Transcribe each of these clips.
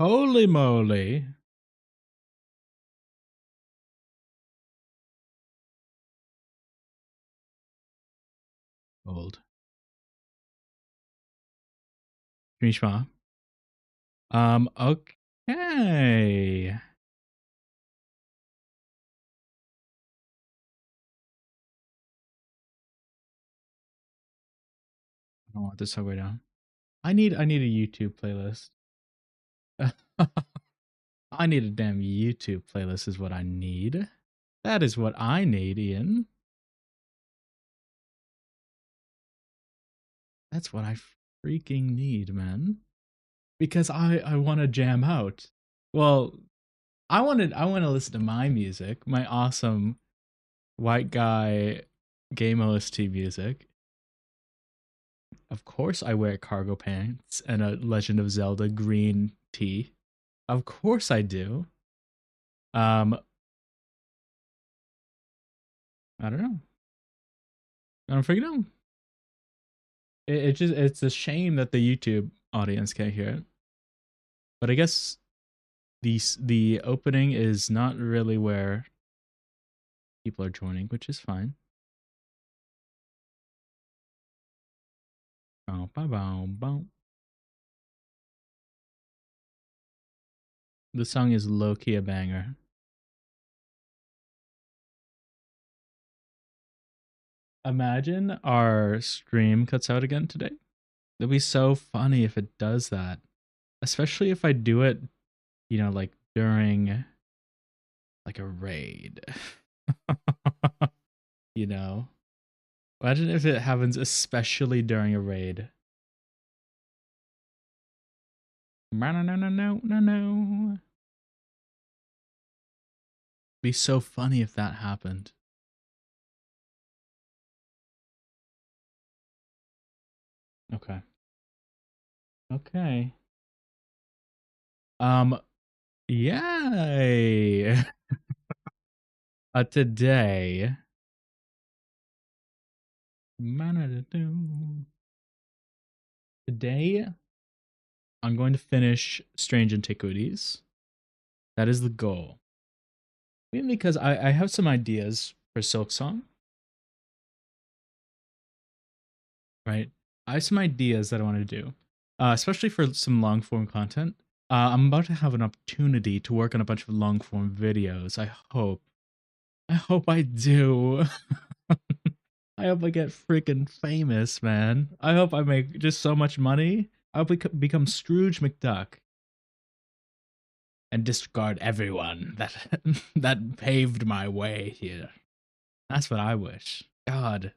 Holy moly. Old. Mishma. Okay. I don't want this to go down. I need a YouTube playlist. I need a damn YouTube playlist is what I need. That is what I need, Ian. That's what I freaking need, man. Because I want to jam out. Well, I want to listen to my music, my awesome white guy game OST music. Of course I wear cargo pants and a Legend of Zelda green tee. Of course I do. Um I don't know. I don't freaking know. It's a shame that the YouTube audience can't hear it. But I guess the opening is not really where people are joining, which is fine. Bow, bow, bow, bow. The song is low key a banger. Imagine our stream cuts out again today. It'd be so funny if it does that. Especially if I do it, like during like a raid. you know? Imagine if it happens especially during a raid. No, no, no, no, no, no. Be so funny if that happened. Okay. Okay. Um, yay. Today. Today, I'm going to finish Strange Antiquities. That is the goal. Mainly because I have some ideas for Silk Song, right? I have some ideas that I want to do, especially for some long form content. I'm about to have an opportunity to work on a bunch of long form videos. I hope. I hope I do. I hope I get freaking famous, man. I hope I make just so much money. I hope I become Scrooge McDuck and disregard everyone that that paved my way here. That's what I wish. God,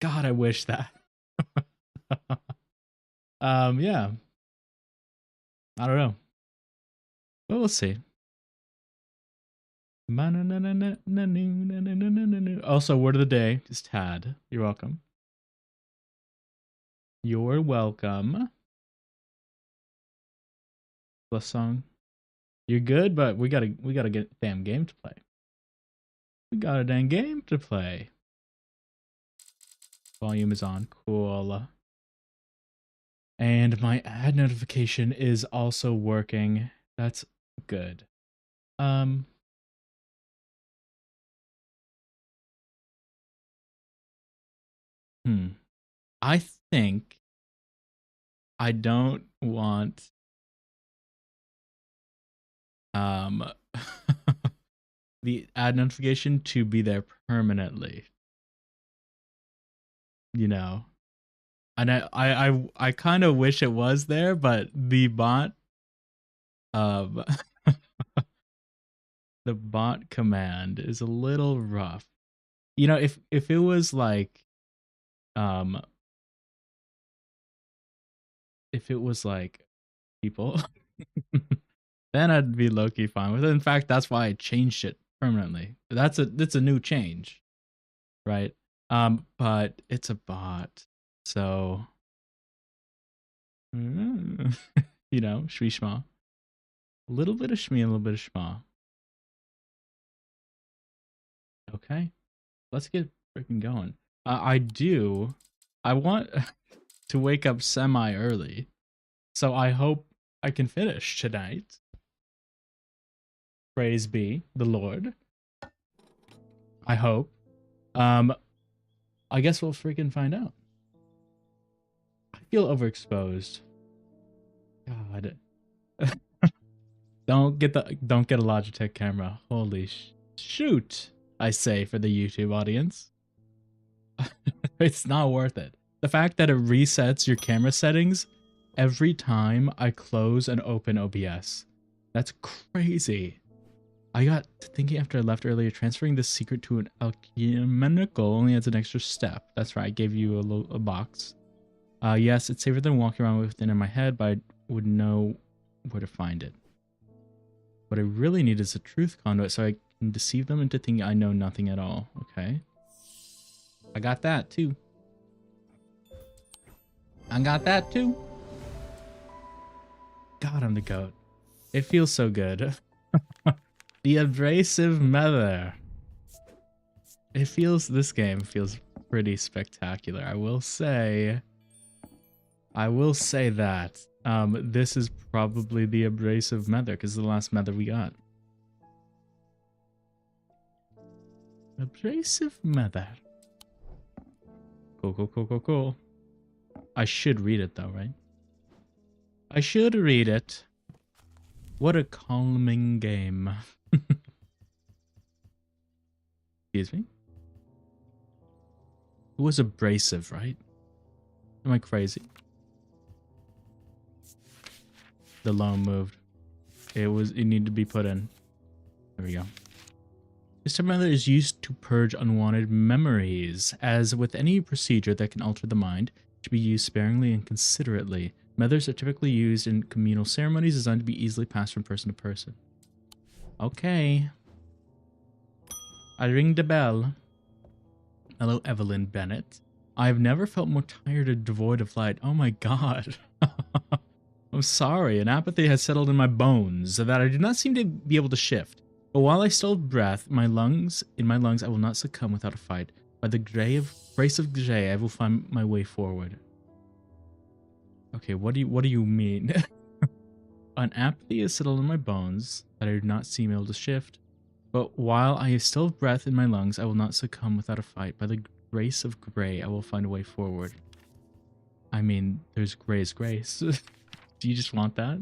I wish that. Yeah. I don't know. But we'll see. Also, word of the day is Tad. You're welcome. You're welcome. Plus song. You're good, but we gotta get a damn game to play. We got a damn game to play. Volume is on. Cool. And my ad notification is also working. That's good. Um hmm. I think I don't want um the ad notification to be there permanently, you know. And I kind of wish it was there, but the bot um the bot command is a little rough. If it was like um if it was like people then I'd be low key fine with it. In fact, that's why I changed it permanently. That's a new change, right? But it's a bot, so shmee shma. A little bit of shmee, a little bit of shma. Okay, let's get freaking going. I want to wake up semi early, so I hope I can finish tonight. Praise be the Lord. I hope. Um, I guess we'll freaking find out. I feel overexposed. God. Don't get a Logitech camera. Holy shoot, I say for the YouTube audience. It's not worth it. The fact that it resets your camera settings every time I close and open OBS. That's crazy. I got thinking after I left earlier, transferring this secret to an alchemical only adds an extra step. That's right, I gave you a box. Yes, it's safer than walking around with it in my head, but I would know where to find it. What I really need is a truth conduit so I can deceive them into thinking I know nothing at all. Okay. I got that too. I got that too. God, I'm the goat. It feels so good. The abrasive mother. This game feels pretty spectacular. I will say that. This is probably the abrasive mother because it's the last mother we got. Abrasive mother. Cool. I should read it though, right? I should read it. What a calming game. Excuse me? It was abrasive, right? Am I crazy? The loan moved. It needed to be put in. There we go. This method is used to purge unwanted memories. As with any procedure that can alter the mind, it should be used sparingly and considerately. Methods are typically used in communal ceremonies designed to be easily passed from person to person. Okay. I ring the bell. Hello, Evelyn Bennett. I've never felt more tired and devoid of light. Oh my god. I'm sorry, an apathy has settled in my bones so that I do not seem to be able to shift. But while I still have breath, in my lungs, I will not succumb without a fight. By the grace of Gray, I will find my way forward. Okay, what do you mean? An apathy has settled in my bones that I do not seem able to shift. But while I still have breath in my lungs, I will not succumb without a fight. By the grace of Gray, I will find a way forward. I mean, there's Gray's grace. Do you just want that?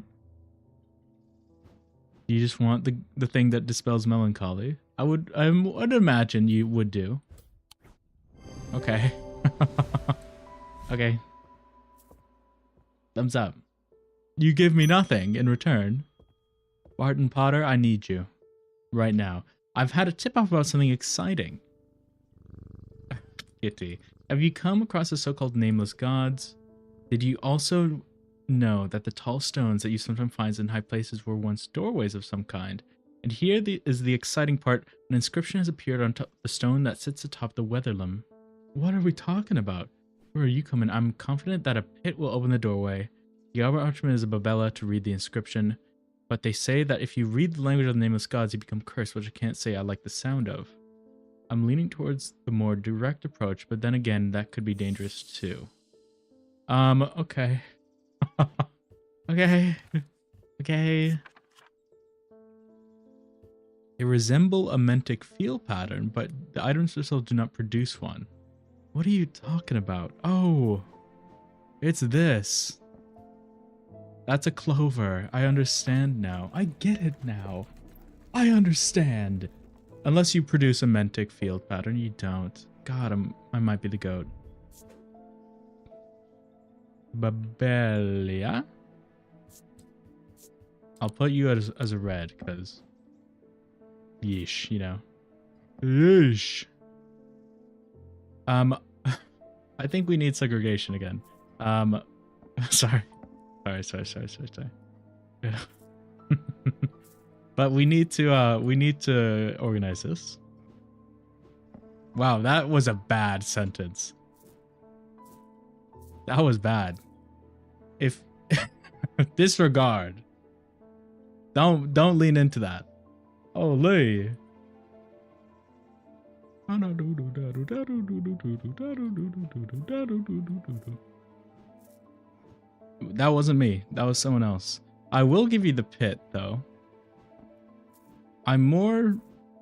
Do you just want the thing that dispels melancholy? I would imagine you would do. Okay. Okay. Thumbs up. You give me nothing in return. Barton Potter, I need you. Right now. I've had a tip-off about something exciting. Kitty. Have you come across the so-called nameless gods? Did you also know that the tall stones that you sometimes find in high places were once doorways of some kind? And here is the exciting part. An inscription has appeared on top the stone that sits atop the Weatherlam. What are we talking about? Where are you coming? I'm confident that a pit will open the doorway. The Albert Archman is a Babella to read the inscription, but they say that if you read the language of the nameless gods, you become cursed, which I can't say I like the sound of. I'm leaning towards the more direct approach, but then again, that could be dangerous too. Okay. Okay. Okay. They resemble a mentic field pattern, but the items themselves do not produce one. What are you talking about? Oh, it's this. That's a clover. I understand now. I get it now. I understand. Unless you produce a mentic field pattern, you don't. God, I might be the goat. Babelia? I'll put you as a red, because... Yeesh, you know. Yeesh. I think we need segregation again. Sorry. But we need to organize this. Wow, that was a bad sentence. That was bad. If disregard. Don't lean into that. Holy. That wasn't me. That was someone else. I will give you the pit, though. I'm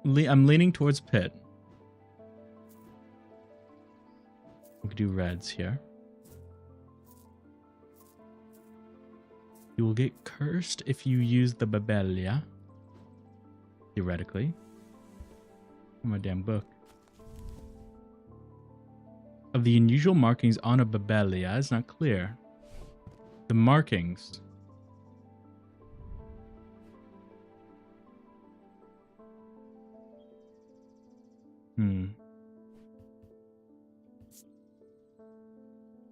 leaning towards pit. We could do reds here. You will get cursed if you use the Babelia. Theoretically. My damn book. Of the unusual markings on a Babelia is not clear. The markings.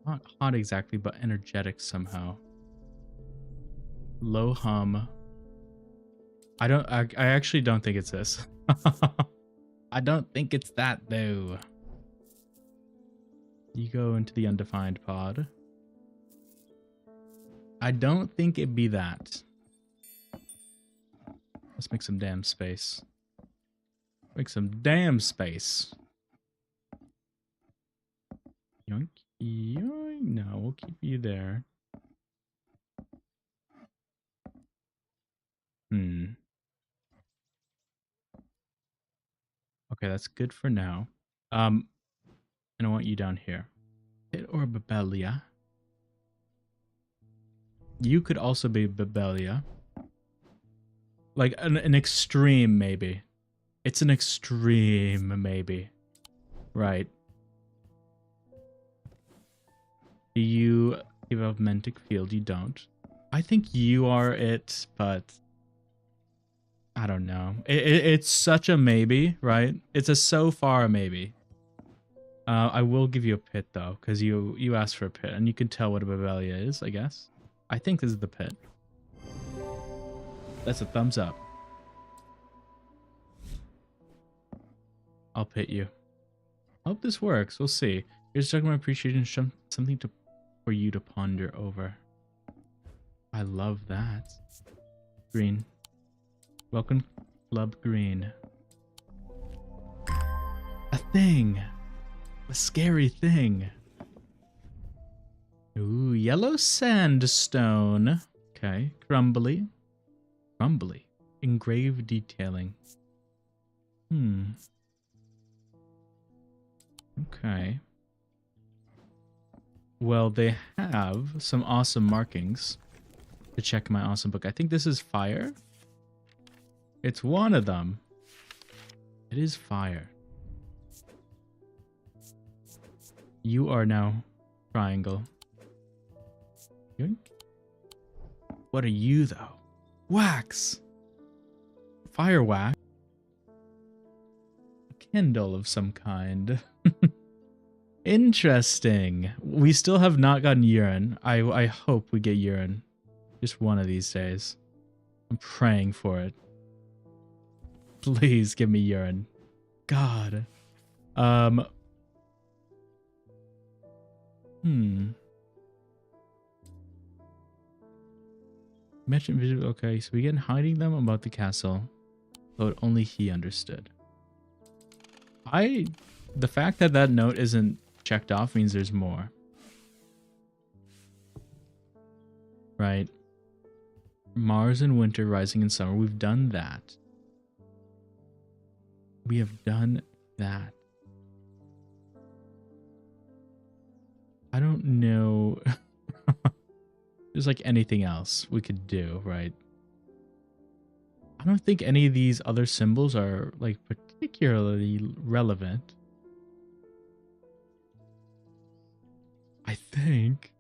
Not hot exactly, but energetic somehow. Low hum. I actually don't think it's this. I don't think it's that though. You go into the undefined pod. I don't think it'd be that. Let's make some damn space. Make some damn space. Yoink, yoink. No, we'll keep you there. Okay, that's good for now. And I want you down here. Pit or Babelia? You could also be Babelia. Like an extreme maybe. It's an extreme maybe. Right. Do you give up Mentic Field? You don't. I think you are it, but I don't know. It's such a maybe, right? It's a so far maybe. I will give you a pit though, because you asked for a pit, and you can tell what a Babelia is, I guess. I think this is the pit. That's a thumbs up. I'll pit you. I hope this works. We'll see. Here's talking about appreciation, something for you to ponder over. I love that. Green. Welcome, Club Green. A thing. A scary thing. Ooh, yellow sandstone. Okay, crumbly. Crumbly. Engraved detailing. Okay. Well, they have some awesome markings to check my awesome book. I think this is fire. It's one of them. It is fire. You are now triangle. Yoink. What are you, though? Wax! Fire wax? A Kindle of some kind. Interesting. We still have not gotten urine. I hope we get urine. Just one of these days. I'm praying for it. Please give me urine. God. Mention visual. Okay, so we get hiding them about the castle. But only he understood. The fact that that note isn't checked off means there's more. Right. Mars in winter, rising in summer. We've done that. We have done that. I don't know. There's like anything else we could do, right? I don't think any of these other symbols are like particularly relevant. I think.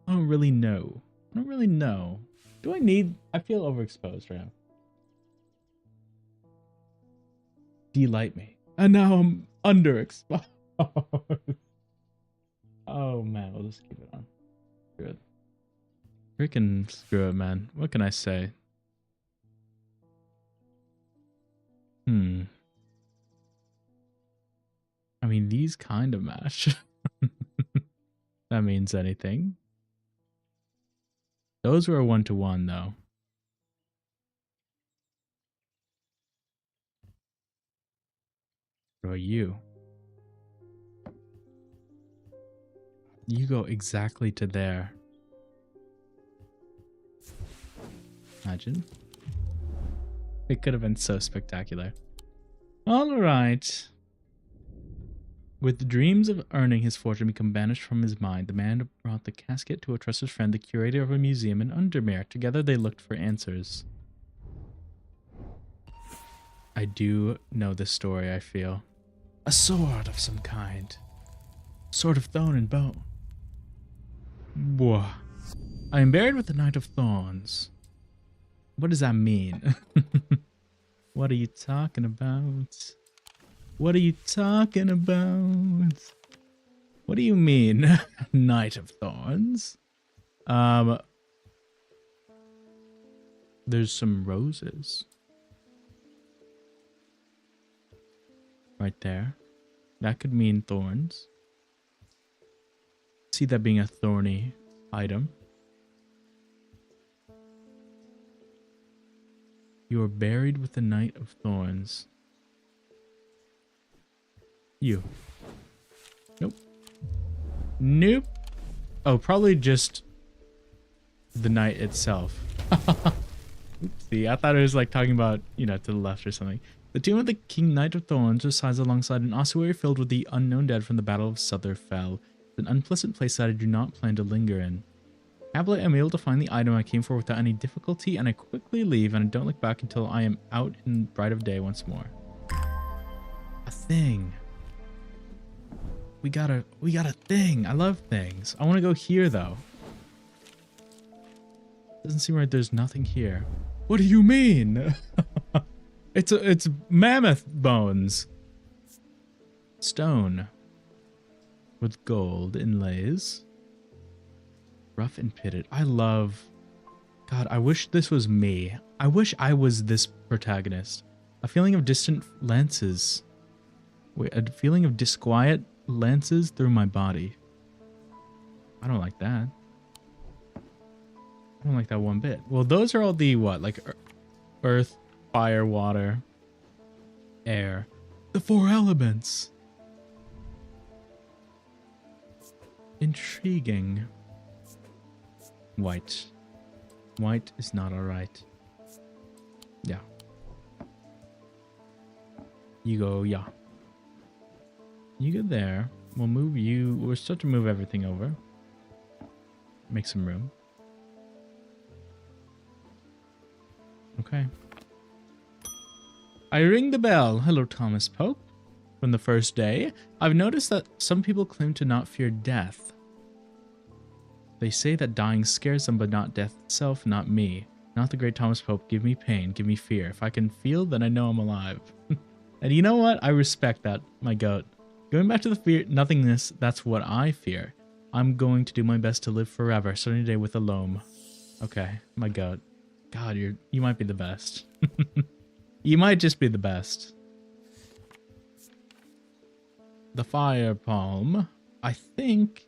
I don't really know. I don't really know. Do I need... I feel overexposed right now. Delight me. And now I'm underexposed. Oh man, we'll just keep it on. Good. Freaking screw it, man. What can I say? I mean, these kind of match. That means anything. Those were a 1-to-1 though. What about you? You go exactly to there. Imagine. It could have been so spectacular. All right. With the dreams of earning his fortune become banished from his mind, the man brought the casket to a trusted friend, the curator of a museum in Undermere. Together they looked for answers. I do know this story, I feel. A sword of some kind. Sword of thorn and bone. Whoa. I am buried with the Knight of Thorns. What does that mean? What are you talking about? What are you talking about? What do you mean, Knight of Thorns? There's some roses. Right there. That could mean thorns. See that being a thorny item. You are buried with the Knight of Thorns. You. Nope. Nope. Oh, probably just the knight itself. Oopsie, I thought it was like talking about, you know, to the left or something. The tomb of the King Knight of Thorns resides alongside an ossuary filled with the unknown dead from the Battle of Sutherfell. It's an unpleasant place that I do not plan to linger in. Happily, I'm able to find the item I came for without any difficulty, and I quickly leave, and I don't look back until I am out in bright of day once more. A thing. We got a thing. I love things. I want to go here, though. Doesn't seem right. There's nothing here. What do you mean? It's mammoth bones. Stone. With gold inlays. Rough and pitted. I love... God, I wish this was me. I wish I was this protagonist. A feeling of distant lances. Wait, a feeling of disquiet lances through my body. I don't like that. I don't like that one bit. Well, those are all the what? Like earth, fire, water, air. The four elements. Intriguing. White. White is not alright. Yeah. You go, yeah. You go there. We'll move you. We'll start to move everything over. Make some room. Okay. I ring the bell. Hello, Thomas Pope. From the first day, I've noticed that some people claim to not fear death. They say that dying scares them, but not death itself, not me. Not the great Thomas Pope. Give me pain, give me fear. If I can feel, then I know I'm alive. And you know what? I respect that, my goat. Going back to the fear, nothingness, that's what I fear. I'm going to do my best to live forever, starting today with a loam. Okay, my goat. God, you might be the best. You might just be the best. The fire palm. I think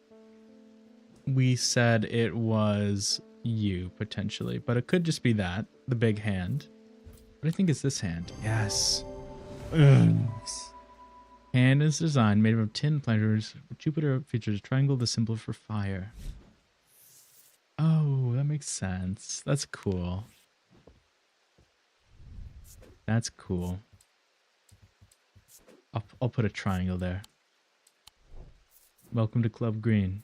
we said it was you, potentially. But it could just be that. The big hand. But I think it's this hand. Yes. Hand is designed, made of tin planters. Jupiter features a triangle, the symbol for fire. Oh, that makes sense. That's cool. That's cool. I'll put a triangle there. Welcome to Club Green.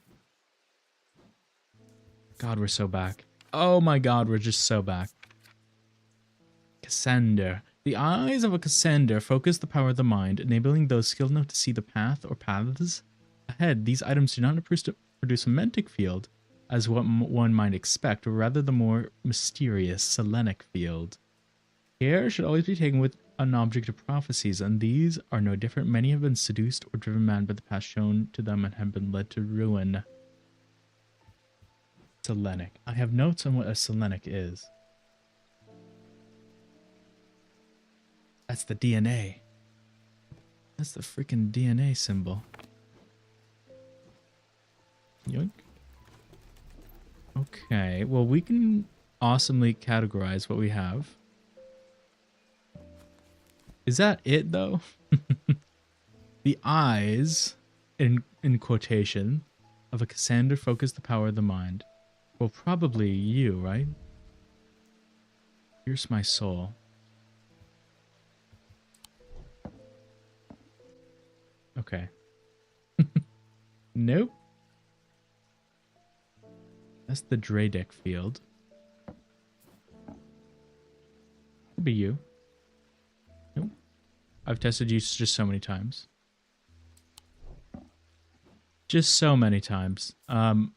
God, we're so back. Oh my god, we're just so back. Cassander. The eyes of a Cassander focus the power of the mind, enabling those skilled enough to see the path or paths ahead. These items do not produce a mentic field, as what one might expect, but rather the more mysterious Selenic field. Care should always be taken with an object of prophecies, and these are no different. Many have been seduced or driven mad by the past shown to them and have been led to ruin. Selenic. I have notes on what a Selenic is. That's the DNA. That's the freaking DNA symbol. Yoink. Okay, well, we can awesomely categorize what we have. Is that it, though? The eyes, in quotation, of a Cassander focus the power of the mind. Well, probably you, right? Pierce my soul. Okay. Nope. That's the Dradic field. Could be you. Nope. I've tested you just so many times. Just so many times. The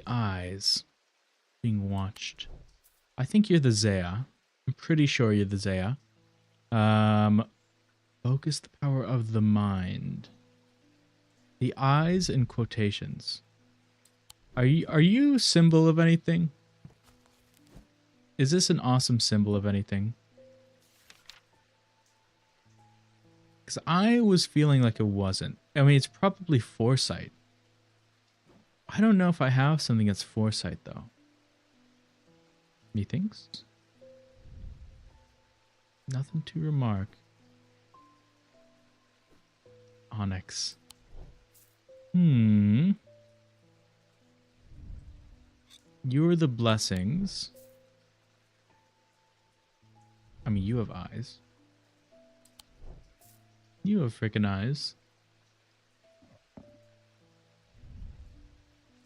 eyes being watched. I think you're the Zaya. I'm pretty sure you're the Zaya. Focus the power of the mind. The eyes in quotations. Are you symbol of anything? Is this an awesome symbol of anything? Because I was feeling like it wasn't. I mean, it's probably foresight. I don't know if I have something that's foresight, though. Methinks? Nothing to remark. Onyx. You're the blessings. I mean, you have eyes. You have freaking eyes.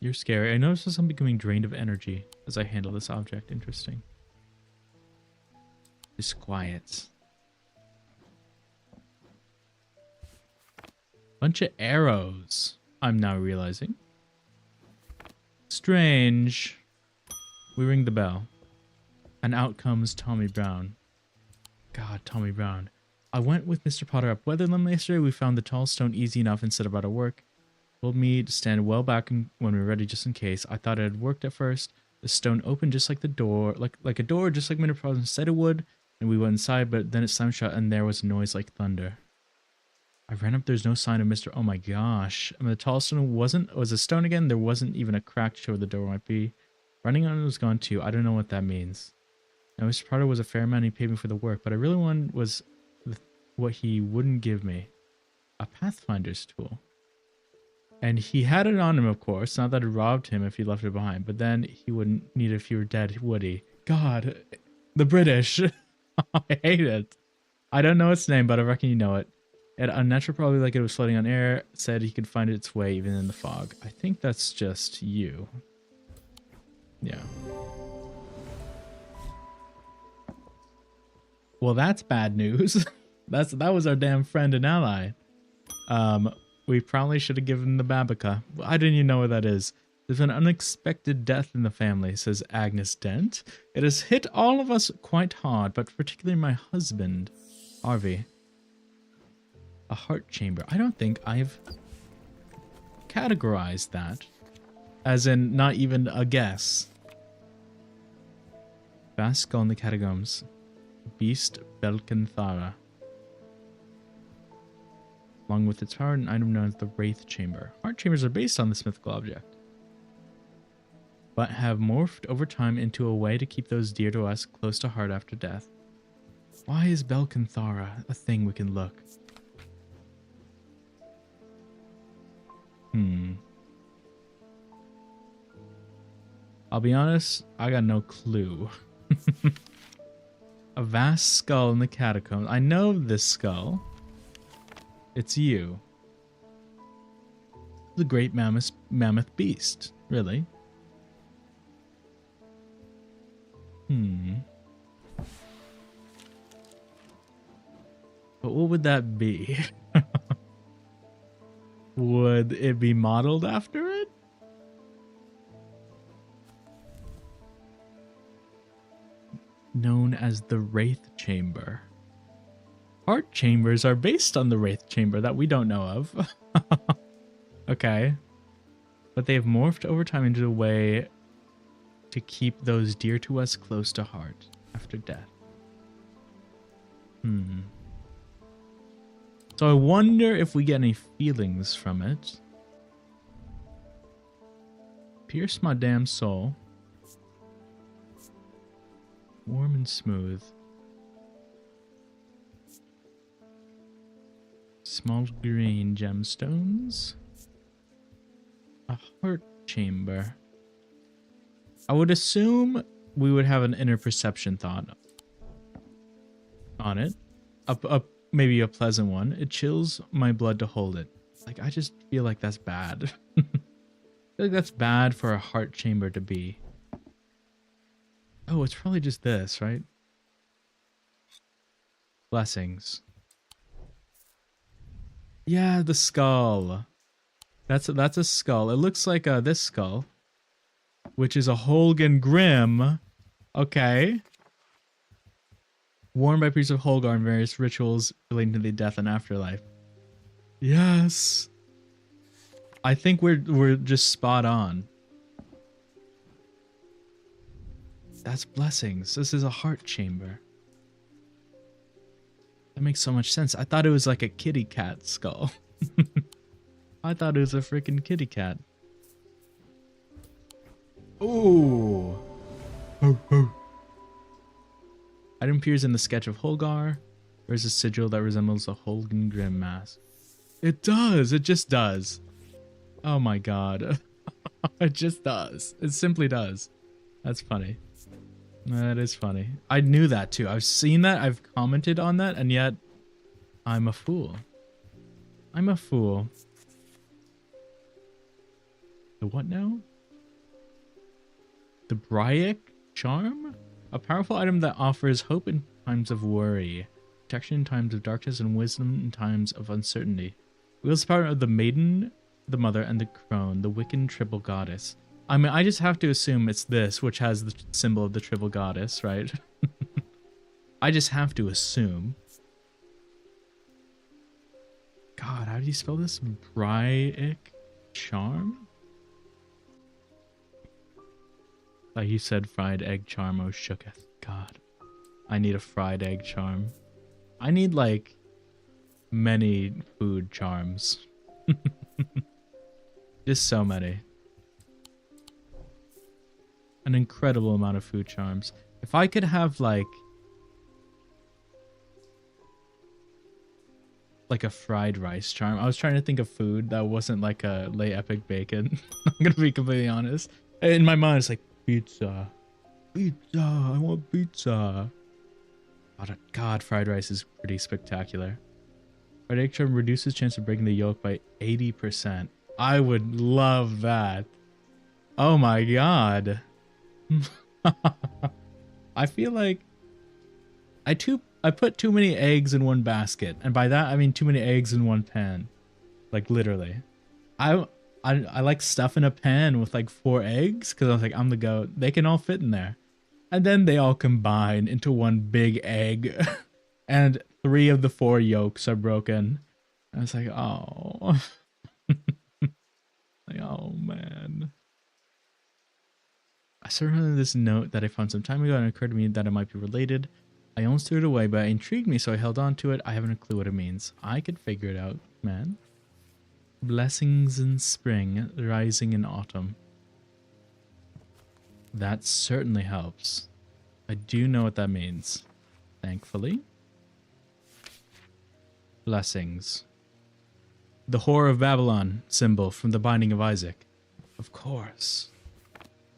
You're scary. I noticed I'm becoming drained of energy as I handle this object. Interesting. Disquiet. Bunch of arrows. I'm now realizing. Strange. We ring the bell. And out comes Tommy Brown. God, Tommy Brown. I went with Mr. Potter up Weatherland yesterday. We found the tall stone easy enough and set about our work. Told me to stand well back when we were ready just in case. I thought it had worked at first. The stone opened just like the door, like a door, just like Mr. Potter said it would. And we went inside, but then it slammed shut and there was a noise like thunder. I ran up, there's no sign of Mr. Oh my gosh. I mean, the tall stone was a stone again. There wasn't even a crack to show where the door might be. Running on it was gone too. I don't know what that means. Now, Mr. Potter was a fair man. He paid me for the work, but I really wanted was what he wouldn't give me. A Pathfinder's tool. And he had it on him, of course. Not that it robbed him if he left it behind, but then he wouldn't need it if you were dead, would he? God, the British. I hate it. I don't know its name, but I reckon you know it. It unnatural, probably like it was floating on air, said he could find its way even in the fog. I think that's just you. Yeah. Well, that's bad news. That was our damn friend and ally. We probably should have given the Babica. I didn't even know what that is. There's an unexpected death in the family, says Agnes Dent. It has hit all of us quite hard, but particularly my husband, Harvey. A heart chamber. I don't think I've categorized that. As in, not even a guess. Vast skull in the catacombs. Beast Belcanthara. Along with its power, an item known as the Wraith Chamber. Heart chambers are based on this mythical object, but have morphed over time into a way to keep those dear to us close to heart after death. Why is Belcanthara a thing we can look? I'll be honest, I got no clue. A vast skull in the catacombs. I know this skull. It's you. The great mammoth beast. Really? But what would that be? Would it be modeled after it? Known as the Wraith Chamber. Heart chambers are based on the Wraith Chamber that we don't know of. Okay. But they have morphed over time into a way to keep those dear to us close to heart after death. So I wonder if we get any feelings from it. Pierce my damn soul. Warm and smooth. Small green gemstones. A heart chamber. I would assume we would have an inner perception thought on it. Maybe a pleasant one. It chills my blood to hold it. Like, I just feel like that's bad. I feel like that's bad for a heart chamber to be. Oh, it's probably just this, right? Blessings. Yeah, the skull. That's a skull. It looks like this skull, which is a Holgan Grim. Okay. Worn by priests of Holgar in various rituals relating to the death and afterlife. Yes. I think we're just spot on. That's blessings. This is a heart chamber. That makes so much sense. I thought it was like a kitty cat skull. I thought it was a freaking kitty cat. Ooh. Oh, oh. Item appears in the sketch of Holgar. There's a sigil that resembles a Holgan Grim mask. It does. It just does. Oh my god. It just does. It simply does. That's funny. That is funny. I knew that too. I've seen that. I've commented on that, and yet I'm a fool. I'm a fool. The what now? The Bryac Charm? A powerful item that offers hope in times of worry, protection in times of darkness, and wisdom in times of uncertainty. Wields the power of the Maiden, the Mother, and the Crone, the Wiccan Triple Goddess. I mean, I just have to assume it's this, which has the symbol of the Triple Goddess, right? I just have to assume. God, how do you spell this? Bryac Charm? Like you said, fried egg charm, oh shooketh. God, I need a fried egg charm. I need, like, many food charms. Just so many. An incredible amount of food charms. If I could have, like a fried rice charm. I was trying to think of food that wasn't like a Lay Epic Bacon. I'm gonna be completely honest. In my mind, it's like, pizza. Pizza. I want pizza. God, fried rice is pretty spectacular. Fried egg charm reduces chance of breaking the yolk by 80%. I would love that. Oh my god. I feel like I put too many eggs in one basket, and by that I mean too many eggs in one pan. Like, literally. I like stuff in a pan with like 4 eggs because I was like, I'm the goat. They can all fit in there. And then they all combine into one big egg. And 3 of the 4 yolks are broken. I was like, oh. Like, oh man. I surrounded this note that I found some time ago, and it occurred to me that it might be related. I almost threw it away, but it intrigued me, so I held on to it. I haven't a clue what it means. I could figure it out, man. Blessings in spring, rising in autumn. That certainly helps. I do know what that means, thankfully. Blessings. The Whore of Babylon symbol from the Binding of Isaac. Of course.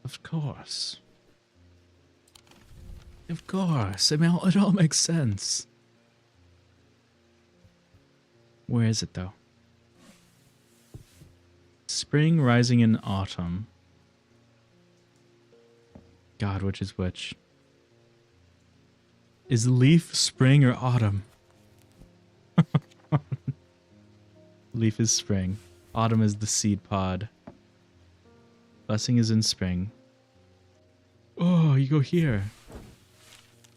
Of course. Of course. I mean, it all makes sense. Where is it, though? Spring rising in autumn. God, which is which? Is leaf spring or autumn? Leaf is spring. Autumn is the seed pod. Blessing is in spring. Oh, you go here.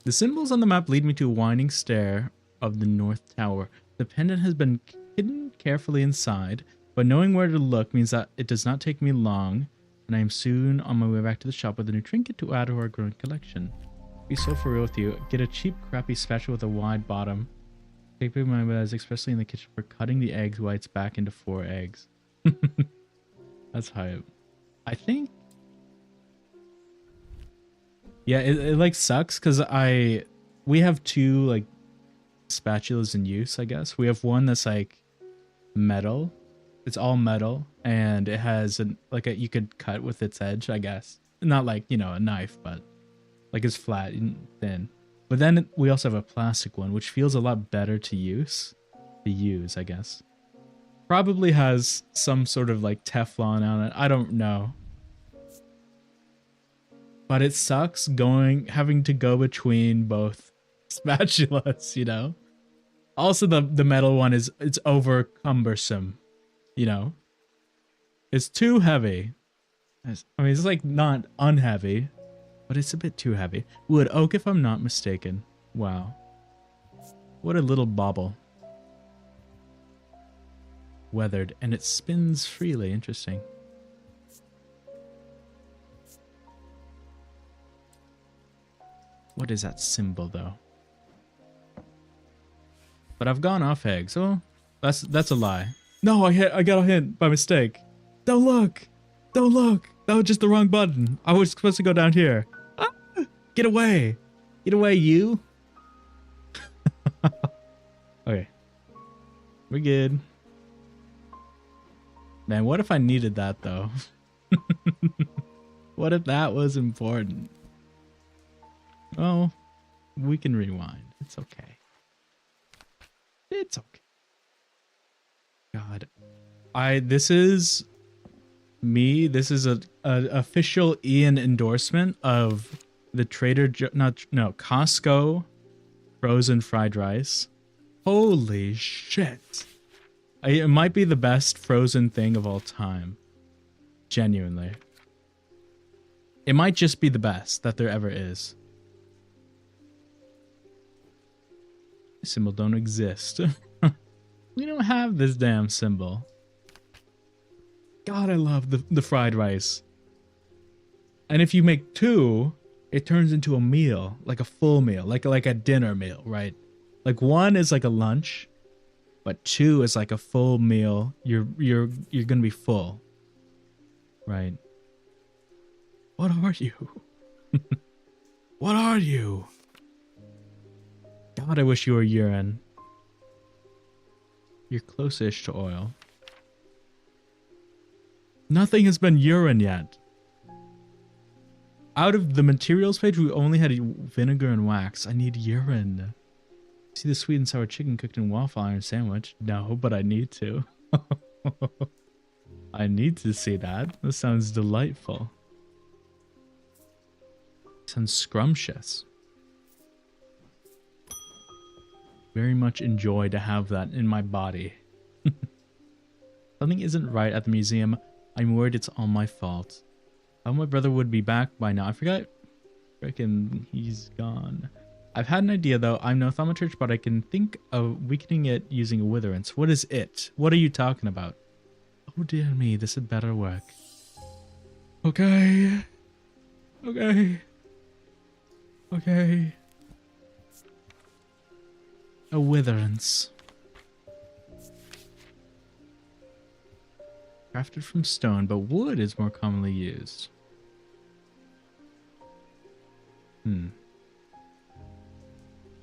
The symbols on the map lead me to a winding stair of the North Tower. The pendant has been hidden carefully inside, but knowing where to look means that it does not take me long, and I am soon on my way back to the shop with a new trinket to add to our growing collection. Be so for real with you. Get a cheap, crappy spatula with a wide bottom. Take my mind, especially in the kitchen, for cutting the eggs whites back into 4 eggs. That's hype. I think... Yeah, it like sucks because we have 2 like spatulas in use, I guess. We have one that's like metal. It's all metal, and it has you could cut with its edge, I guess. Not like, you know, a knife, but Like it's flat and thin. But then we also have a plastic one, which feels a lot better to use. I guess. Probably has some sort of like Teflon on it. I don't know. But it sucks having to go between both spatulas, you know? Also the metal one it's over cumbersome, you know? It's too heavy. I mean, it's like not unheavy, but it's a bit too heavy. Wood oak, if I'm not mistaken. Wow. What a little bauble. Weathered, and it spins freely. Interesting. What is that symbol, though? But I've gone off egg, so that's a lie. No, I got a hint by mistake. Don't look! Don't look! That was just the wrong button. I was supposed to go down here. Ah, get away! Get away, you! Okay. We're good. Man, what if I needed that, though? What if that was important? Oh, we can rewind. It's okay. It's okay. God. This is me. This is a official Ian endorsement of the Costco frozen fried rice. Holy shit. It might be the best frozen thing of all time. Genuinely. It might just be the best that there ever is. Symbol don't exist. We don't have this damn symbol. God, I love the fried rice. And if you make two, it turns into a meal, like a full meal, like a dinner meal, right? Like one is like a lunch, but two is like a full meal. You're gonna be full, right? What are you? What are you? God, I wish you were urine. You're close-ish to oil. Nothing has been urine yet. Out of the materials page, we only had vinegar and wax. I need urine. See the sweet and sour chicken cooked in waffle iron sandwich? No, but I need to. I need to see that. That sounds delightful. Sounds scrumptious. Very much enjoy to have that in my body. Something isn't right at the museum. I'm worried it's all my fault. I thought my brother would be back by now. I forgot. Frickin' he's gone. I've had an idea though. I'm no thaumaturge, but I can think of weakening it using a witherance. What is it? What are you talking about? Oh dear me, this had better work. Okay. Okay. Okay. A witherance. Crafted from stone, but wood is more commonly used.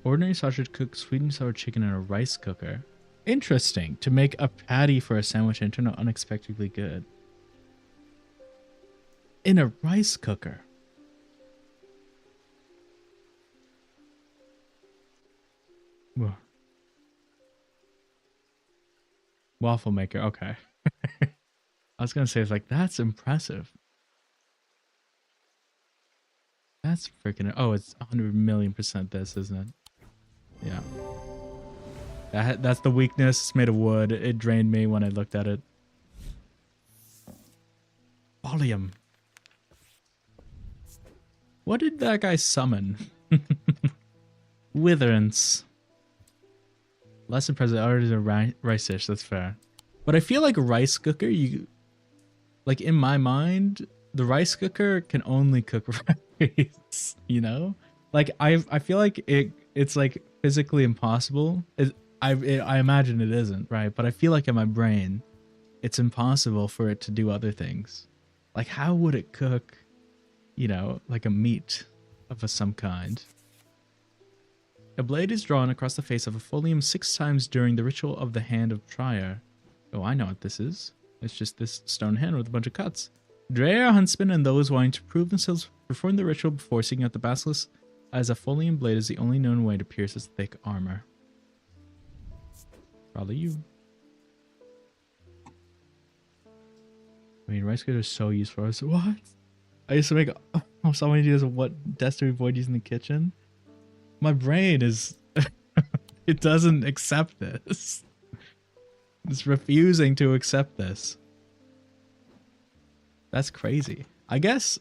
Ordinary sausage cooked sweet and sour chicken in a rice cooker. Interesting. To make a patty for a sandwich and turn out unexpectedly good. In a rice cooker. Whoa. Waffle maker, okay. I was gonna say, it's like, that's impressive. That's freaking... Oh, it's 100,000,000% this, isn't it? Yeah. That's the weakness. It's made of wood. It drained me when I looked at it. Volume. What did that guy summon? Witherance. Less impressive. Already a rice dish. That's fair. But I feel like a rice cooker, like in my mind, the rice cooker can only cook rice, you know? Like I feel like it's like physically impossible. I imagine it isn't, right? But I feel like in my brain, it's impossible for it to do other things. Like how would it cook, you know, like a meat of some kind? A blade is drawn across the face of a folium 6 times during the ritual of the Hand of Trier. Oh, I know what this is. It's just this stone hand with a bunch of cuts. Dreyer huntsmen and those wanting to prove themselves Perform the ritual before seeking out the basilisk, as a Folian blade is the only known way to pierce its thick armor. Probably you. I mean, rice cookers are so useful. So what? I used to make so many ideas of what deaths to avoid using in the kitchen. My brain is... it doesn't accept this. It's refusing to accept this. That's crazy. I guess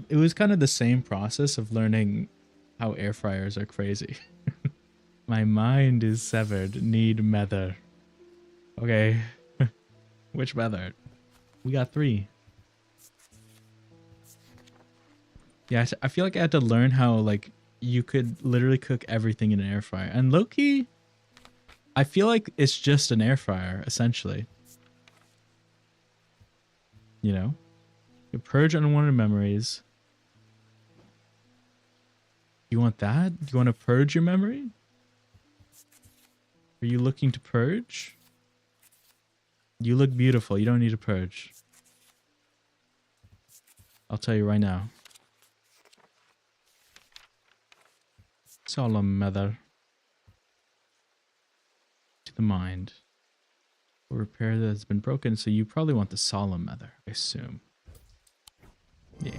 it was kind of the same process of learning how air fryers are crazy. My mind is severed. Need method. Okay. Which method? We got 3. Yeah, I feel like I had to learn how, like, you could literally cook everything in an air fryer. And low-key, I feel like it's just an air fryer, essentially. You know? You purge unwanted memories. You want that? You want to purge your memory? Are you looking to purge? You look beautiful. You don't need to purge. I'll tell you right now. Solemn mother. To the mind. Or repair that has been broken, so you probably want the solemn mother, I assume. Yeah.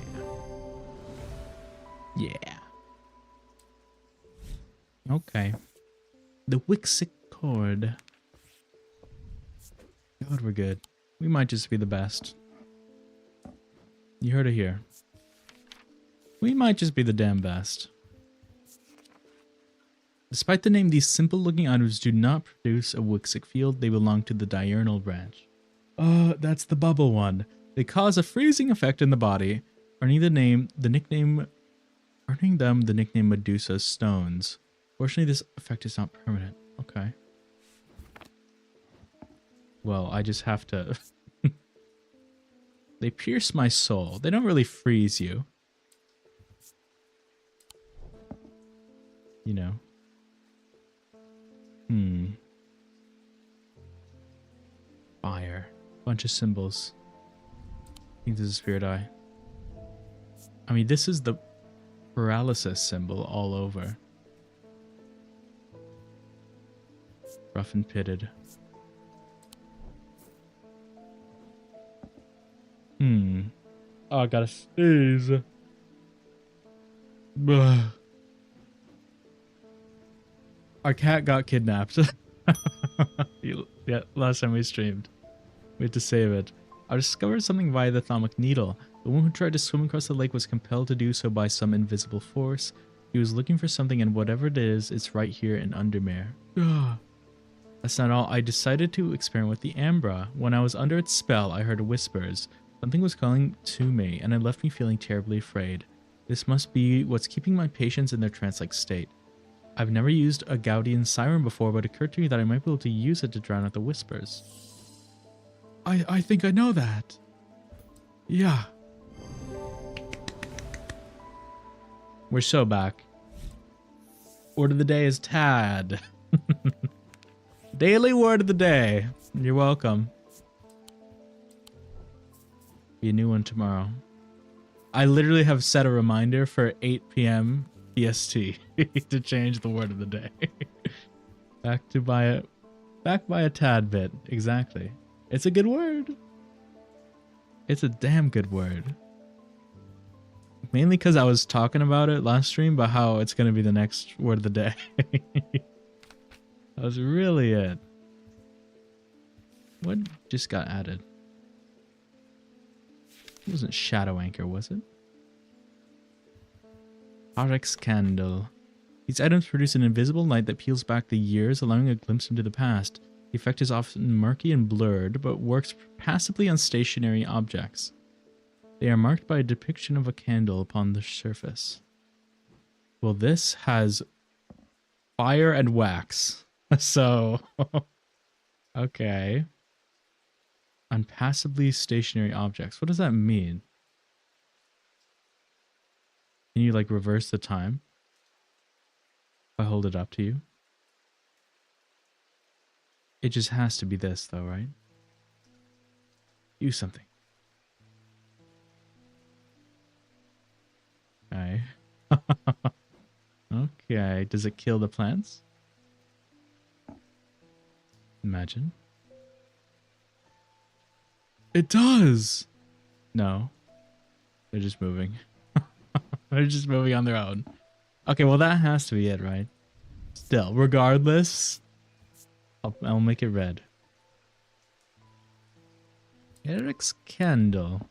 Yeah. Okay. The Wixic cord. God, we're good. We might just be the best. You heard it here. We might just be the damn best. Despite the name, these simple-looking items do not produce a Wixic field. They belong to the diurnal branch. That's the bubble one. They cause a freezing effect in the body, earning them the nickname Medusa's stones. Fortunately, this effect is not permanent. Okay. Well, I just have to... They pierce my soul. They don't really freeze you. You know. Fire. Bunch of symbols. I think this is Spirit Eye. I mean, this is the paralysis symbol all over. Rough and pitted. Oh, I gotta sneeze. Our cat got kidnapped. Yeah, last time we streamed. We had to save it. I discovered something via the thalamic needle. The woman who tried to swim across the lake was compelled to do so by some invisible force. He was looking for something, and whatever it is, it's right here in Undermere. That's not all. I decided to experiment with the Ambra. When I was under its spell, I heard whispers. Something was calling to me, and it left me feeling terribly afraid. This must be what's keeping my patients in their trance-like state. I've never used a Gaudian siren before, but it occurred to me that I might be able to use it to drown out the whispers. I think I know that. Yeah. We're so back. Word of the day is Tad. Daily word of the day. You're welcome. Be a new one tomorrow. I literally have set a reminder for 8 p.m. PST to change the word of the day. Back by a tad bit. Exactly. It's a good word. It's a damn good word. Mainly because I was talking about it last stream, about how it's going to be the next word of the day. That was really it. What just got added? It wasn't Shadow Anchor, was it? Arx Candle. These items produce an invisible light that peels back the years, allowing a glimpse into the past. The effect is often murky and blurred, but works passively on stationary objects. They are marked by a depiction of a candle upon the surface. Well, this has fire and wax. So, okay. On passively stationary objects. What does that mean? Can you, like, reverse the time? If I hold it up to you? It just has to be this, though, right? Do something. Okay, does it kill the plants? Imagine. It does! No. They're just moving. They're just moving on their own. Okay, well that has to be it, right? Still, regardless, I'll make it red. Eric's candle.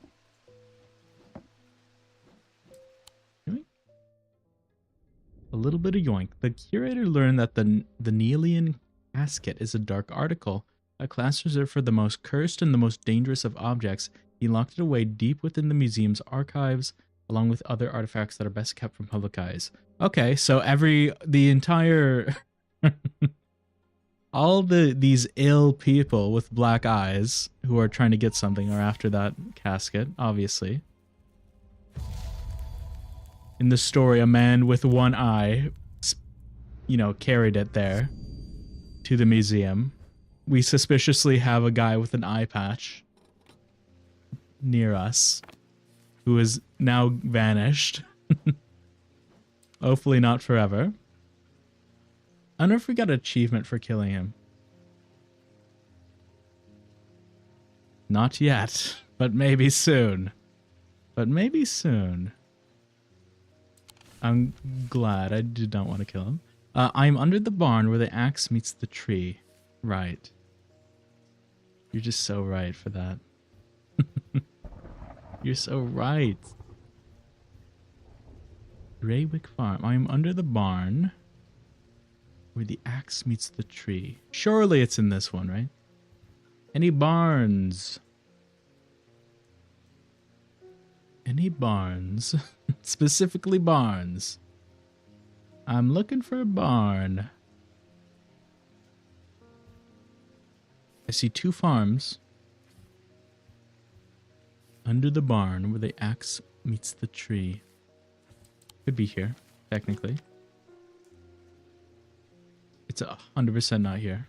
A little bit of yoink. The curator learned that the Neelian casket is a dark article, a class reserved for the most cursed and the most dangerous of objects. He locked it away deep within the museum's archives, along with other artifacts that are best kept from public eyes. Okay, so the entire all these ill people with black eyes who are trying to get something are after that casket, obviously. In the story, a man with one eye, you know, carried it there to the museum. We suspiciously have a guy with an eye patch near us who is now vanished. Hopefully not forever. I wonder if we got an achievement for killing him. Not yet, but maybe soon. But maybe soon. I'm glad I did not want to kill him. I'm under the barn where the axe meets the tree. Right. You're just so right for that. You're so right. Greywick Farm. I'm under the barn where the axe meets the tree. Surely it's in this one, right? Any barns? Any barns? Specifically barns. I'm looking for a barn. I see 2 farms. Under the barn where the axe meets the tree. Could be here, technically. It's 100% not here.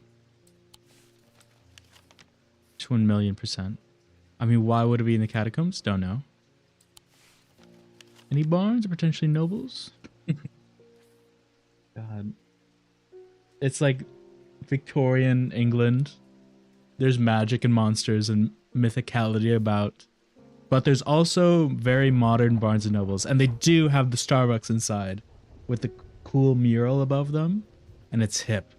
It's 1,000,000%. I mean, why would it be in the catacombs? Don't know. Any barns or potentially nobles? God. It's like Victorian England. There's magic and monsters and mythicality about. But there's also very modern barns and nobles. And they do have the Starbucks inside with the cool mural above them. And it's hip.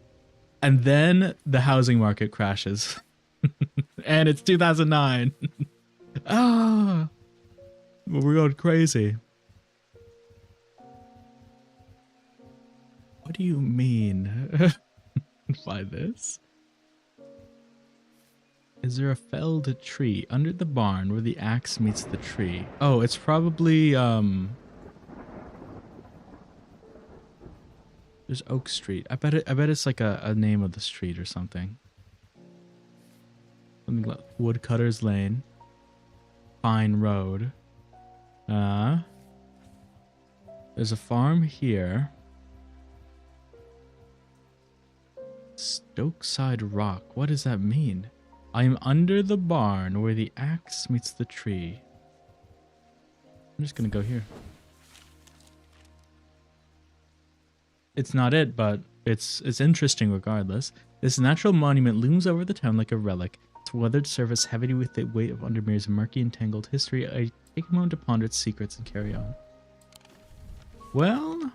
And then the housing market crashes. And it's 2009. Ah! We're going crazy. What do you mean by this? Is there a felled tree under the barn where the axe meets the tree? Oh, it's probably, there's Oak Street. I bet it's like a name of the street or something. Something like Woodcutter's Lane. Pine Road. There's a farm here. Stokeside Rock. What does that mean? I'm under the barn where the axe meets the tree. I'm just gonna go here. It's not it, but it's interesting regardless. This natural monument looms over the town like a relic. Its weathered surface heavy with the weight of Undermere's murky and tangled history. I take a moment to ponder its secrets and carry on. Well,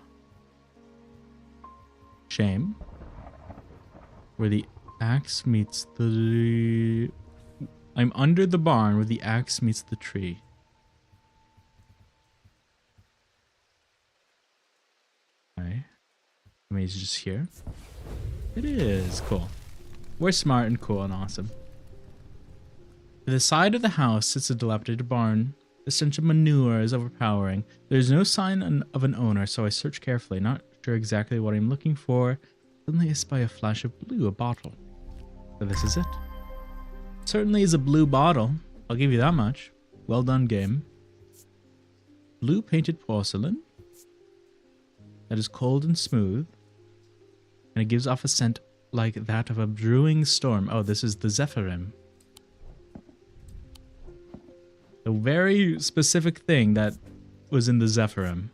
shame. Where the axe meets the... I'm under the barn where the axe meets the tree. Okay. I mean, it's just here. It is cool. We're smart and cool and awesome. To the side of the house sits a dilapidated barn. The stench of manure is overpowering. There's no sign of an owner, so I search carefully, not sure exactly what I'm looking for. Suddenly I spy a flash of blue, a bottle. So this is it. Certainly is a blue bottle. I'll give you that much. Well done, game. Blue painted porcelain. That is cold and smooth. And it gives off a scent like that of a brewing storm. Oh, this is the Zephyrim. A very specific thing that was in the Zephyrim.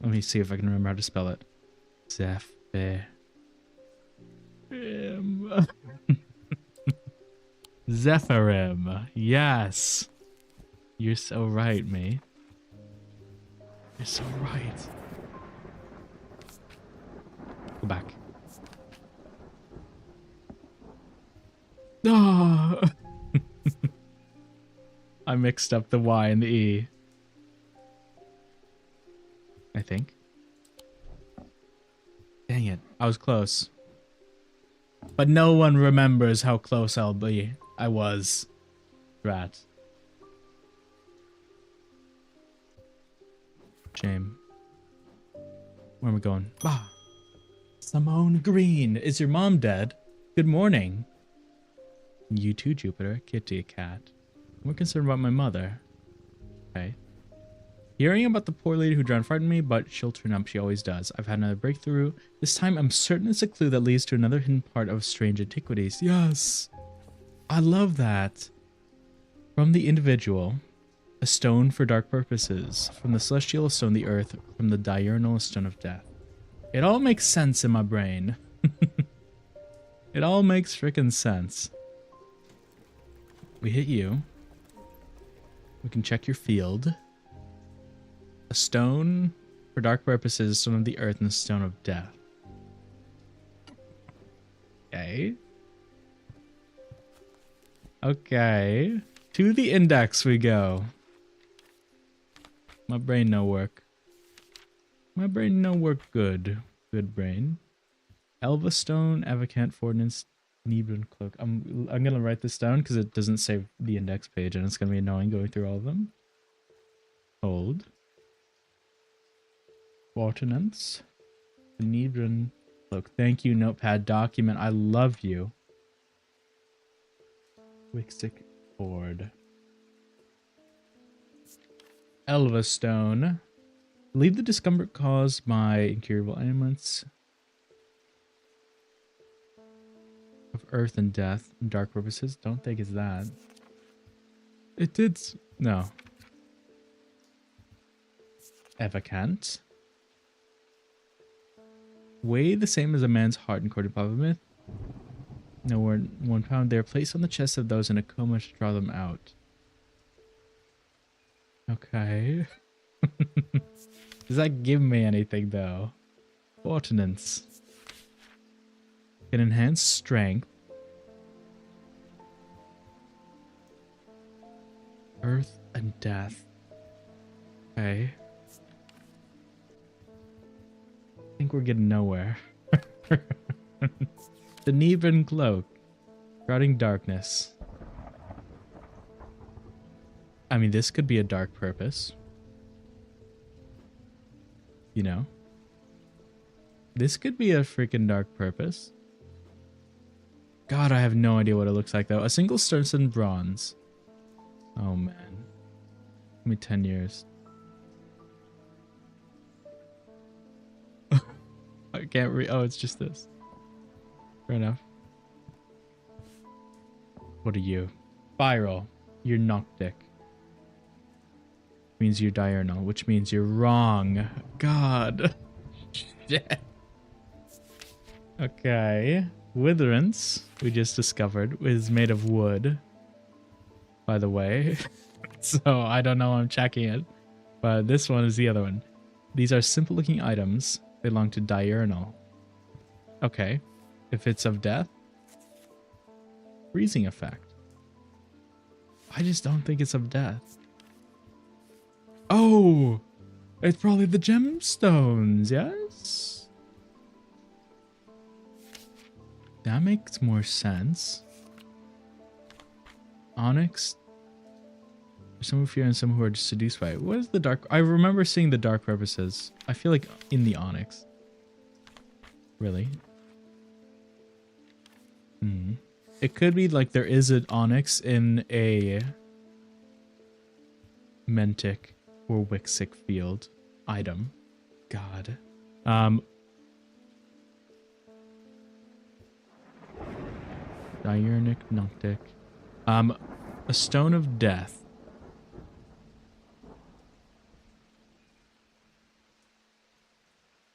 Let me see if I can remember how to spell it. Zephyr. Zephyrim. Yes. You're so right, mate. You're so right. Go back. Oh. I mixed up the Y and the E. I think. Dang it. I was close. But no one remembers how close I was. Rat. Shame. Where am I going? Ah. Simone Green. Is your mom dead? Good morning. You too, Jupiter. Kitty cat. I'm more concerned about my mother. Okay. Hearing about the poor lady who drowned frightened me, but she'll turn up. She always does. I've had another breakthrough. This time I'm certain it's a clue that leads to another hidden part of strange antiquities. Yes. I love that. From the individual, a stone for dark purposes. From the celestial, a stone the earth. From the diurnal, a stone of death. It all makes sense in my brain. It all makes freaking sense. We hit you. We can check your field. A stone for dark purposes, stone of the earth, and a stone of death. Okay. Okay. To the index we go. My brain no work. My brain no work good. Good brain. Elva stone, Avacant, Fortnance, Nebran cloak. I'm gonna write this down because it doesn't save the index page and it's gonna be annoying going through all of them. Hold. Ordnance. Nebran cloak. Thank you, notepad document. I love you. Wickstick board. Elva stone. Leave the discomfort caused by incurable ailments of earth and death and dark purposes. Don't think it's that. It did. No. Evacant. Weigh the same as a man's heart according to popular myth. No, we're 1 pound. They are placed on the chests of those in a coma to draw them out. Okay. Does that give me anything though? Ordnance. Can enhance strength. Earth and death. Okay. I think we're getting nowhere. The Nebran cloak. Shrouding darkness. I mean, this could be a dark purpose. You know? This could be a freaking dark purpose. God, I have no idea what it looks like, though. A single Sturson bronze. Oh, man. Give me 10 years. I can't read. Oh, it's just this. Fair enough. What are you? Spiral. You're Noctic. Means you're diurnal, which means you're wrong. God. Shit. Okay. Witherance, we just discovered, is made of wood. By the way. So I don't know, I'm checking it. But this one is the other one. These are simple looking items. They belong to diurnal. Okay. If it's of death. Freezing effect. I just don't think it's of death. Oh! It's probably the gemstones, yes? That makes more sense. Onyx. Some who fear and some who are seduced by it. What is the dark? I remember seeing the dark purposes. I feel like in the onyx. Really? Hmm. It could be like there is an onyx in a Mentic or Wixic field item. God. Diurnic Noctic. A stone of death.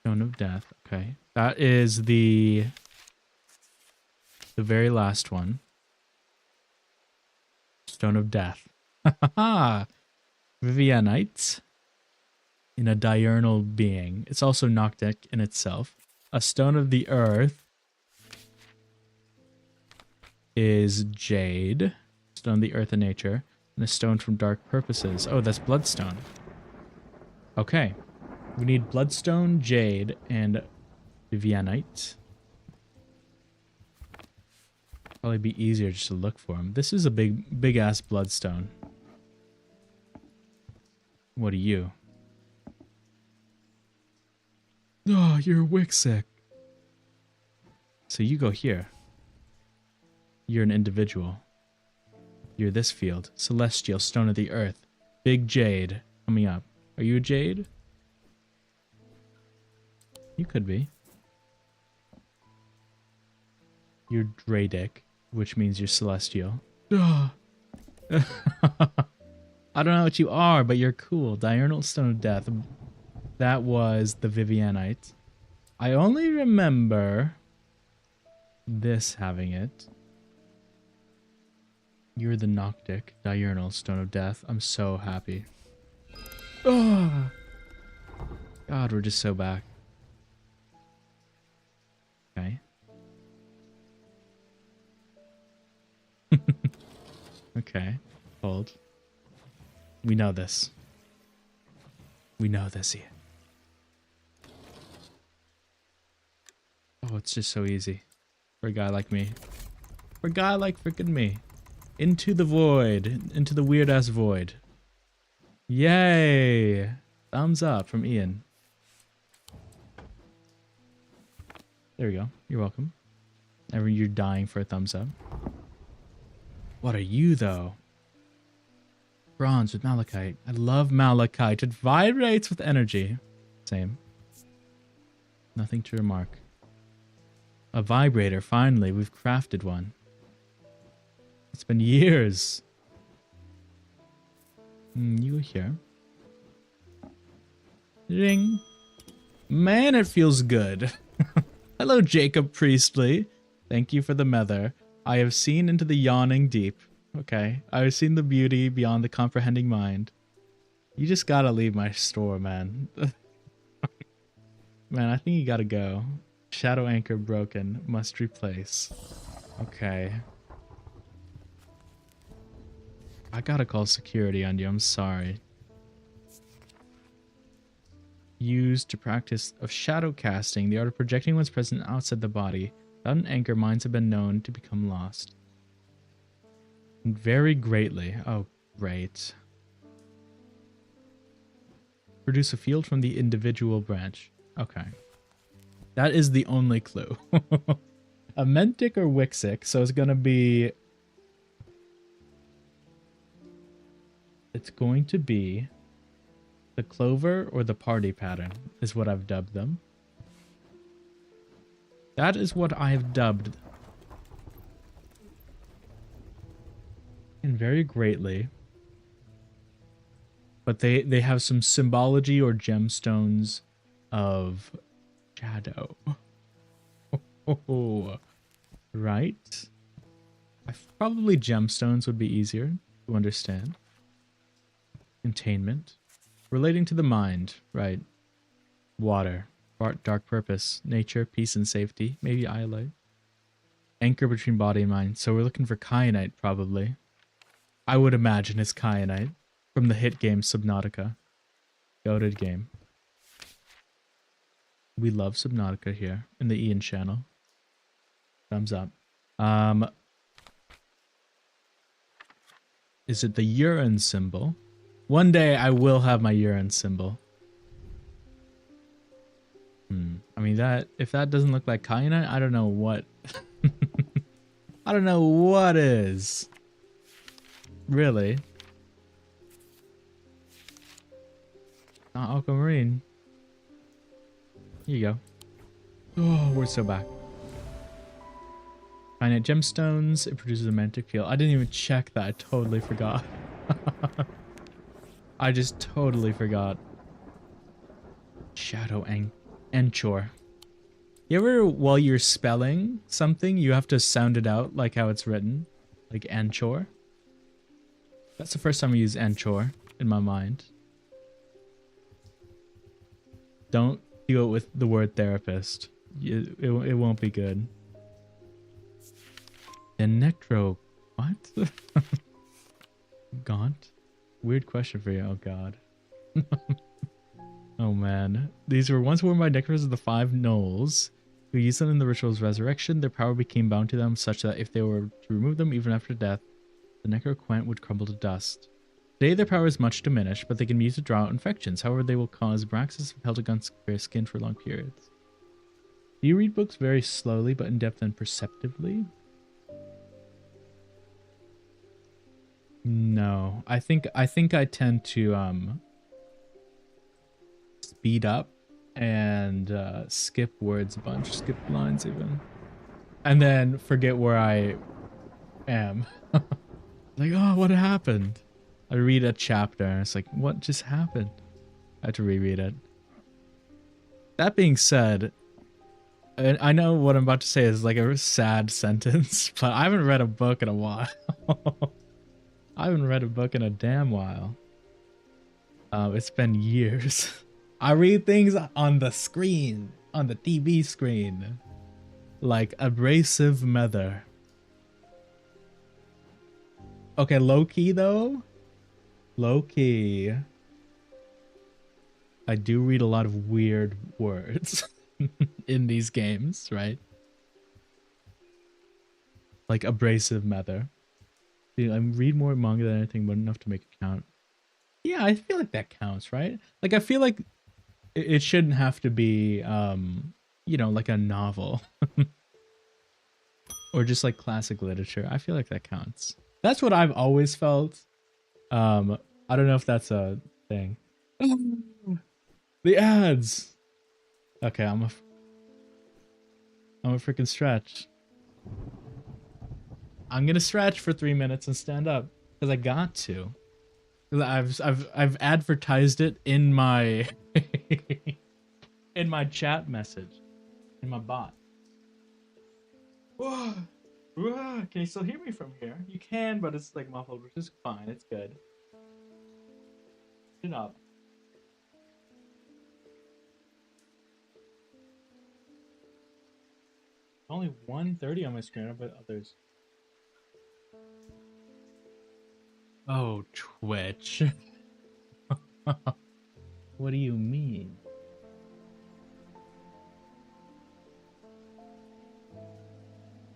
Stone of Death. Okay. That is the very last one. Stone of Death. Vivianite in a diurnal being. It's also Noctic in itself. A Stone of the Earth is Jade. Stone of the Earth and Nature. And a stone from Dark Purposes. Oh, that's Bloodstone. Okay. We need Bloodstone, Jade, and Vivianite. Probably be easier just to look for them. This is a big ass Bloodstone. What are you? Oh, you're Wixic. So you go here. You're an individual. You're this field. Celestial, Stone of the Earth. Big Jade. Coming up. Are you a Jade? You could be. You're Dradic, which means you're Celestial. I don't know what you are, but you're cool. Diurnal Stone of Death. That was the Vivianite. I only remember this having it. You're the Noctic, Diurnal Stone of Death. I'm so happy. Oh, God, we're just so back. Okay. Okay. Hold. We know this. We know this here. Oh, it's just so easy. For a guy like me. For a guy like freaking me. Into the void. Into the weird ass void. Yay! Thumbs up from Ian. There we go. You're welcome. You're dying for a thumbs up. What are you, though? Bronze with malachite. I love malachite. It vibrates with energy. Same. Nothing to remark. A vibrator, finally. We've crafted one. It's been years. You here. Ring. Man, it feels good. Hello, Jacob Priestley. Thank you for the mether. I have seen into the yawning deep. Okay. I have seen the beauty beyond the comprehending mind. You just gotta leave my store, man. Man, I think you gotta go. Shadow anchor broken. Must replace. Okay. I gotta call security on you. I'm sorry. Used to practice of shadow casting, the art of projecting one's presence outside the body. Without an anchor, minds have been known to become lost. Very greatly. Oh, great. Produce a field from the individual branch. Okay. That is the only clue. A Mentic or Wixic, so it's gonna be... It's going to be the clover or the party pattern is what I've dubbed them. That is what I have dubbed. And very greatly. But they have some symbology or gemstones of shadow. Right? Probably gemstones would be easier to understand. Containment. Relating to the mind. Right. Water. Dark purpose. Nature. Peace and safety. Maybe Iolite. Anchor between body and mind. So we're looking for kyanite, probably. I would imagine it's kyanite. From the hit game Subnautica. Goated game. We love Subnautica here. In the Ian channel. Thumbs up. Is it the urine symbol? One day I will have my urine symbol. I mean, if that doesn't look like kyanite, I don't know what. I don't know what is. Really? Not aquamarine. Here you go. Oh, we're so back. Kyanite gemstones. It produces a mantic field. I didn't even check that. I totally forgot. I just totally forgot. Shadow Anchor. You ever, while you're spelling something, you have to sound it out like how it's written? Like Anchor? That's the first time I use Anchor in my mind. Don't do it with the word therapist. It won't be good. And Necro... What? Gaunt? Weird question for you. Oh god. Oh man. These were once worn by Necros of the Five Knolls, who used them in the ritual's resurrection. Their power became bound to them, such that if they were to remove them even after death, the necroquent would crumble to dust. Today their power is much diminished, but they can be used to draw out infections. However, they will cause Braxis of Peltagon's skin for long periods. Do you read books very slowly, but in depth and perceptively? No. I think I tend to speed up and skip words a bunch, skip lines even. And then forget where I am. Like, oh, what happened? I read a chapter and it's like, what just happened? I have to reread it. That being said, I know what I'm about to say is like a sad sentence, but I haven't read a book in a while. I haven't read a book in a damn while. It's been years. I read things on the screen, on the TV screen. Like Abrasive Mother. Okay, low-key though. Low-key. I do read a lot of weird words in these games, right? Like Abrasive Mother. I read more manga than anything, but enough to make it count. Yeah, I feel like that counts, right? Like, I feel like it shouldn't have to be, you know, like a novel. Or just like classic literature. I feel like that counts. That's what I've always felt. I don't know if that's a thing. The ads! Okay, I'm a freaking stretch. I'm gonna stretch for 3 minutes and stand up because I got to. I've advertised it in my in my chat message, in my bot. Whoa. Whoa. Can you still hear me from here? You can, but it's like muffled, which is fine. It's good. Shut up. Only 130 on my screen, but others. Oh, Twitch. What do you mean?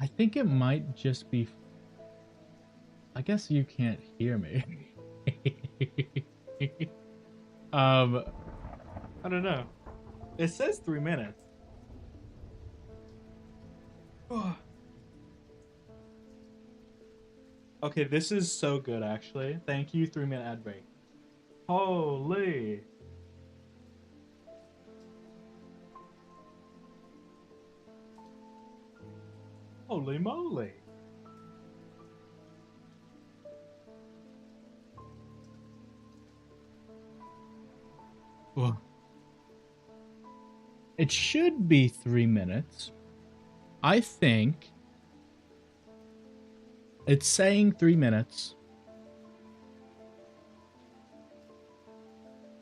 I think it might just be... I guess you can't hear me. I don't know. It says 3 minutes. Okay, this is so good, actually. Thank you, 3-minute ad break. Holy. Holy moly. Whoa. It should be 3 minutes. I think it's saying 3 minutes,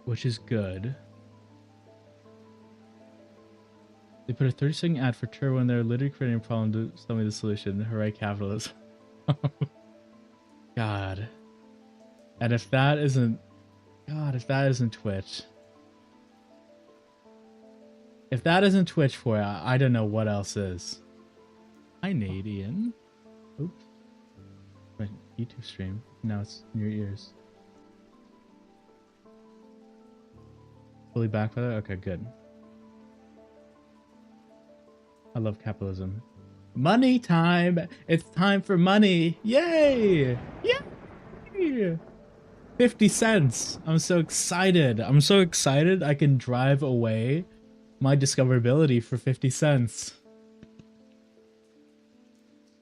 which is good. They put a 30-second ad for Turbo and they're literally creating a problem to tell me the solution. Hooray, capitalism. God. And if that isn't... God, if that isn't Twitch... If that isn't Twitch for you, I don't know what else is. Hi, Nadian. Oops. My YouTube stream. Now it's in your ears. Fully back by that? Okay, good. I love capitalism. Money time! It's time for money! Yay! Yay! 50 cents! I'm so excited. I'm so excited I can drive away my discoverability for 50 cents.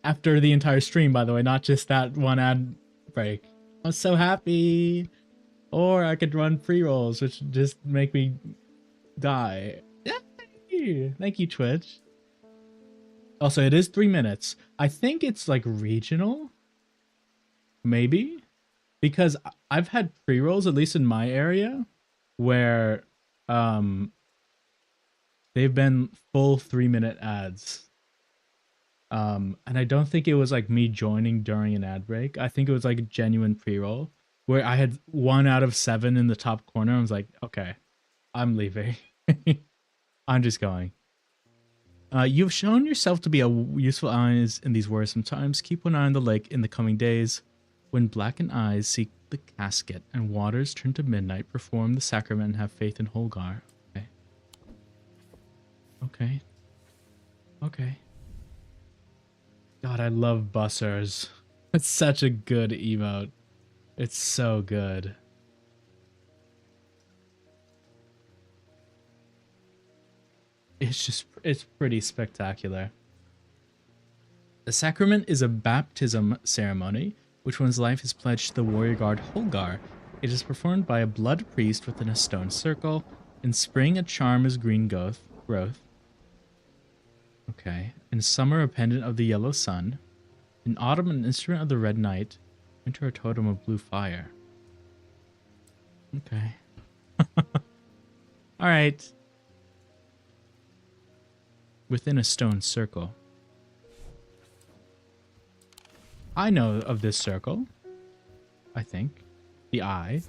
After the entire stream, by the way, not just that one ad break. I'm so happy. Or I could run pre-rolls, which just make me die. Yay! Thank you, Twitch. Also, it is 3 minutes. I think it's like regional. Maybe. Because I've had pre-rolls, at least in my area, where they've been full 3-minute ads. And I don't think it was like me joining during an ad break. I think it was like a genuine pre-roll where I had 1 out of 7 in the top corner. I was like, okay, I'm leaving. I'm just going. You've shown yourself to be a useful ally in these worrisome times. Keep one eye on the lake in the coming days. When blackened eyes seek the casket and waters turn to midnight, perform the sacrament and have faith in Holgar. Okay. Okay. Okay. God, I love bussers. It's such a good emote. It's so good. It's pretty spectacular. The sacrament is a baptism ceremony, which one's life is pledged to the warrior god Holgar. It is performed by a blood priest within a stone circle. In spring, a charm is green growth. Okay. In summer, a pendant of the yellow sun. In autumn, an instrument of the red night. Winter, a totem of blue fire. Okay. Alright. Within a stone circle. I know of this circle. I think. The eye.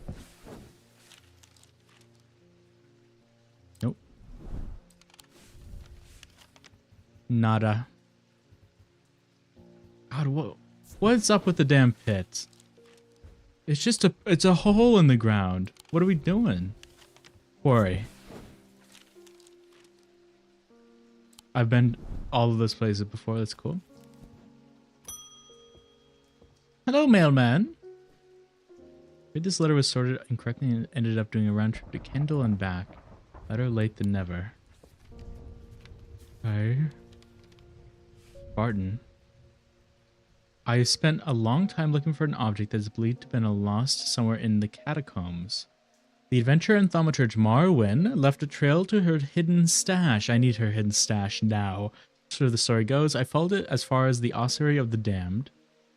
Nope. Nada. God, what's up with the damn pit? It's a hole in the ground. What are we doing? Quarry. I've been all of those places before. That's cool. Hello, mailman. This letter was sorted incorrectly and ended up doing a round trip to Kendall and back. Better late than never. Okay. Barton. I spent a long time looking for an object that is believed to have been lost somewhere in the catacombs. The adventurer and thaumaturge Marwyn left a trail to her hidden stash. I need her hidden stash now. So the story goes, I followed it as far as the ossuary of the damned.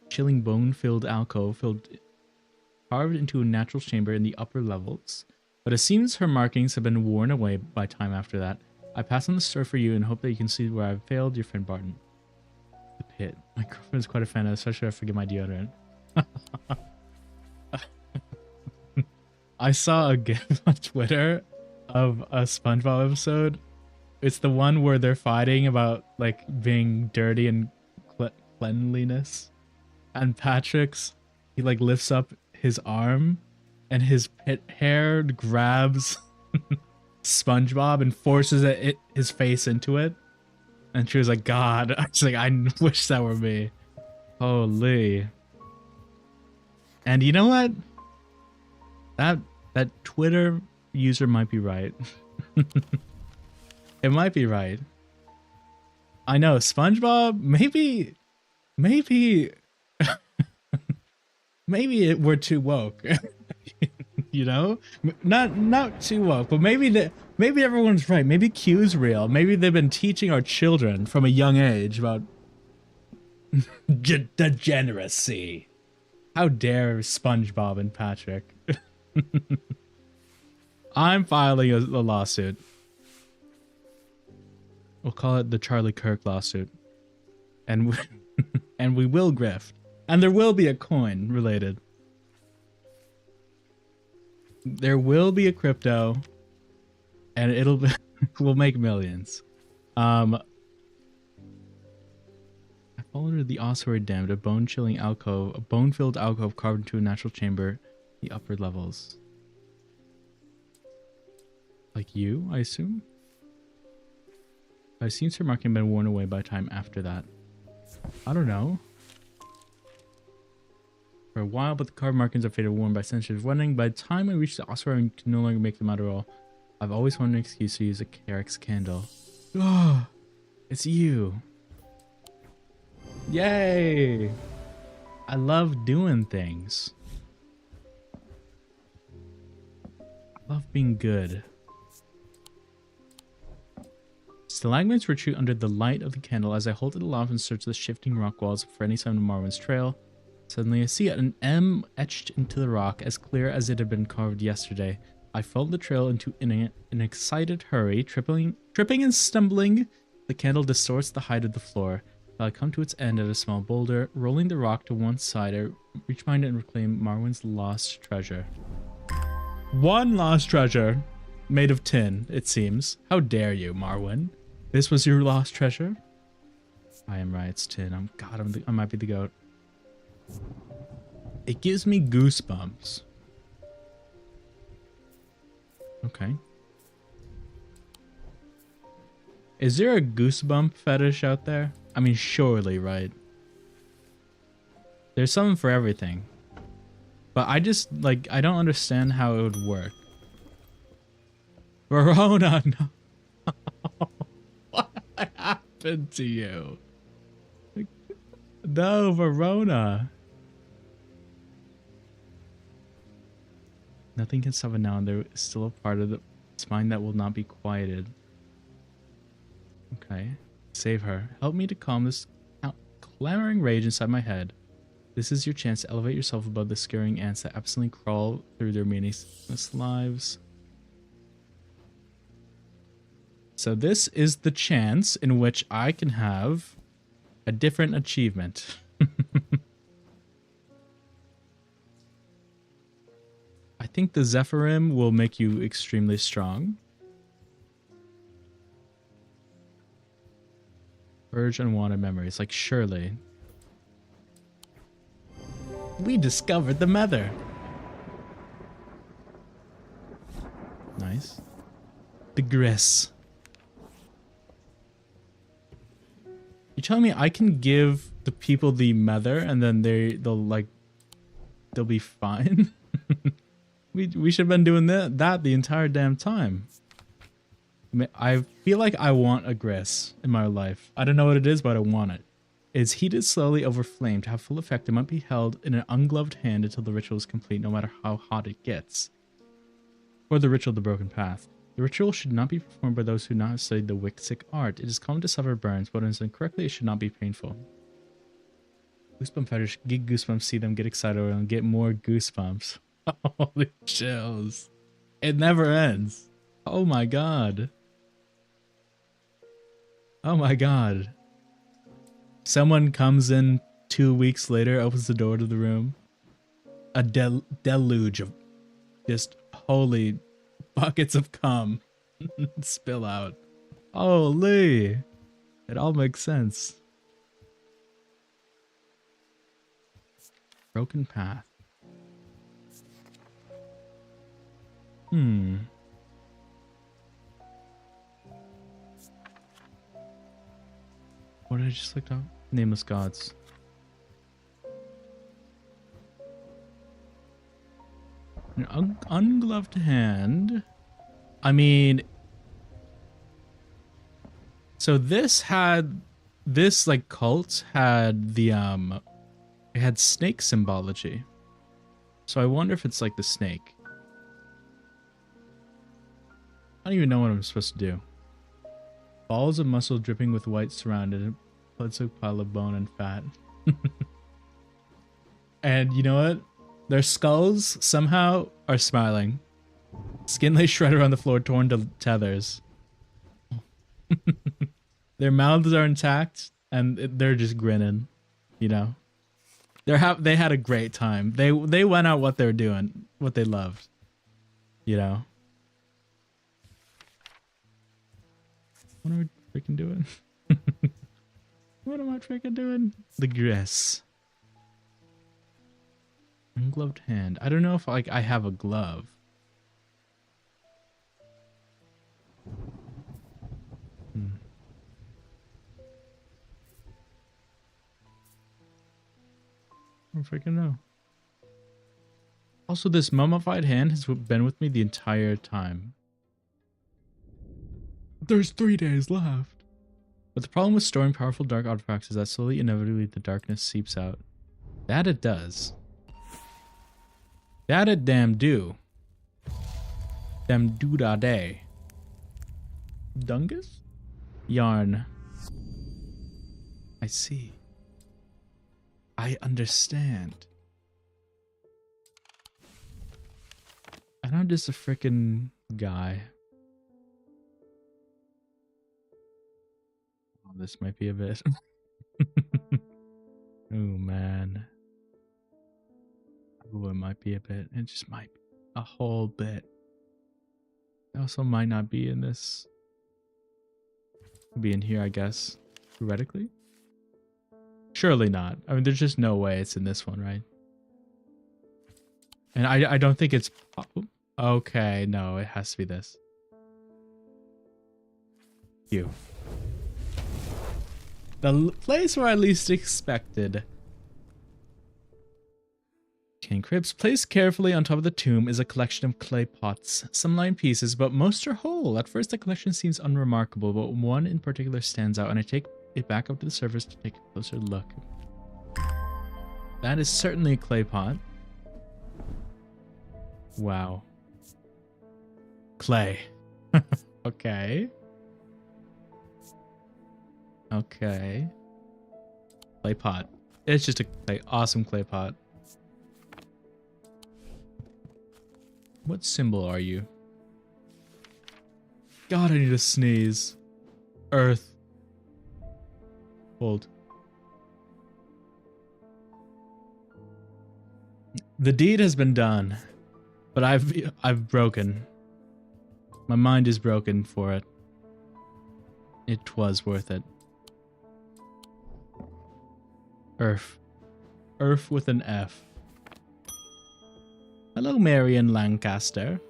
Chilling bone-filled alcove carved into a natural chamber in the upper levels. But it seems her markings have been worn away by time after that. I pass on the story for you and hope that you can see where I've failed, your friend Barton. The pit. My girlfriend is quite a fan of it, especially after I forget my deodorant. I saw a gif on Twitter of a SpongeBob episode. It's the one where they're fighting about like being dirty and cleanliness. And Patrick's, he like lifts up his arm and his pit hair grabs SpongeBob and forces his face into it. And she was like, God, I was like, I wish that were me. Holy. And you know what? That Twitter user might be right. It might be right. I know, SpongeBob, maybe we're too woke. You know? Not too woke, but maybe everyone's right. Maybe Q's real. Maybe they've been teaching our children from a young age about degeneracy. How dare SpongeBob and Patrick? I'm filing a lawsuit. We'll call it the Charlie Kirk lawsuit. And we will grift. And there will be a coin related. There will be a crypto. And we'll make millions. I followed the ossuary damned, a bone-chilling alcove, a bone-filled alcove carved into a natural chamber, the upper levels. Like you, I assume? I've seen Sir Marking been worn away by time after that. I don't know. For a while, but the carved markings are faded, worn by centuries of running. By the time I reach the ossuary, I can no longer make them out at all. I've always wanted an excuse to use a Carrick's candle. Oh, it's you. Yay! I love doing things. I love being good. Stalagmites retreat under the light of the candle as I hold it aloft and search the shifting rock walls for any sign of Marwyn's trail. Suddenly I see an M etched into the rock, as clear as it had been carved yesterday. I followed the trail into an excited hurry, tripping and stumbling. The candle distorts the height of the floor. Till I come to its end at a small boulder. Rolling the rock to one side, I reach behind it and reclaim Marwyn's lost treasure. One lost treasure, made of tin, it seems. How dare you, Marwyn? This was your lost treasure? I am right, it's tin. I might be the goat. It gives me goosebumps. Okay. Is there a goosebump fetish out there? I mean, surely, right? There's something for everything. But I just, like, I don't understand how it would work. Verona, no. What happened to you? No, Verona. Nothing can stop it now, and there is still a part of its mind that will not be quieted. Okay. Save her. Help me to calm this clamoring rage inside my head. This is your chance to elevate yourself above the scurrying ants that absently crawl through their meaningless lives. So this is the chance in which I can have a different achievement. I think the Zephyrim will make you extremely strong. Purge unwanted memories, like surely. We discovered the mother. Nice. The Griss. You telling me I can give the people the mother and then they'll be fine? we should have been doing that the entire damn time. I feel like I want a Griss in my life. I don't know what it is, but I want it. It is heated slowly over flame. To have full effect, it might be held in an ungloved hand until the ritual is complete, no matter how hot it gets. For the ritual of the broken path. The ritual should not be performed by those who not have studied the Wixic art. It is common to suffer burns, but when it's done correctly, it should not be painful. Goosebump fetish. Get goosebumps, see them, get excited, and get more goosebumps. Holy chills. It never ends. Oh my god. Oh my god. Someone comes in 2 weeks later, opens the door to the room. A deluge of just holy buckets of cum spill out. Holy. It all makes sense. Broken path. What did I just look up? Nameless gods. An ungloved hand. I mean, so this like cult had the it had snake symbology. So I wonder if it's like the snake. I don't even know what I'm supposed to do. Balls of muscle dripping with white surrounded a blood-soaked pile of bone and fat. And you know what? Their skulls somehow are smiling. Skin lay shredded on the floor, torn to tethers. Their mouths are intact, and they're just grinning. You know, they had a great time. They went out what they're doing, what they loved. You know. What am I freaking doing? What am I freaking doing? The Griss. Ungloved hand. I don't know if like I have a glove. I don't freaking know. Also, this mummified hand has been with me the entire time. There's 3 days left. But the problem with storing powerful dark artifacts is that slowly, inevitably, the darkness seeps out. That it does. That it damn do. Damn do da day. Dungus? Yarn. I see. I understand. And I'm just a freaking guy. Oh, this might be a bit. Oh man. Oh, it might be a bit. It just might be a whole bit. It also might not be in this. It'll be in here, I guess. Theoretically. Surely not. I mean, there's just no way it's in this one, right? And I don't think it's... Okay, no, it has to be this. You. The place where I least expected. King Cribs. Placed carefully on top of the tomb is a collection of clay pots. Some lie in pieces, but most are whole. At first, the collection seems unremarkable, but one in particular stands out, and I take it back up to the surface to take a closer look. That is certainly a clay pot. Wow. Clay. Okay. Okay. Clay pot. It's just a clay, awesome clay pot. What symbol are you? God, I need to sneeze. Earth. Hold. The deed has been done, but I've broken. My mind is broken for it. It was worth it. Earth. Earth with an F. Hello, Marion Lancaster.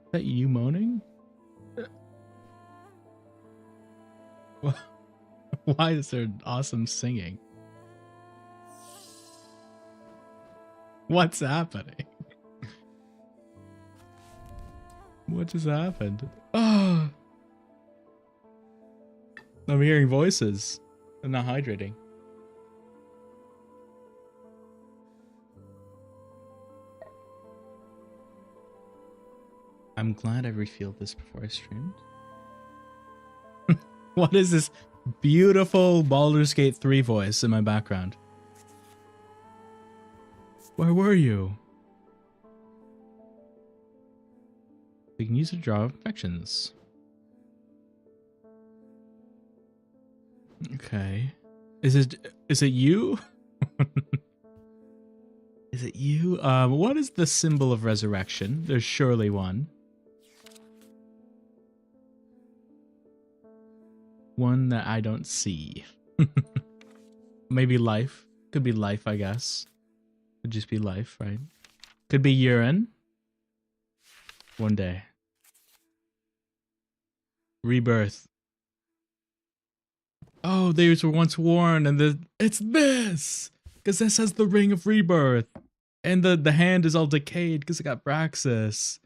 Is that you moaning? Why is there awesome singing? What's happening? What just happened? Oh, I'm hearing voices. I'm not hydrating. I'm glad I refilled this before I streamed. What is this beautiful Baldur's Gate 3 voice in my background? Where were you? We can use a draw infections. Okay. Is it you? Is it you? What is the symbol of resurrection? There's surely one. One that I don't see. Maybe life. Could be life, I guess. Could just be life, right? Could be urine. One day. Rebirth. Oh, they were once worn, and it's this! Because this has the ring of rebirth. And the hand is all decayed because it got Braxis.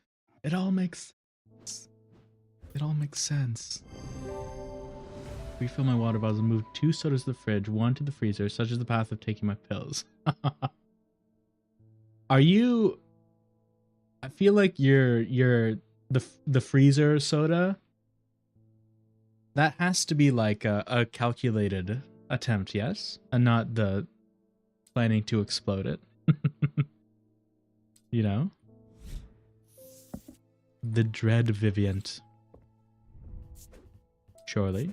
It all makes sense. It all makes sense. Refill my water bottles and move 2 sodas to the fridge, 1 to the freezer, such as the path of taking my pills. Are you... I feel like you're the freezer soda. That has to be like a calculated attempt, yes? And not the planning to explode it. You know? The dread Viviant. Surely.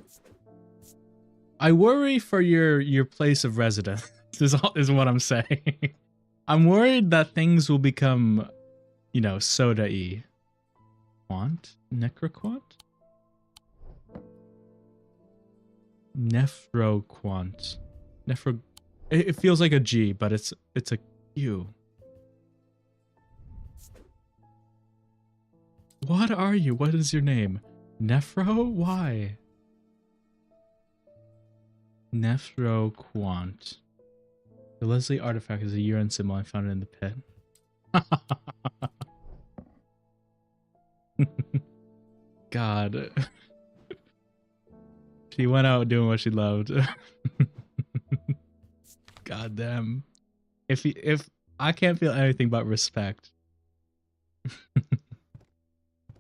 I worry for your place of residence, is what I'm saying. I'm worried that things will become, you know, soda-y. Quant? Necroquant? Nephroquant. It feels like a G, but it's a Q. What are you? What is your name? Nephro? Why? Nephroquant. The Leslie artifact is a urine symbol. I found it in the pit. God. She went out doing what she loved. God damn. If I can't feel anything but respect.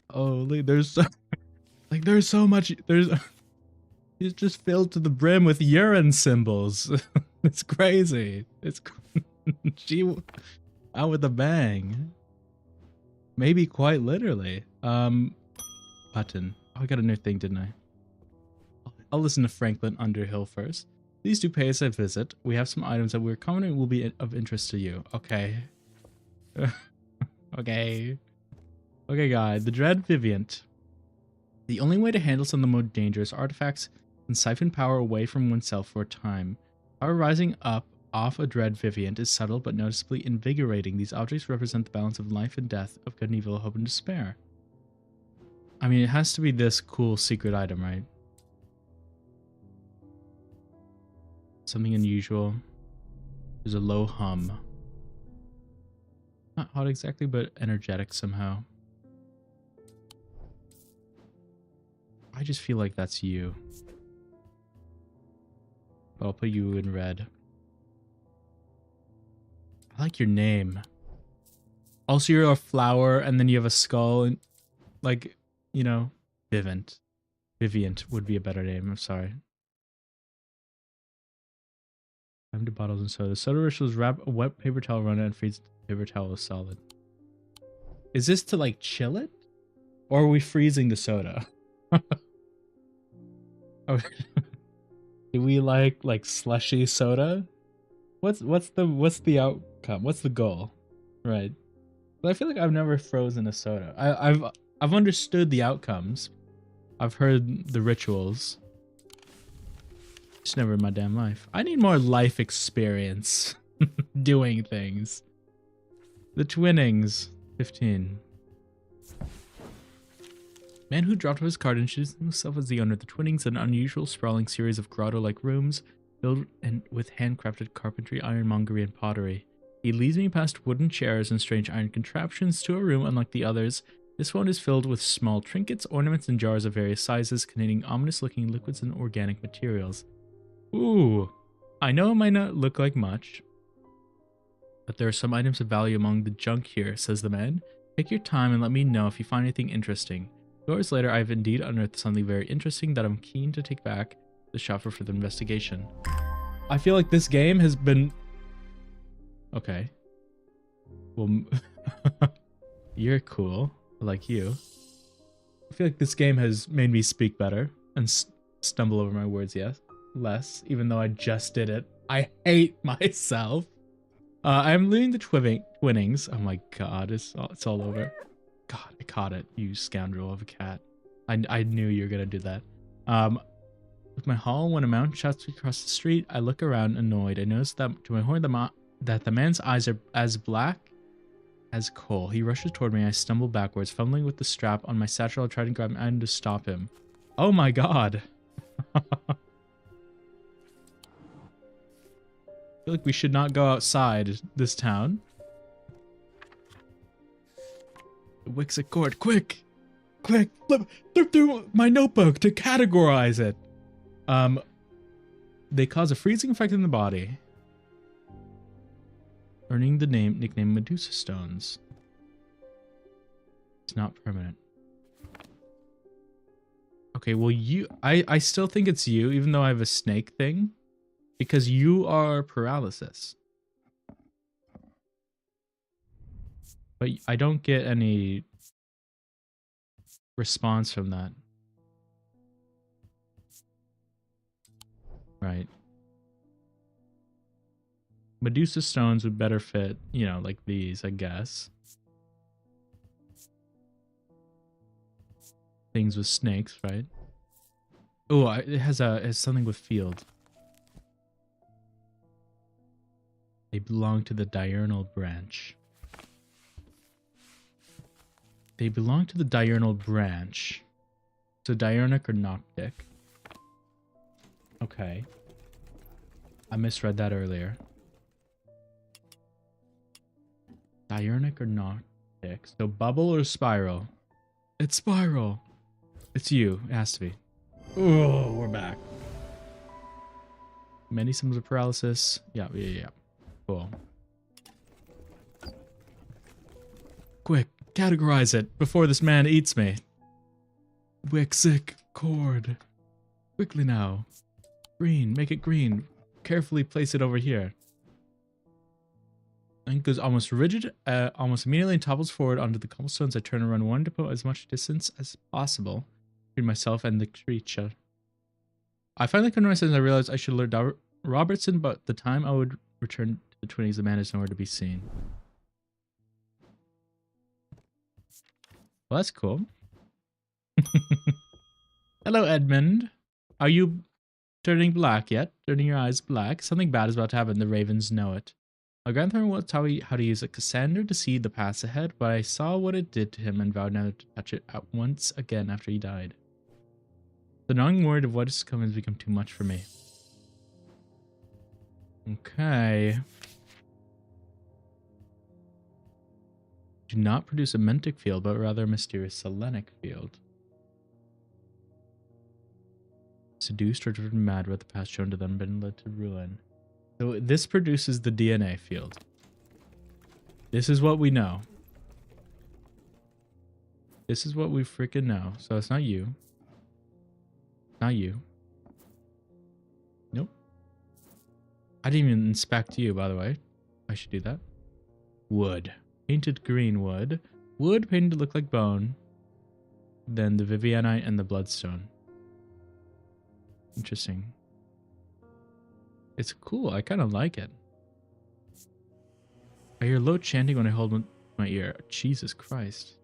Oh, there's like, there's so much. There's. He's just filled to the brim with urine symbols. It's crazy. It's she out with a bang. Maybe quite literally. Button. Oh, I got a new thing, didn't I? I'll listen to Franklin Underhill first. Please do pay us a visit. We have some items that we're confident will be of interest to you. Okay. Okay. Okay, guide. The Dread Viviant. The only way to handle some of the more dangerous artifacts and siphon power away from oneself for a time. Power rising up off a Dread Viviant is subtle but noticeably invigorating. These objects represent the balance of life and death, of good and evil, hope and despair. I mean, it has to be this cool secret item, right? Something unusual. There's a low hum. Not hot exactly, but energetic somehow. I just feel like that's you. But I'll put you in red. I like your name. Also, you're a flower, and then you have a skull, and like, you know, Vivint. Viviant would be a better name. I'm sorry. Empty bottles and soda. Soda rituals: wrap a wet paper towel around it and freeze the paper towel is solid. Is this to like chill it, or are we freezing the soda? Oh, do we like slushy soda? What's the outcome? What's the goal? Right. But I feel like I've never frozen a soda. I've understood the outcomes. I've heard the rituals. Just never in my damn life. I need more life experience doing things. The Twinnings. 15. Man who dropped off his card introduced himself as the owner of the Twinnings, an unusual sprawling series of grotto-like rooms filled with handcrafted carpentry, ironmongery, and pottery. He leads me past wooden chairs and strange iron contraptions to a room unlike the others. This one is filled with small trinkets, ornaments, and jars of various sizes containing ominous-looking liquids and organic materials. Ooh, I know it might not look like much, but there are some items of value among the junk here, says the man. Take your time and let me know if you find anything interesting. 2 hours later, I have indeed unearthed something very interesting that I'm keen to take back to the shop for further investigation. I feel like this game has been... Okay. Well, you're cool. I like you. I feel like this game has made me speak better and stumble over my words, yes. Less, even though I just did it. I hate myself. I'm leading the Twinnings. Oh my god, it's all over. God, I caught it, you scoundrel of a cat. I knew you were gonna do that. With my haul, when a mountain shouts across the street, I look around annoyed. I notice that to my horror that the man's eyes are as black as coal. He rushes toward me. I stumble backwards, fumbling with the strap on my satchel. I try to grab an item to stop him. Oh my god. I feel like we should not go outside this town. Wixit cord, quick! Quick! Flip through my notebook to categorize it! They cause a freezing effect in the body, earning the nickname Medusa Stones. It's not permanent. Okay, well I still think it's you, even though I have a snake thing, because you are paralysis. But I don't get any response from that. Right. Medusa stones would better fit, you know, like these, I guess. Things with snakes, right? Oh, it has something with field. They belong to the diurnal branch. They belong to the diurnal branch. So diurnic or noctic. Okay. I misread that earlier. Diurnic or noctic. So bubble or spiral? It's spiral. It's you. It has to be. Oh, we're back. Many symptoms of paralysis. Yeah. Cool. Quick, categorize it before this man eats me. Wixic cord. Quickly now. Green, make it green. Carefully place it over here. Link goes almost rigid, almost immediately and topples forward onto the cobblestones. I turn around one to put as much distance as possible between myself and the creature. I finally come to my senses and I realized I should alert Robertson, but the time I would return to the 20s, the man is nowhere to be seen. Well, that's cool. Hello, Edmund. Are you turning black yet? Turning your eyes black? Something bad is about to happen. The ravens know it. My grandfather was taught me how to use a Cassander to see the paths ahead, but I saw what it did to him and vowed never to touch it at once again after he died. The gnawing word of what is coming has become too much for me. Okay. Do not produce a mentic field, but rather a mysterious selenic field. Seduced or driven mad with the past shown to them, been led to ruin. So this produces the DNA field. This is what we know. This is what we freaking know. So it's not you. Not you. Nope. I didn't even inspect you, by the way. I should do that. Wood. Painted green wood. Wood painted to look like bone. Then the Vivianite and the bloodstone. Interesting. It's cool. I kind of like it. I hear low chanting when I hold my ear. Jesus Christ.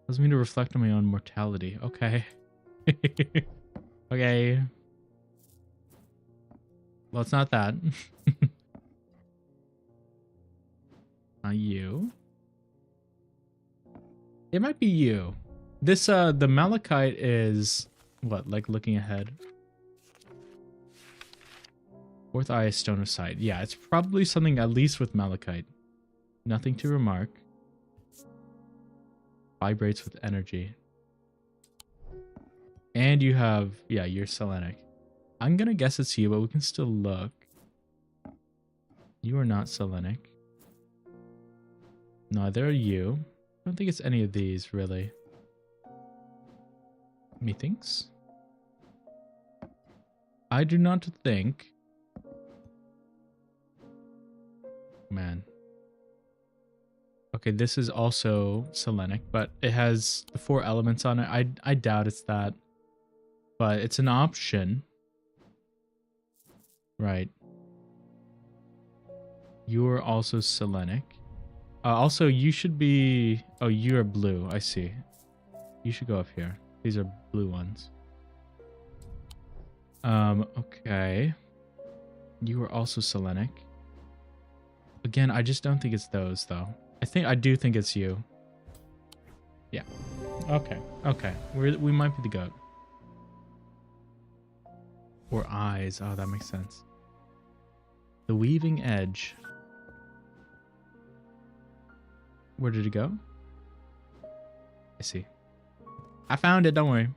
Allows me to reflect on my own mortality. Okay. Okay. Well, it's not that. Not you. It might be you. This, the malachite is... what, like looking ahead? Fourth eye is stone of sight. Yeah, it's probably something at least with malachite. Nothing to remark. Vibrates with energy. And you have... yeah, you're selenic. I'm gonna guess it's you, but we can still look. You are not selenic. Neither are you. I don't think it's any of these, really. Methinks. I do not think... man. Okay, this is also selenic, but it has the 4 elements on it. I doubt it's that. But it's an option. Right. You're also selenic. Also, you should be... oh, you're blue. I see. You should go up here. These are blue ones. Okay. You are also selenic. Again, I just don't think it's those, though. I do think it's you. Yeah. Okay. Okay. We might be the goat. Or eyes. Oh, that makes sense. The weaving edge. Where did it go? I see. I found it, don't worry.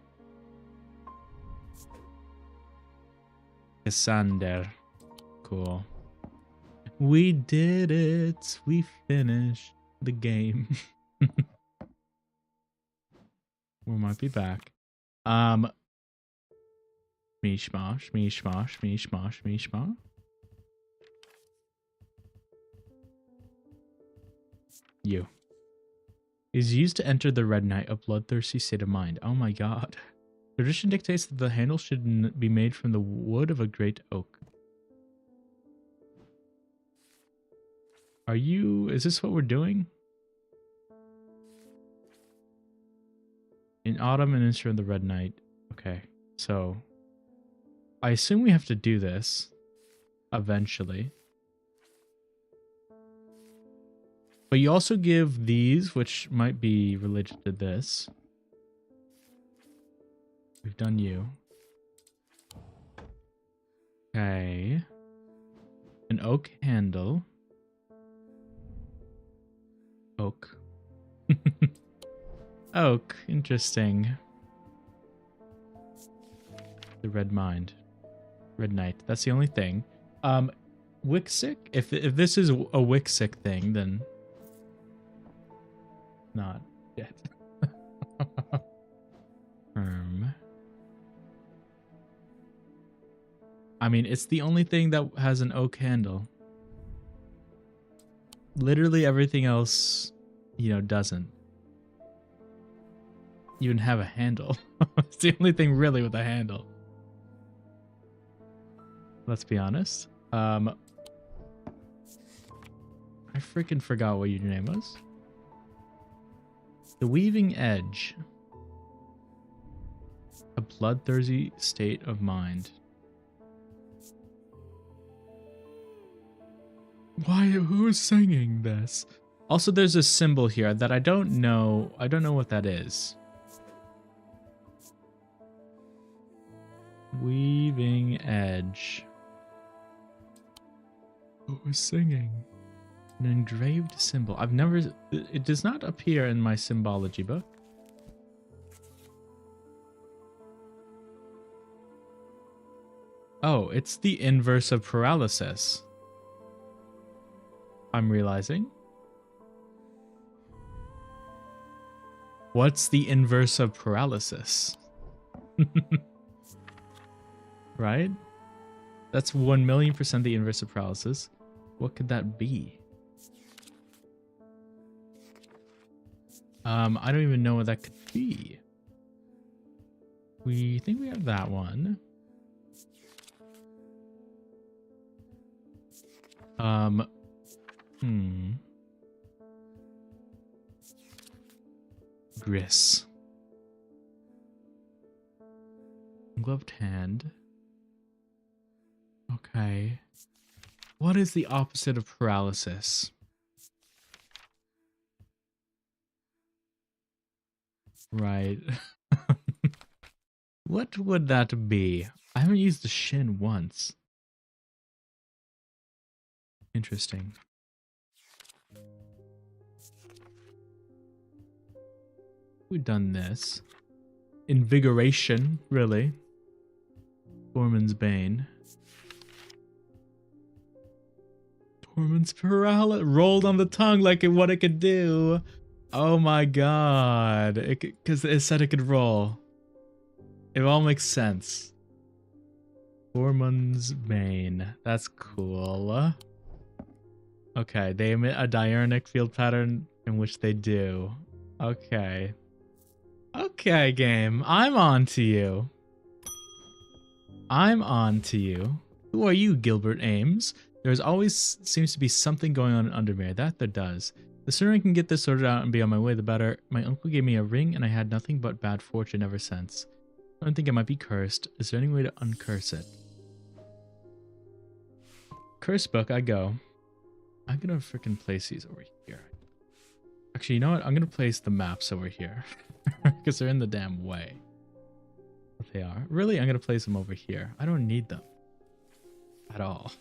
Cassander. Cool. We did it. We finished the game. We might be back. Mishmash, mishmash, mishmash, mishmash. You. Is used to enter the red night, a bloodthirsty state of mind. Oh my god. Tradition dictates that the handle should be made from the wood of a great oak. Are you... is this what we're doing? In autumn and ensure the red night. Okay, so... I assume we have to do this. Eventually. But you also give these, which might be related to this. We've done you. Okay. An oak handle. Oak. Oak. Interesting. The red mind. Red knight. That's the only thing. Wixic? If this is a Wixic thing, then... not yet. I mean, it's the only thing that has an oak handle. Literally everything else, doesn't even have a handle. It's the only thing really with a handle. Let's be honest. I freaking forgot what your name was. The Weaving Edge. A bloodthirsty state of mind. Why? Who's singing this? Also, there's a symbol here that I don't know. I don't know what that is. Weaving Edge. Who is singing? An engraved symbol. I've never... It does not appear in my symbology book. Oh, it's the inverse of paralysis. I'm realizing. What's the inverse of paralysis? Right? That's 1,000,000% the inverse of paralysis. What could that be? I don't even know what that could be. We think we have that one. Gris. Gloved hand. Okay. What is the opposite of paralysis? Right. What would that be? I haven't used the shin once. Interesting. We've done this. Invigoration, really. Tormund's Bane. Tormund's Paralysis rolled on the tongue like what it could do. Oh my god. Because it said it could roll. It all makes sense. Tormund's Bane. That's cool. Okay, they emit a diurnic field pattern in which they do. Okay. Okay, game. I'm on to you. I'm on to you. Who are you, Gilbert Ames? There's always seems to be something going on in Undermere. That there does. The sooner I can get this sorted out and be on my way, the better. My uncle gave me a ring and I had nothing but bad fortune ever since. I don't think it might be cursed. Is there any way to uncurse it? Curse book, I go. I'm gonna freaking place these over here. Actually, you know what? I'm gonna place the maps over here. Because they're in the damn way. But they are. Really, I'm gonna place them over here. I don't need them. At all.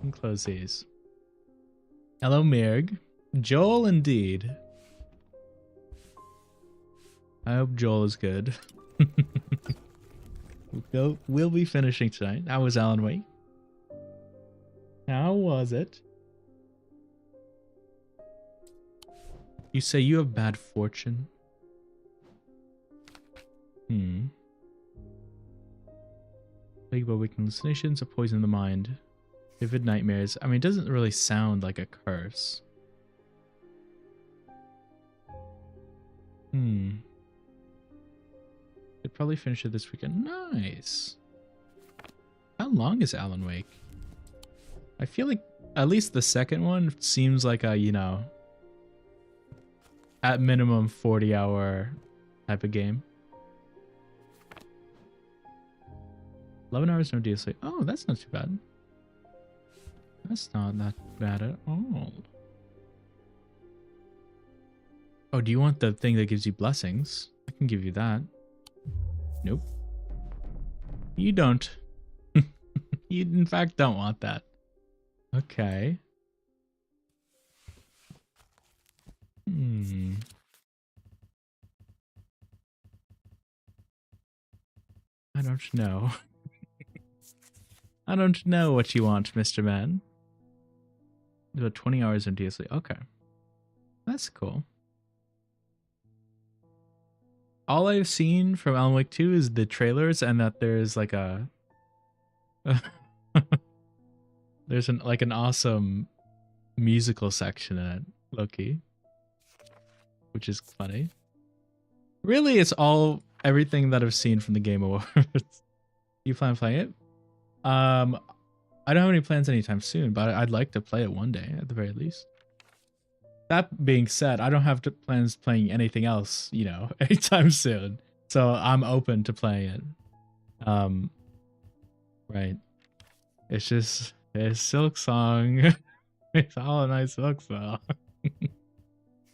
And close these. Hello, Mirg. Joel, indeed. I hope Joel is good. We'll be finishing tonight. How was Alan Wake? How was it? You say you have bad fortune? Plagued by waking hallucinations, a poison in the mind. Vivid nightmares. I mean, it doesn't really sound like a curse. Could probably finish it this weekend. Nice. How long is Alan Wake? I feel like at least the second one seems like a, you know, at minimum 40-hour type of game. 11 hours, no DLC. Oh, that's not too bad. That's not that bad at all. Oh, do you want the thing that gives you blessings? I can give you that. Nope. You don't. You, in fact, don't want that. Okay. I don't know. I don't know what you want, Mr. Man. About 20 hours in DLC. Okay. That's cool. All I've seen from Alan Wake 2 is the trailers and that there's like a There's an awesome musical section in it, Loki, which is funny. Really, it's all everything that I've seen from the Game Awards. You plan on playing it? I don't have any plans anytime soon, but I'd like to play it one day at the very least. That being said, I don't have plans playing anything else, you know, anytime soon. So I'm open to playing it. Right. It's just it's Silk Song. It's all a nice Silk Song.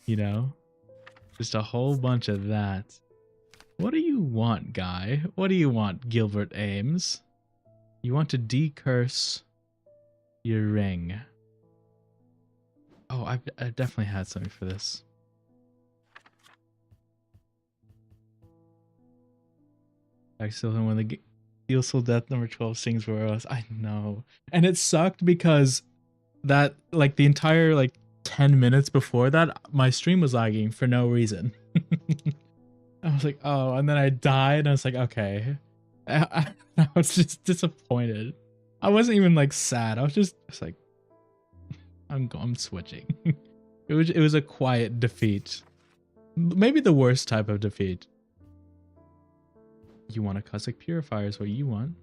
You know? Just a whole bunch of that. What do you want, guy? What do you want, Gilbert Ames? You want to decurse your ring. Oh, I definitely had something for this. I still don't want the Steel Soul Death number 12 sings where else. I know. And it sucked because that, like, the entire, like, 10 minutes before that, my stream was lagging for no reason. I was like, oh, and then I died, and I was like, okay. I was just disappointed. I wasn't even, like, sad. I was just like, I'm switching. It was a quiet defeat. Maybe the worst type of defeat. You want a Cosmic Purifier is what you want.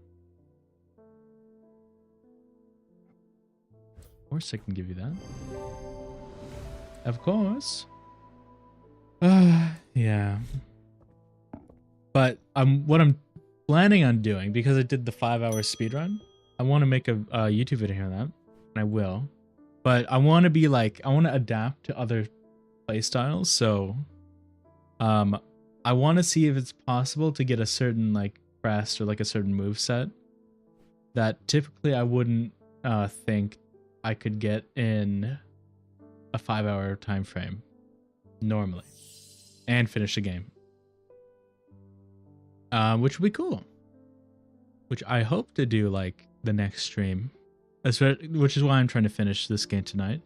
Of course I can give you that. Of course. Yeah. But what I'm planning on doing, because I did the 5-hour speedrun, I want to make a YouTube video on that, and I will. But I want to be like, I want to adapt to other playstyles, so I want to see if it's possible to get a certain, like, crest or like a certain move set that typically I wouldn't think I could get in a 5-hour time frame normally, and finish the game, which would be cool. Which I hope to do, like, the next stream, which is why I'm trying to finish this game tonight.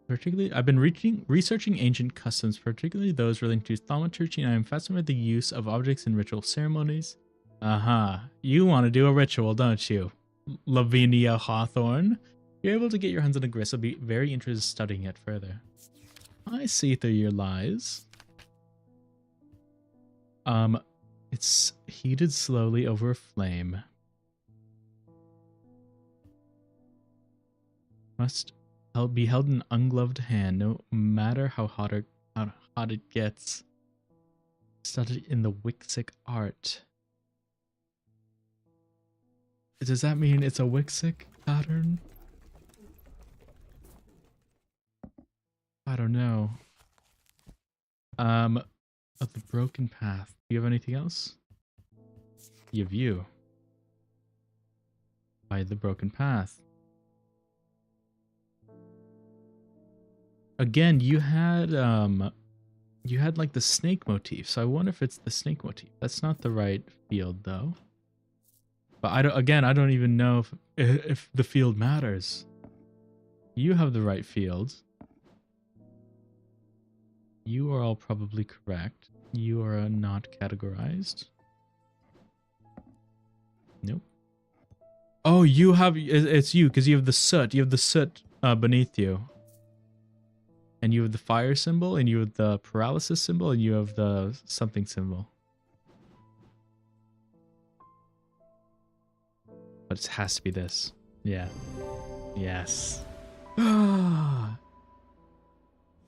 Particularly, I've been researching ancient customs, particularly those relating to thaumaturgy, and I am fascinated with the use of objects in ritual ceremonies. You want to do a ritual, don't you, Lavinia Hawthorne? You're able to get your hands on the grist. I'll be very interested in studying it further. I see through your lies. It's heated slowly over a flame. Must be held in an ungloved hand, no matter how hot it gets. Studied in the Wixic art. Does that mean it's a Wixic pattern? I don't know. Of the broken path. Do you have anything else? You have you. By the broken path. Again, you had like the snake motif, so I wonder if it's the snake motif. That's not the right field though. But I don't even know if the field matters. You have the right field. You are all probably correct. You are not categorized. Nope. Oh, you have, it's you, because you have the soot. You have the soot beneath you. And you have the fire symbol, and you have the paralysis symbol, and you have the something symbol. But it has to be this. Yeah. Yes. And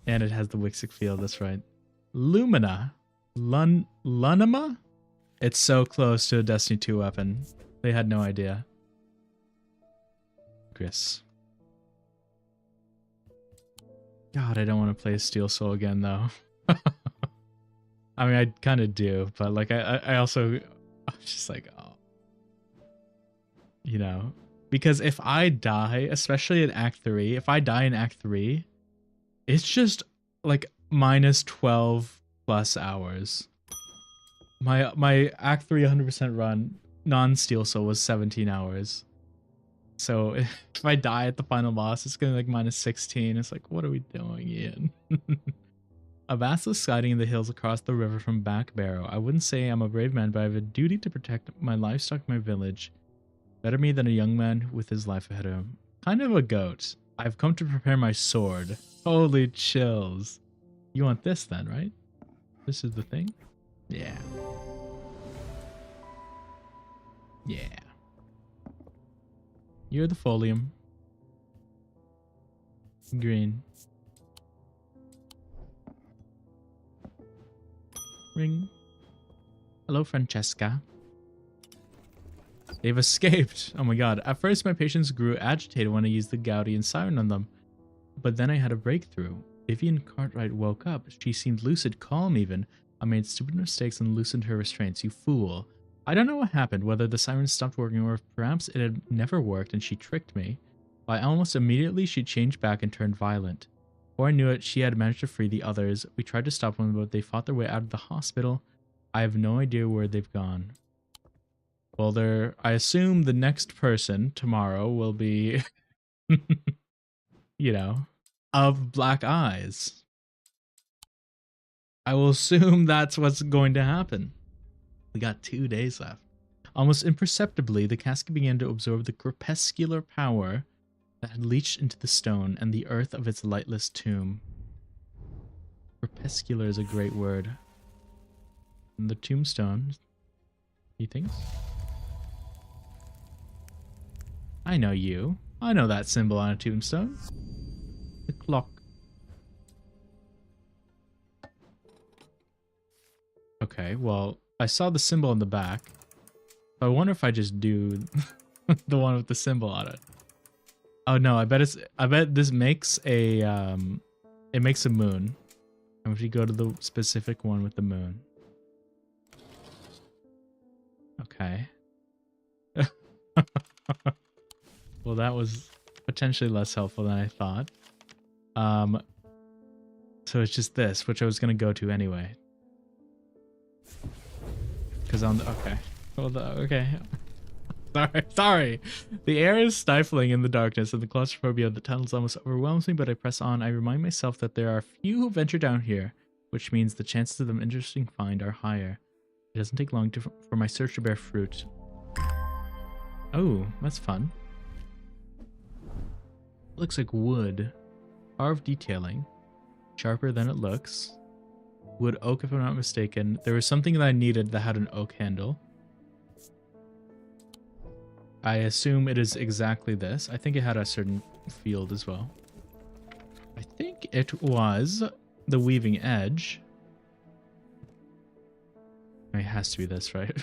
it has the Wixic field, that's right. Lumina. Lunima? It's so close to a Destiny 2 weapon. They had no idea. Gris. God, I don't want to play Steel Soul again, though. I mean, I kind of do, but, like, I also... I'm just like, oh. You know? Because if I die, especially in Act 3, if I die in Act 3, it's just, like, minus 12 plus hours. My Act 3 100% run, non-Steel Soul, was 17 hours. So if I die at the final boss, it's gonna be like minus 16. It's like, what are we doing, Ian? A basilisk hiding in the hills across the river from Back Barrow. I wouldn't say I'm a brave man, but I have a duty to protect my livestock, my village. Better me than a young man with his life ahead of him. Kind of a goat. I've come to prepare my sword. Holy chills. You want this then, right? This is the thing? Yeah. Yeah. You're the folium. Green. Ring. Hello, Francesca. They've escaped. Oh my god. At first, my patients grew agitated when I used the Gaudian siren on them. But then I had a breakthrough. Vivian Cartwright woke up. She seemed lucid, calm even. I made stupid mistakes and loosened her restraints. You fool. I don't know what happened, whether the siren stopped working or if perhaps it had never worked and she tricked me. But almost immediately she changed back and turned violent. Before I knew it, she had managed to free the others. We tried to stop them, but they fought their way out of the hospital. I have no idea where they've gone. Well, I assume the next person tomorrow will be, you know, of black eyes. I will assume that's what's going to happen. We got 2 days left. Almost imperceptibly, the casket began to absorb the crepuscular power that had leached into the stone and the earth of its lightless tomb. Crepuscular is a great word. And the tombstone, he thinks? I know you. I know that symbol on a tombstone. The clock. Okay, well, I saw the symbol on the back. I wonder if I just do the one with the symbol on it. Oh no, I bet this makes a it makes a moon. And if you go to the specific one with the moon. Okay. Well, that was potentially less helpful than I thought. So it's just this, which I was gonna go to anyway. Because on the okay. Well, okay. Sorry. The air is stifling in the darkness, and the claustrophobia of the tunnels almost overwhelms me, but I press on. I remind myself that there are few who venture down here, which means the chances of them interesting find are higher. It doesn't take long for my search to bear fruit. Oh, that's fun. Looks like wood. Carved detailing. Sharper than it looks. Wood oak, if I'm not mistaken. There was something that I needed that had an oak handle. I assume it is exactly this. I think it had a certain field as well. I think it was the weaving edge. It has to be this, right?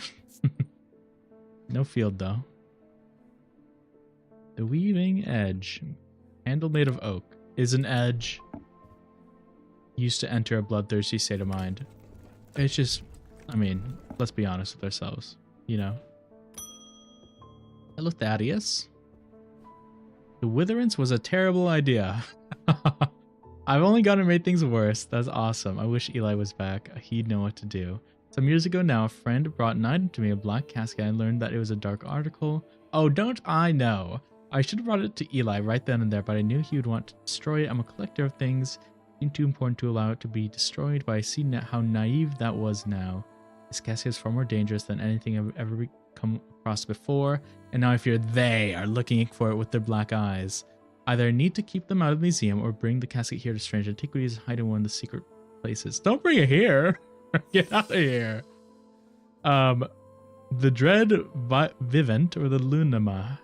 No field, though. The weaving edge. Handle made of oak. Is an edge. Used to enter a bloodthirsty state of mind. It's just, I mean, let's be honest with ourselves, you know. Hello, Thaddeus. The Witherance was a terrible idea. I've only gotten to make things worse. That's awesome. I wish Eli was back. He'd know what to do. Some years ago now, a friend brought an item to me, a black casket. I learned that it was a dark article. Oh, don't I know? I should have brought it to Eli right then and there, but I knew he would want to destroy it. I'm a collector of things. Seemed too important to allow it to be destroyed, but I see how naive that was now. This casket is far more dangerous than anything I've ever come across before, and now I fear they are looking for it with their black eyes. Either I need to keep them out of the museum or bring the casket here to strange antiquities and hide in one of the secret places. Don't bring it here! Get out of here! The Dread Vivant or the Lunama.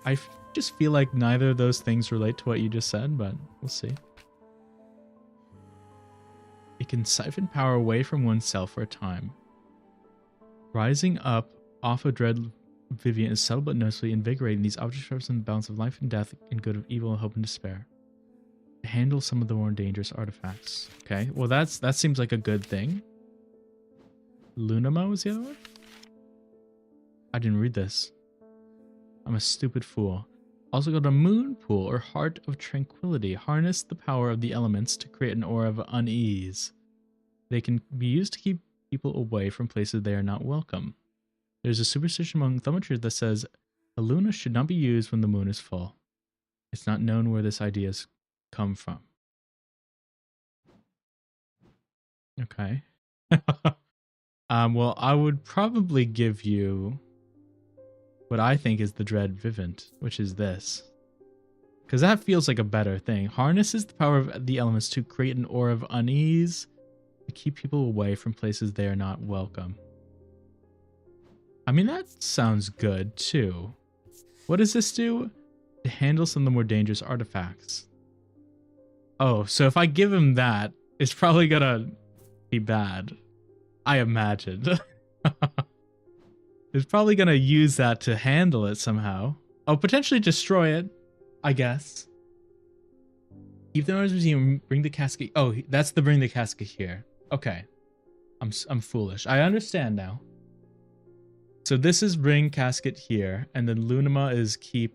I just feel like neither of those things relate to what you just said, but we'll see. It can siphon power away from oneself for a time. Rising up off a Dread Vivian is subtle but noticeably invigorating. These objects represent the balance of life and death, and good of evil, hope and despair. Handle some of the more dangerous artifacts. Okay, well that seems like a good thing. Lunama was the other one? I didn't read this. I'm a stupid fool. Also got a moon pool or heart of tranquility. Harness the power of the elements to create an aura of unease. They can be used to keep people away from places they are not welcome. There's a superstition among thaumaturgs that says a luna should not be used when the moon is full. It's not known where this idea has come from. Okay. Well, I would probably give you what I think is the Dread Vivint, which is this. Because that feels like a better thing. Harnesses the power of the elements to create an aura of unease to keep people away from places they are not welcome. I mean, that sounds good too. What does this do? To handle some of the more dangerous artifacts. Oh, so if I give him that, it's probably gonna be bad. I imagine. It's probably gonna use that to handle it somehow. Oh, potentially destroy it, I guess. Keep the owner's museum, bring the casket. Oh, that's the bring the casket here. Okay. I'm foolish. I understand now. So this is bring casket here, and then Lunima is keep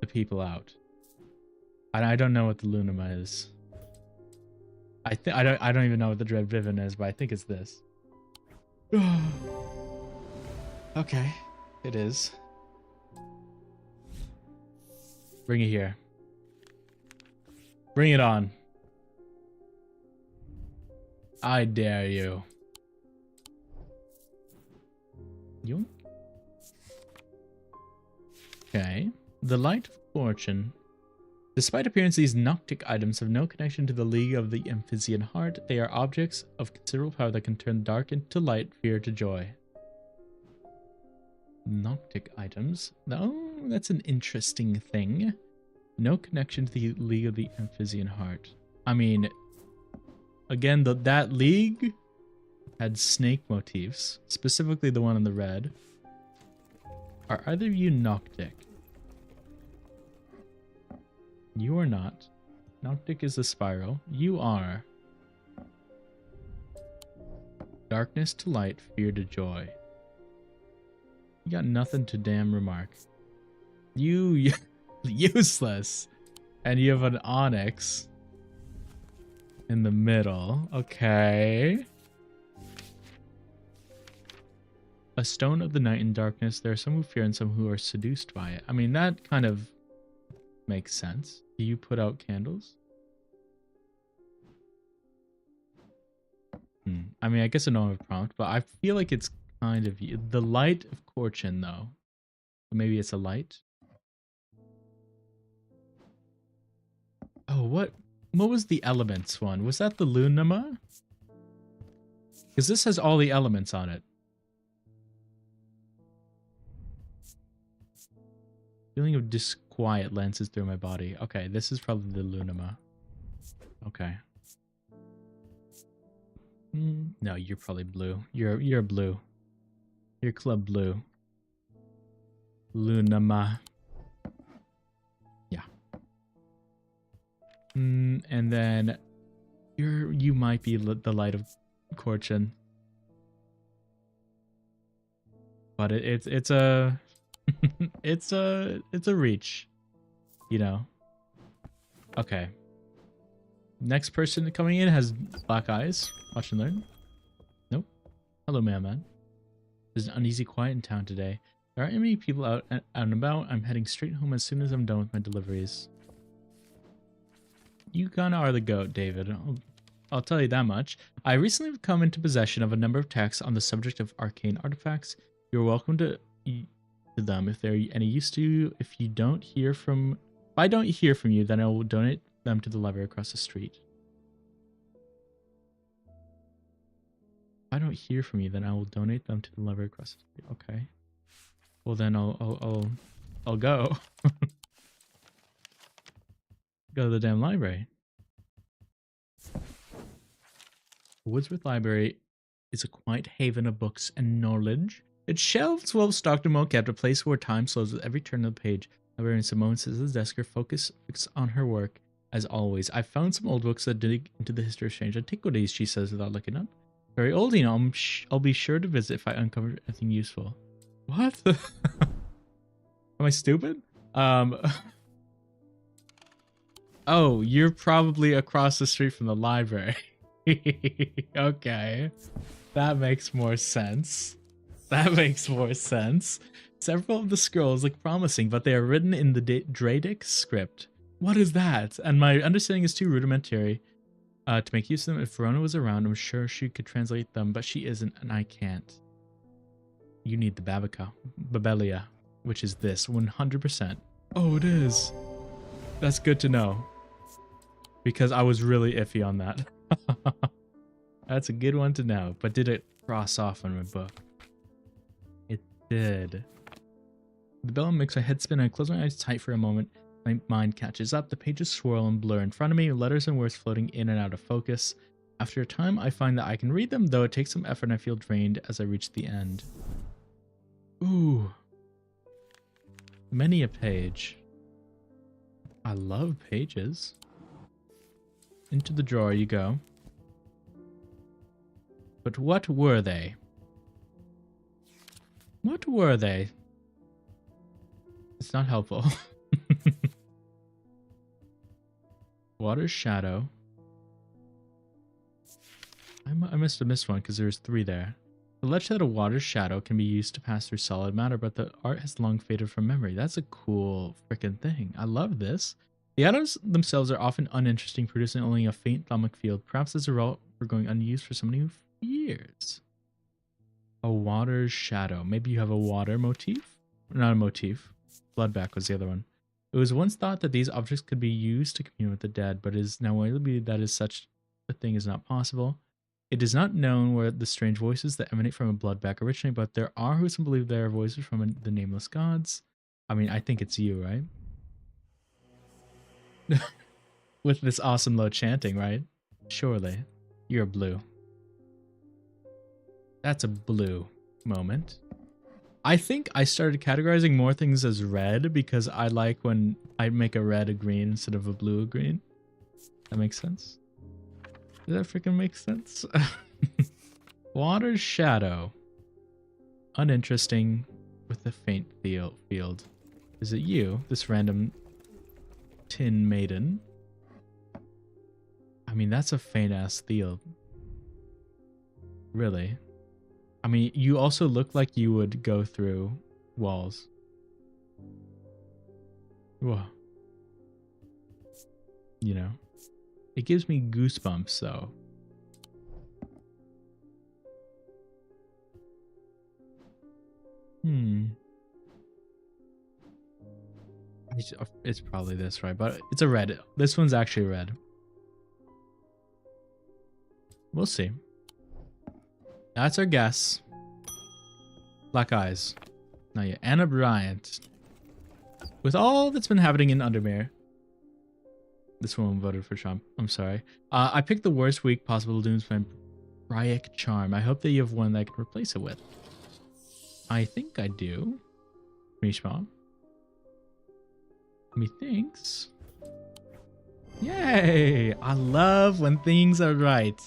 the people out. I don't know what the Lunima is. I don't even know what the Dread Vivin is, but I think it's this. Okay, it is. Bring it here. Bring it on. I dare you. You? Okay. The Light of Fortune. Despite appearance, these Noctic items have no connection to the League of the Amphibian Heart. They are objects of considerable power that can turn dark into light, fear to joy. Noctic items? Oh, that's an interesting thing. No connection to the League of the Amphibian Heart. I mean, again, that league had snake motifs, specifically the one in the red. Are either of you Noctic? You are not. Noctic is the spiral. You are. Darkness to light, fear to joy. You got nothing to damn remark. You useless. And you have an onyx in the middle. Okay. A stone of the night in darkness. There are some who fear and some who are seduced by it. I mean, that kind of makes sense. Do you put out candles? I mean, I guess I don't have a prompt, but I feel like it's kind of the Light of Fortune, though. Maybe it's a light. Oh, what was the elements one? Was that the Lunima? Because this has all the elements on it. Feeling of disquiet lances through my body. Okay, this is probably the Lunima. Okay. No, you're probably blue. You're blue. You're club blue. Lunima. Yeah. And then you might be the Light of Fortune. But it's a it's a reach, you know. Okay. Next person coming in has black eyes. Watch and learn. Nope. Hello, man. There's an uneasy quiet in town today. There aren't many people out and about. I'm heading straight home as soon as I'm done with my deliveries. You kinda are the goat, David. I'll tell you that much. I recently have come into possession of a number of texts on the subject of arcane artifacts. You're welcome to them if they're any use to you. If I don't hear from you, then I will donate them to the library across the street. If I don't hear from you, then I will donate them to the library across the street. Okay. Well, then I'll go. Go to the damn library. Woodsworth Library is a quiet haven of books and knowledge. Its shelves, well stocked and well kept, a place where time slows with every turn of the page. Librarian Simone sits at his desk, her focus fixed on her work. As always, I found some old books that dig into the history of strange antiquities, she says without looking up. Very old, you know. I'll be sure to visit if I uncover anything useful. What? Am I stupid? Oh, you're probably across the street from the library. Okay. That makes more sense. That makes more sense. Several of the scrolls look promising, but they are written in the Dradic script. What is that? And my understanding is too rudimentary to make use of them. If Verona was around, I'm sure she could translate them, but she isn't, and I can't. You need the Babelia. which is this 100%. Oh, it is. That's good to know. Because I was really iffy on that. That's a good one to know. But did it cross off on my book? It did. The bell makes my head spin and I close my eyes tight for a moment. My mind catches up. The pages swirl and blur in front of me, letters and words floating in and out of focus. After a time, I find that I can read them, though it takes some effort and I feel drained as I reach the end. Ooh. Many a page. I love pages. Into the drawer you go. But what were they? What were they? It's not helpful. Water's shadow. I must have missed one because there's 3 there. The legend that a water's shadow can be used to pass through solid matter, but the art has long faded from memory. That's a cool freaking thing. I love this. The atoms themselves are often uninteresting, producing only a faint thermic field, perhaps as a result for going unused for so many years. A water's shadow. Maybe you have a water motif? Not a motif. Bloodback was the other one. It was once thought that these objects could be used to commune with the dead, but it is now widely believed that is such a thing is not possible. It is not known where the strange voices that emanate from a bloodback originate, but there are who believe they are voices from the nameless gods. I mean, I think it's you, right? With this awesome low chanting, right? Surely. You're blue. That's a blue moment. I think I started categorizing more things as red because I like when I make a red a green instead of a blue a green. That makes sense? Does that freaking make sense? Water's shadow. Uninteresting with a faint field. Is it you, this random tin maiden? I mean, that's a faint ass field. Really? I mean, you also look like you would go through walls. Whoa. You know? It gives me goosebumps, though. It's probably this, right? But it's a red. This one's actually red. We'll see. That's our guess. Black eyes. Not yet. Anna Bryant. With all that's been happening in Undermere. This woman voted for Trump. I'm sorry. I picked the worst week possible to do my Bryac charm. I hope that you have one that I can replace it with. I think I do. Mishma. Methinks. Yay! I love when things are right.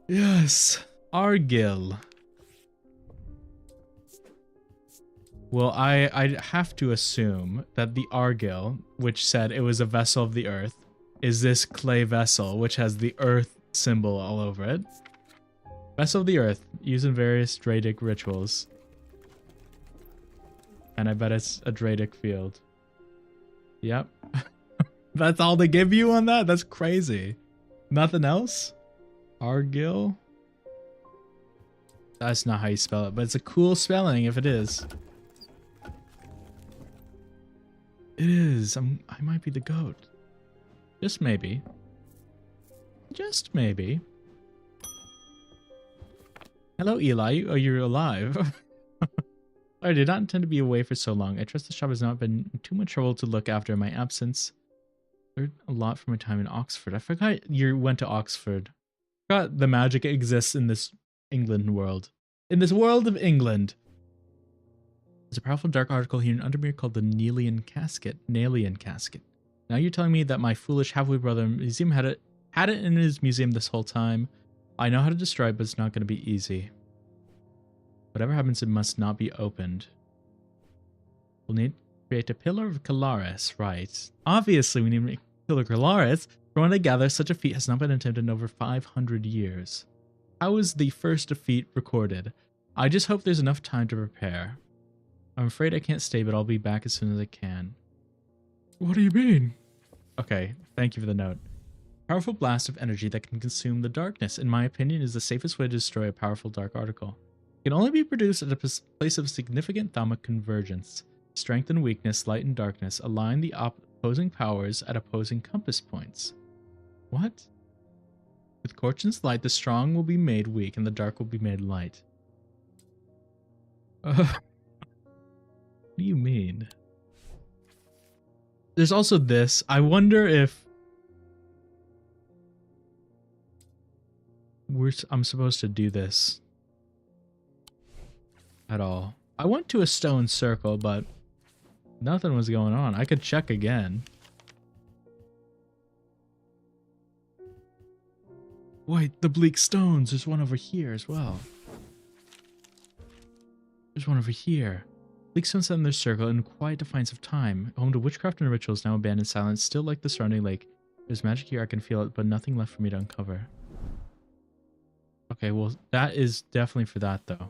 Yes. Argyll. Well, I'd have to assume that the Argyll, which said it was a vessel of the earth, is this clay vessel, which has the earth symbol all over it. Vessel of the earth, used in various Dradic rituals. And I bet it's a Dradic field. Yep. That's all they give you on that? That's crazy. Nothing else? Argyll? That's not how you spell it, but it's a cool spelling if it is. It is. I might be the goat. Just maybe. Just maybe. Hello, Eli. Oh, you're alive. I did not intend to be away for so long. I trust the shop has not been in too much trouble to look after in my absence. Learned a lot from my time in Oxford. I forgot you went to Oxford. I forgot the magic exists in this England world. In this world of England. There's a powerful dark article here in Undermere called the Nelian Casket. Nelian Casket. Now you're telling me that my foolish halfway brother museum had it in his museum this whole time. I know how to destroy it, but it's not going to be easy. Whatever happens, it must not be opened. We'll need to create a Pillar of Calaris, right? Obviously, we need to make a Pillar of Calaris. From what I gather, such a feat has not been attempted in over 500 years. How is the first feat recorded? I just hope there's enough time to prepare. I'm afraid I can't stay, but I'll be back as soon as I can. What do you mean? Okay, thank you for the note. Powerful blast of energy that can consume the darkness, in my opinion, is the safest way to destroy a powerful dark article. Can only be produced at a place of significant thaumic convergence. Strength and weakness, light and darkness, align the opposing powers at opposing compass points. What? With Korchen's light, the strong will be made weak and the dark will be made light. What do you mean? There's also this. I wonder if I'm supposed to do this at all. I went to a stone circle, but nothing was going on. I could check again. Wait, the bleak stones. There's one over here as well. There's one over here. Bleak stones set in their circle in quiet defiance of time. Home to witchcraft and rituals, now abandoned, silent, still like the surrounding lake. There's magic here, I can feel it, but nothing left for me to uncover. Okay, well, that is definitely for that, though.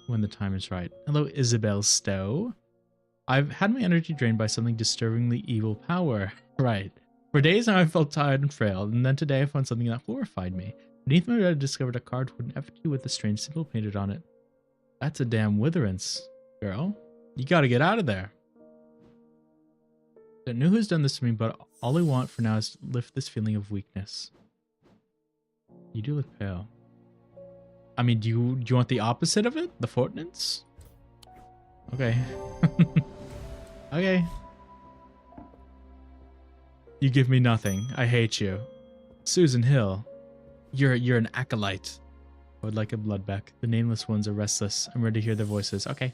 When the time is right. Hello, Isabel Stowe. I've had my energy drained by something disturbingly evil power. Right. For days now I felt tired and frail, and then today I found something that horrified me. Beneath my bed I discovered a card with an effigy with a strange symbol painted on it. That's a damn witherance, girl. You gotta get out of there. I don't know who's done this to me, but all I want for now is to lift this feeling of weakness. You do look pale. I mean, do you want the opposite of it? The Fortnance? Okay. Okay. You give me nothing. I hate you. Susan Hill. You're an acolyte. I would like a bloodback. The nameless ones are restless. I'm ready to hear their voices. Okay.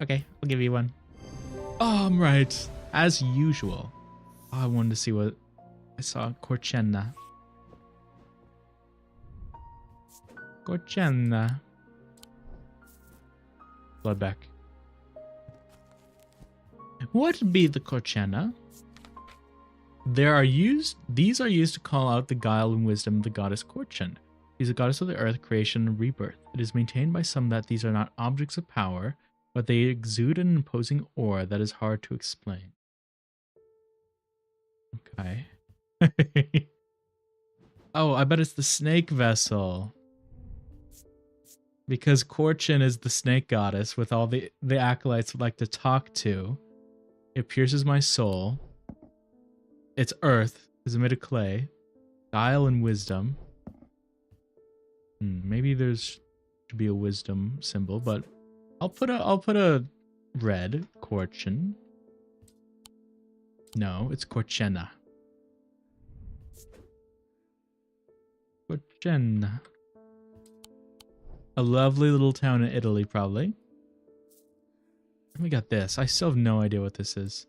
Okay, I'll give you one. Oh, I'm right. As usual. Oh, I wanted to see what I saw. Korchenna. Korchenna. Bloodback. What be the Korchenna? These are used to call out the guile and wisdom of the goddess Korchen. She is a goddess of the earth, creation, and rebirth. It is maintained by some that these are not objects of power, but they exude an imposing aura that is hard to explain. Okay. Oh, I bet it's the snake vessel. Because Korchen is the snake goddess with all the acolytes would like to talk to. It pierces my soul. It's earth, is made of clay. Guile and wisdom. Maybe there's should be a wisdom symbol, but I'll put a red Korchen. No, it's Korchenna. Korchenna. A lovely little town in Italy, probably. And we got this. I still have no idea what this is.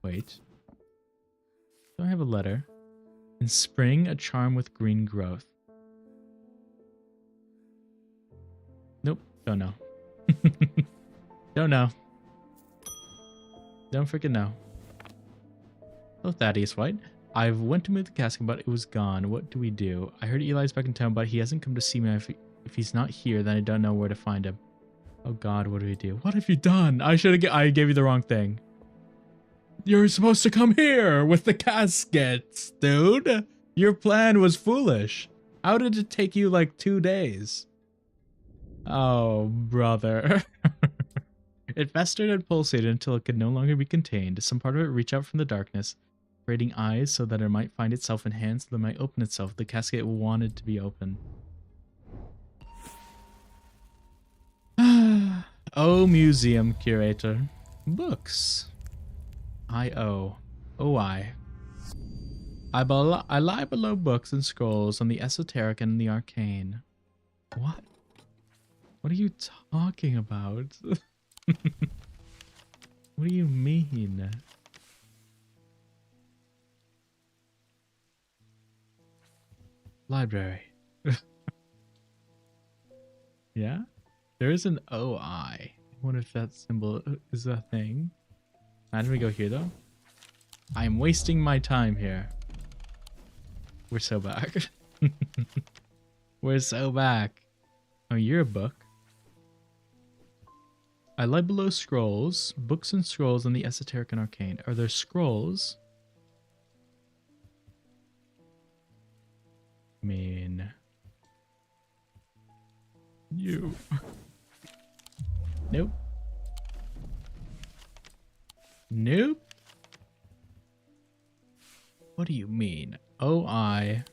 Wait. Do I have a letter? In spring, a charm with green growth. Nope, don't know. Don't know. Don't freaking know. Hello, Thaddeus White. I went to move the casket, but it was gone. What do we do? I heard Eli's back in town, but he hasn't come to see me. If he's not here, then I don't know where to find him. Oh God, what do we do? What have you done? I gave you the wrong thing. You're supposed to come here with the caskets, dude. Your plan was foolish. How did it take you like 2 days? Oh, brother. It festered and pulsated until it could no longer be contained. Some part of it reached out from the darkness, creating eyes so that it might find itself in hands that might open itself. The casket wanted to be open. Oh, museum curator. Books. I lie below books and scrolls on the esoteric and the arcane. What? What are you talking about? What do you mean? Library. Yeah? There is an OI. I wonder if that symbol is a thing. Imagine we go here though. I am wasting my time here. We're so back. We're so back. Oh, you're a book. I lie below scrolls, books and scrolls on the esoteric and arcane. Are there scrolls? I mean, What do you mean? OI.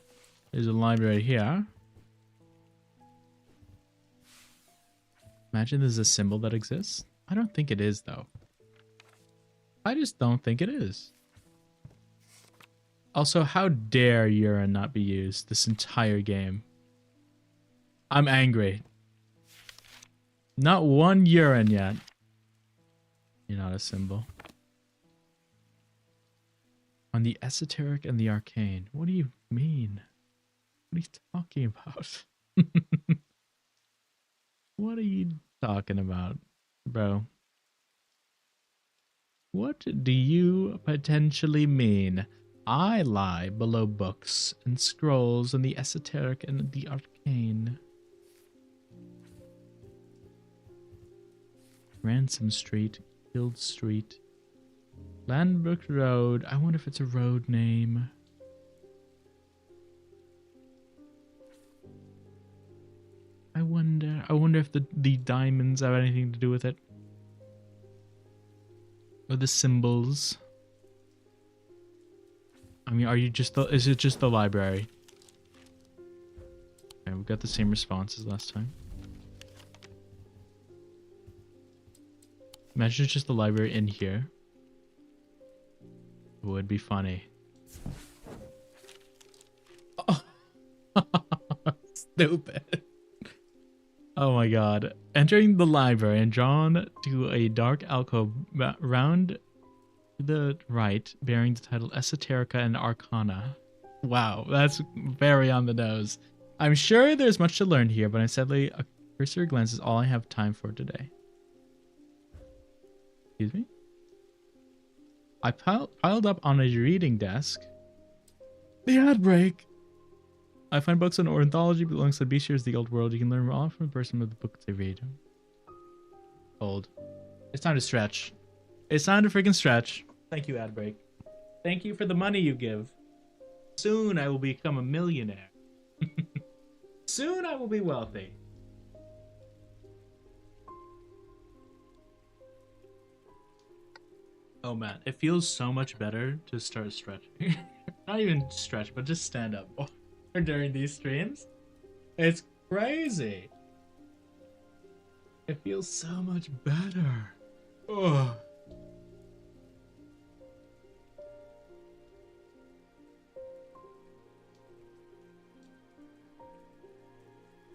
There's a library here. Imagine there's a symbol that exists. I don't think it is, though. I just don't think it is. Also, how dare urine not be used this entire game? I'm angry. Not one urine yet. You're not a symbol. On the esoteric and the arcane. What do you mean? What are you talking about? What are you talking about, bro? What do you potentially mean? I lie below books and scrolls and the esoteric and the arcane. Ransom Street, Guild Street, Landbrook Road. I wonder if it's a road name. I wonder if the diamonds have anything to do with it. Or the symbols. I mean, is it just the library? Okay, we got the same responses last time. Imagine it's just the library in here. It would be funny. Oh. Stupid. Oh my god. Entering the library and drawn to a dark alcove round to the right, bearing the title Esoterica and Arcana. Wow, that's very on the nose. I'm sure there's much to learn here, but sadly, a cursory glance is all I have time for today. Excuse me? I piled up on a reading desk. The ad break! I find books on ornithology, belongs to the bestiaries, the old world. You can learn all from the person with the book they read. Old. It's time to stretch. It's time to freaking stretch. Thank you, ad break. Thank you for the money you give. Soon I will become a millionaire. Soon I will be wealthy. Oh man, it feels so much better to start stretching. Not even stretch, but just stand up during these streams. It's crazy. It feels so much better. Oh.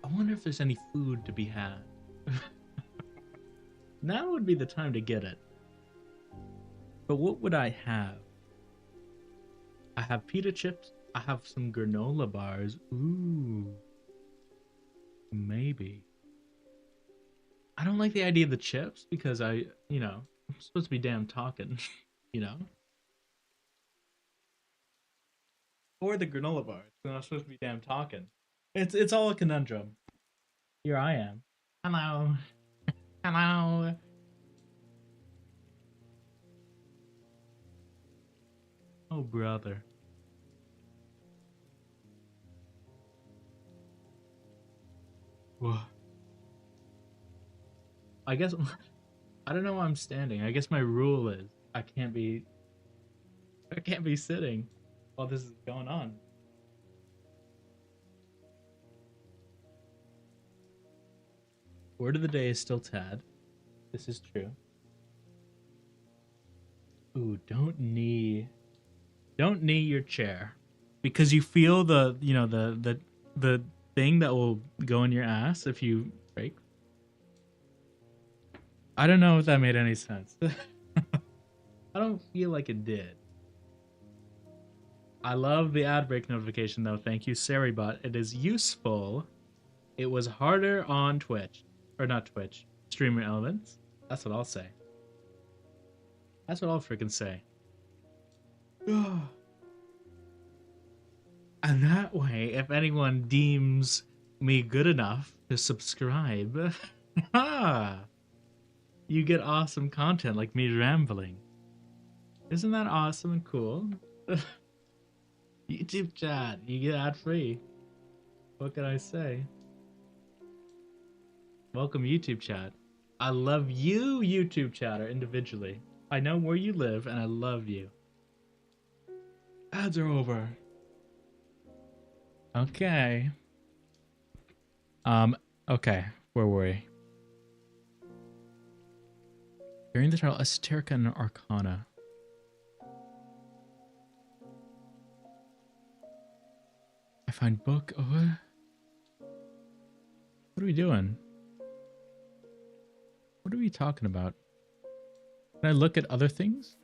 I wonder if there's any food to be had. Now would be the time to get it. But what would I have? I have pita chips. I have some granola bars. Ooh. Maybe. I don't like the idea of the chips because I'm supposed to be damn talking, you know? Or the granola bars, when I'm supposed to be damn talking. It's all a conundrum. Here I am. Hello. Hello. Oh, brother. Whoa. I guess I don't know why I'm standing. I guess my rule is I can't be sitting while this is going on. Word of the day is still Tad. This is true. Ooh, don't knee your chair, because you feel the thing that will go in your ass if you break. I don't know if that made any sense. I don't feel like it did. I love the ad break notification though. Thank you, Saribot. It is useful. It was harder on Twitch. Or not Twitch. Streamer Elements. That's what I'll say. That's what I'll freaking say. And that way, if anyone deems me good enough to subscribe, you get awesome content like me rambling. Isn't that awesome and cool? YouTube chat, you get ad free. What can I say? Welcome, YouTube chat. I love you, YouTube chatter, individually. I know where you live and I love you. Ads are over. Okay. Okay. Where were we? During the trial, Esoterica and Arcana. I find book. Oh, what are we doing? What are we talking about? Can I look at other things?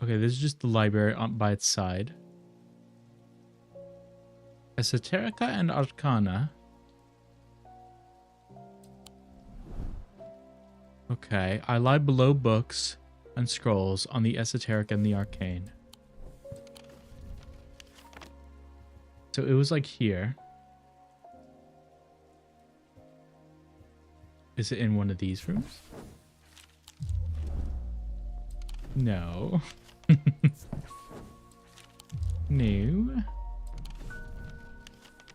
Okay, this is just the library on by its side. Esoterica and Arcana. Okay, I lie below books and scrolls on the esoteric and the arcane. So it was like here. Is it in one of these rooms? No. No.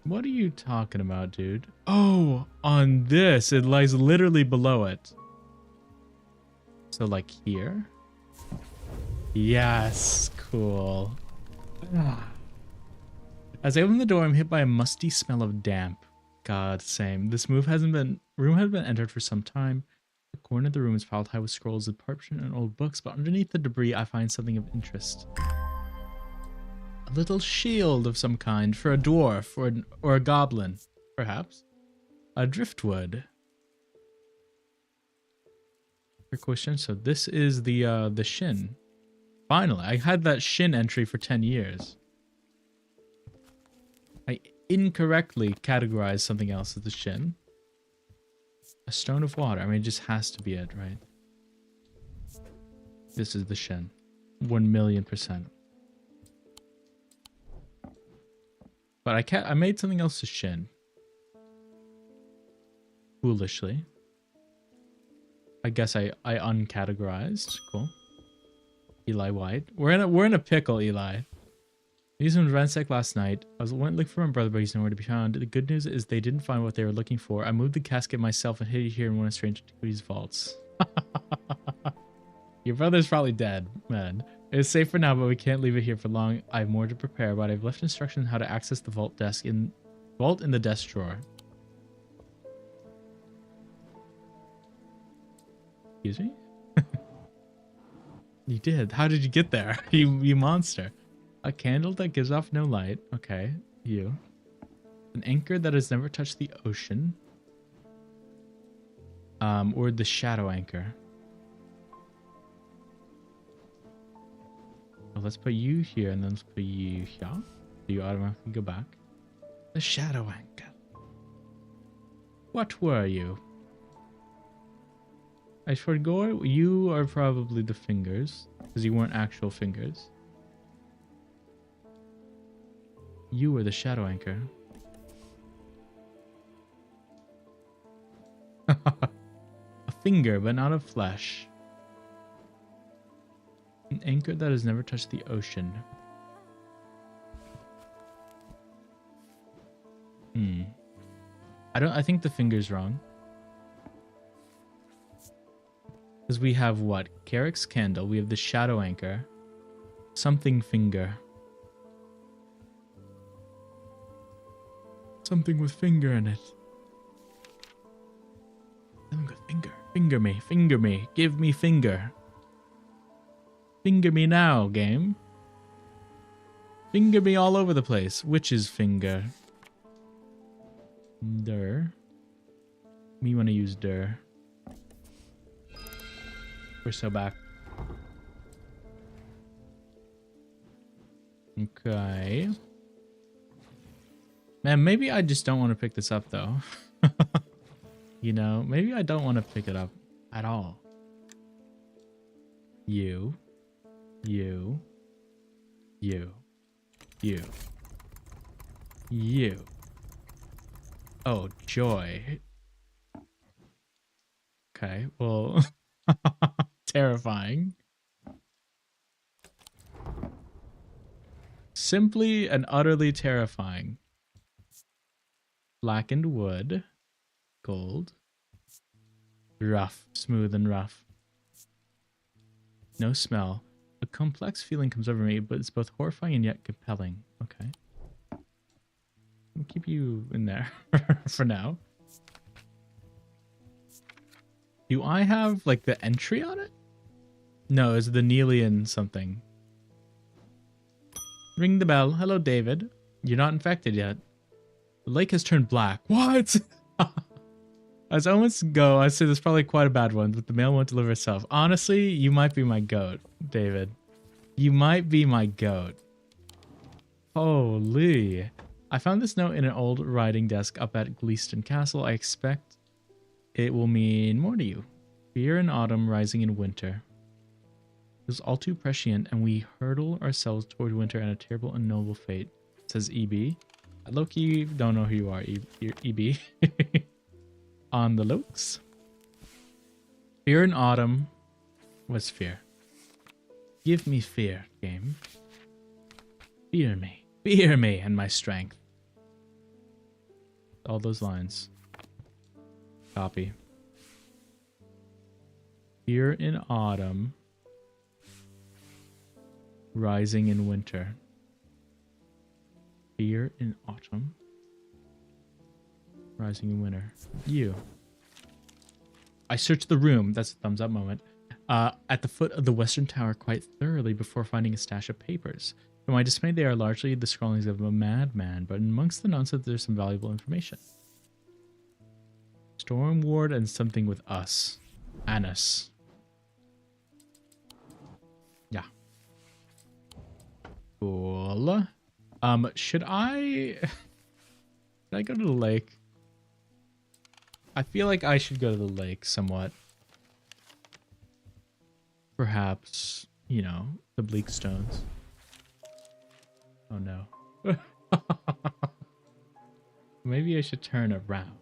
What are you talking about, dude? Oh, on this. It lies literally below it. So like here? Yes. Cool. As I open the door, I'm hit by a musty smell of damp. God, same. This room hasn't been entered for some time. The corner of the room is piled high with scrolls of parchment and old books, but underneath the debris I find something of interest. A little shield of some kind for a dwarf or a goblin, perhaps. A driftwood. Quick question. So this is the shin. Finally, I had that shin entry for 10 years. I incorrectly categorized something else as the shin. A stone of water. I mean, it just has to be it, right? This is the shin. 1,000,000%. But I made something else a shin. Foolishly. I guess I uncategorized. Cool. Eli White. We're in a pickle, Eli. These were ransacked last night. I went looking for my brother, but he's nowhere to be found. The good news is they didn't find what they were looking for. I moved the casket myself and hid it here in one of strange Antiquities vaults. Your brother's probably dead, man. It's safe for now, but we can't leave it here for long. I have more to prepare, but I've left instructions on how to access the vault in the desk drawer. Excuse me? You did. How did you get there? You monster. A candle that gives off no light. Okay, you. An anchor that has never touched the ocean. Or the shadow anchor. Well, let's put you here and then let's put you here. So you automatically go back. The shadow anchor. What were you? I forgot. You are probably the fingers, because you weren't actual fingers. You were the shadow anchor. A finger, but not of flesh. An anchor that has never touched the ocean. I think the finger's wrong. Because we have what? Carrick's candle. We have the shadow anchor. Something finger. Something with finger in it. Something with finger. Finger me. Finger me. Give me finger. Finger me now, game. Finger me all over the place. Witch's finger. Der. Me want to use der. We're so back. Okay. Man, maybe I just don't want to pick this up, though. You know, maybe I don't want to pick it up at all. You. You. You. You. You. Oh, joy. Okay, well... Terrifying. Simply and utterly terrifying. Blackened wood. Gold. Rough. Smooth and rough. No smell. A complex feeling comes over me, but it's both horrifying and yet compelling. Okay. I'll keep you in there for now. Do I have, like, the entry on it? No, it's the Neelian something. Ring the bell. Hello, David. You're not infected yet. The lake has turned black. What? As omens go, I'd say there's probably quite a bad one, but the mail won't deliver itself. Honestly, you might be my goat, David. You might be my goat. Holy. I found this note in an old writing desk up at Gleeston Castle. I expect it will mean more to you. Fear in autumn, rising in winter. It was all too prescient, and we hurtle ourselves toward winter and a terrible and noble fate, says EB. I low-key don't know who you are, EB. On the lokes. Fear in autumn was fear. Give me fear, game. Fear me and my strength. All those lines. Copy. Fear in autumn. Rising in winter. Fear in autumn. Rising in winter. You. I searched the room. That's a thumbs up moment. At the foot of the western tower quite thoroughly before finding a stash of papers. To my dismay, they are largely the scrawlings of a madman, but amongst the nonsense, there's some valuable information. Storm Ward and something with us. Annis. Yeah. Cool. Should I go to the lake? I feel like I should go to the lake somewhat. Perhaps, you know, the bleak stones. Oh no. Maybe I should turn around.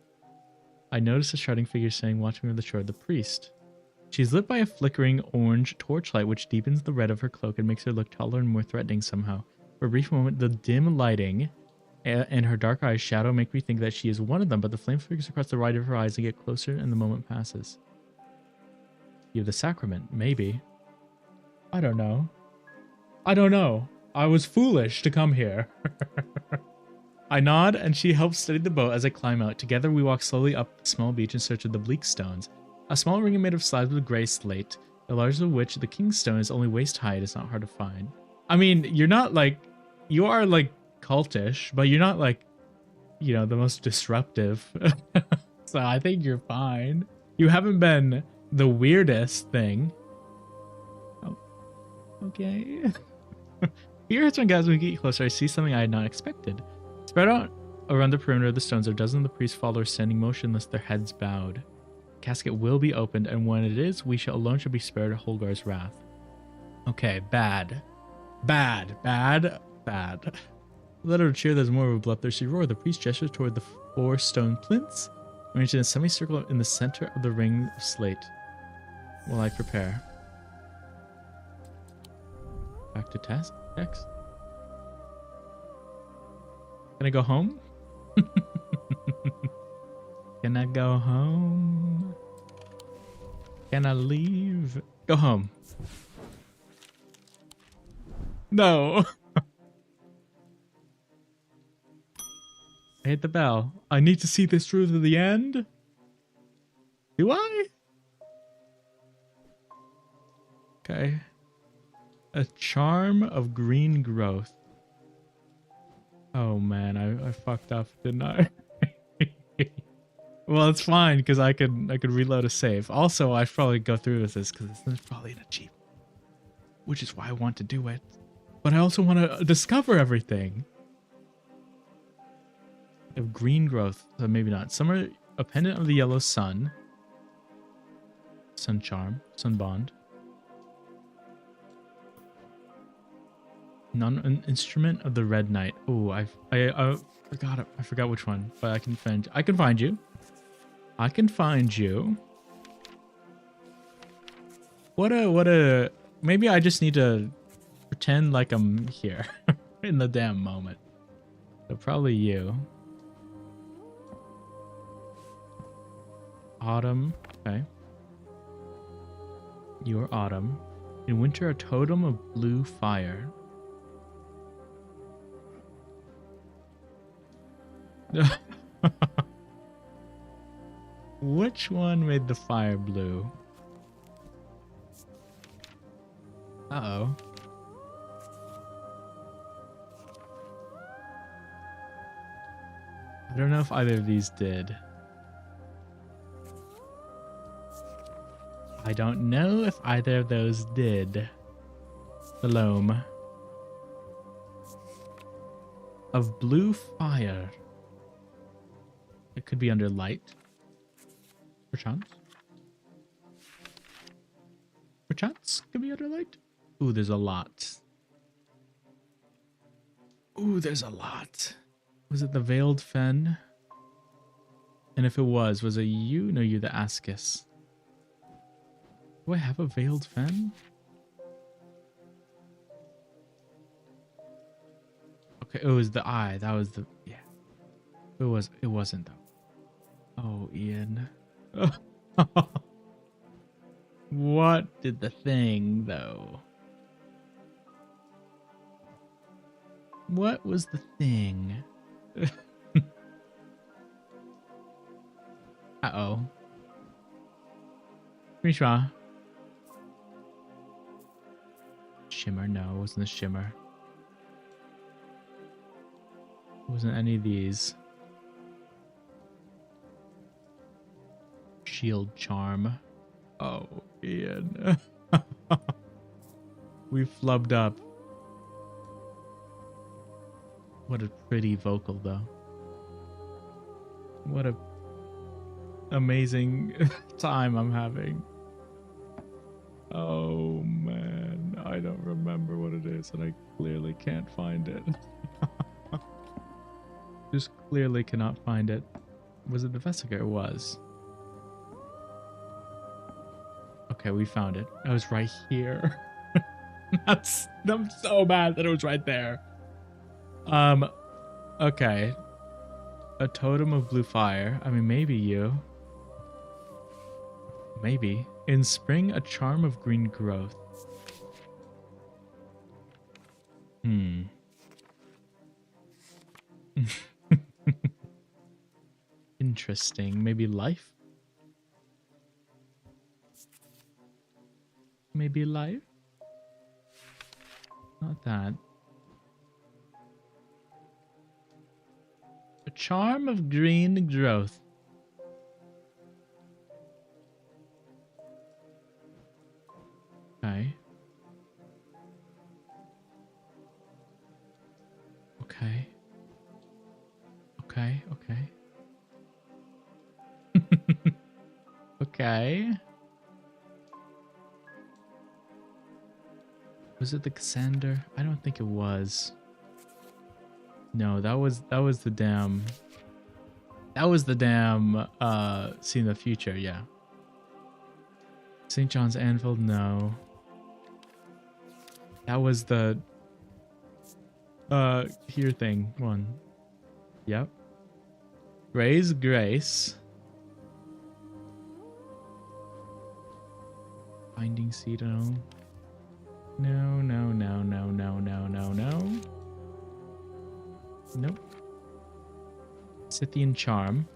I noticed a shrouding figure saying, watching over the shore, the priest. She's lit by a flickering orange torchlight which deepens the red of her cloak and makes her look taller and more threatening somehow. For a brief moment, the dim lighting and her dark eyes shadow make me think that she is one of them, but the flame flickers across the right of her eyes and get closer and the moment passes. You have the sacrament, maybe. I don't know. I don't know. I was foolish to come here. I nod and she helps steady the boat as I climb out. Together we walk slowly up the small beach in search of the bleak stones. A small ring made of slabs of gray slate, the largest of which, the king's stone, is only waist high. It is not hard to find. I mean, you're not like... You are like cultish, but you're not like, you know, the most disruptive. So I think you're fine. You haven't been the weirdest thing. Oh, okay. Fear hits my guys when we get closer. I see something I had not expected. Spread out around the perimeter of the stones are dozens of the priest's followers standing motionless, their heads bowed. The casket will be opened, and when it is, we alone shall be spared Holgar's wrath. Okay, bad. Bad. Bad. Bad. Let her cheer, there's more of a bloodthirsty roar. The priest gestures toward the 4 stone plinths, arranged in a semicircle in the center of the ring of slate. While I prepare. Back to text. Can I go home? Can I go home? Can I leave? Go home. No. I hit the bell. I need to see this through to the end. Do I? Okay. A charm of green growth. Oh man, I fucked up, didn't I? Well, it's fine because I could reload a save. Also, I should probably go through with this because this is probably an achievement, which is why I want to do it. But I also want to discover everything. Of green growth, so maybe not. Summer, a pendant of the yellow sun. Sun charm, sun bond. An instrument of the red knight. Oh, I forgot it. I forgot which one, but I can find you. I can find you. What a maybe I just need to pretend like I'm here in the damn moment. So probably you. Autumn. Okay. You're Autumn. In winter, a totem of blue fire. Which one made the fire blue? Uh-oh. I don't know if either of these did. I don't know if either of those did. The loam. Of blue fire. It could be under light. Perchance. Perchance could be under light. Ooh, there's a lot. Ooh, there's a lot. Was it the Veiled Fen? And if it was it you? No, you're the Ascus. Do I have a Veiled Fen? Okay, it was the eye. That was the... Yeah. It wasn't, though. Oh, Ian. What did the thing, though? What was the thing? Uh-oh. Rishra. Shimmer? No, it wasn't a shimmer. It wasn't any of these. Shield charm. Oh, Ian. We flubbed up. What a pretty vocal, though. What a amazing time I'm having. Oh, man. I don't remember what it is, and I clearly can't find it. Just clearly cannot find it. Was it the Vesica? It was. Okay, we found it. It was right here. I'm so mad that it was right there. Okay. A totem of blue fire. I mean, maybe you. Maybe. In spring, a charm of green growth. Interesting. Maybe life? Maybe life? Not that. A charm of green growth. Okay. Okay. Okay, okay. Okay. Was it the Cassander? I don't think it was. No, that was the damn... That was the damn, Seeing the Future, yeah. St. John's Anvil, no. That was the... Here thing, one. Yep. Raise Grace. Binding Seed, no. No, no, no, no, no, no, no, no. Nope. Scythian Charm.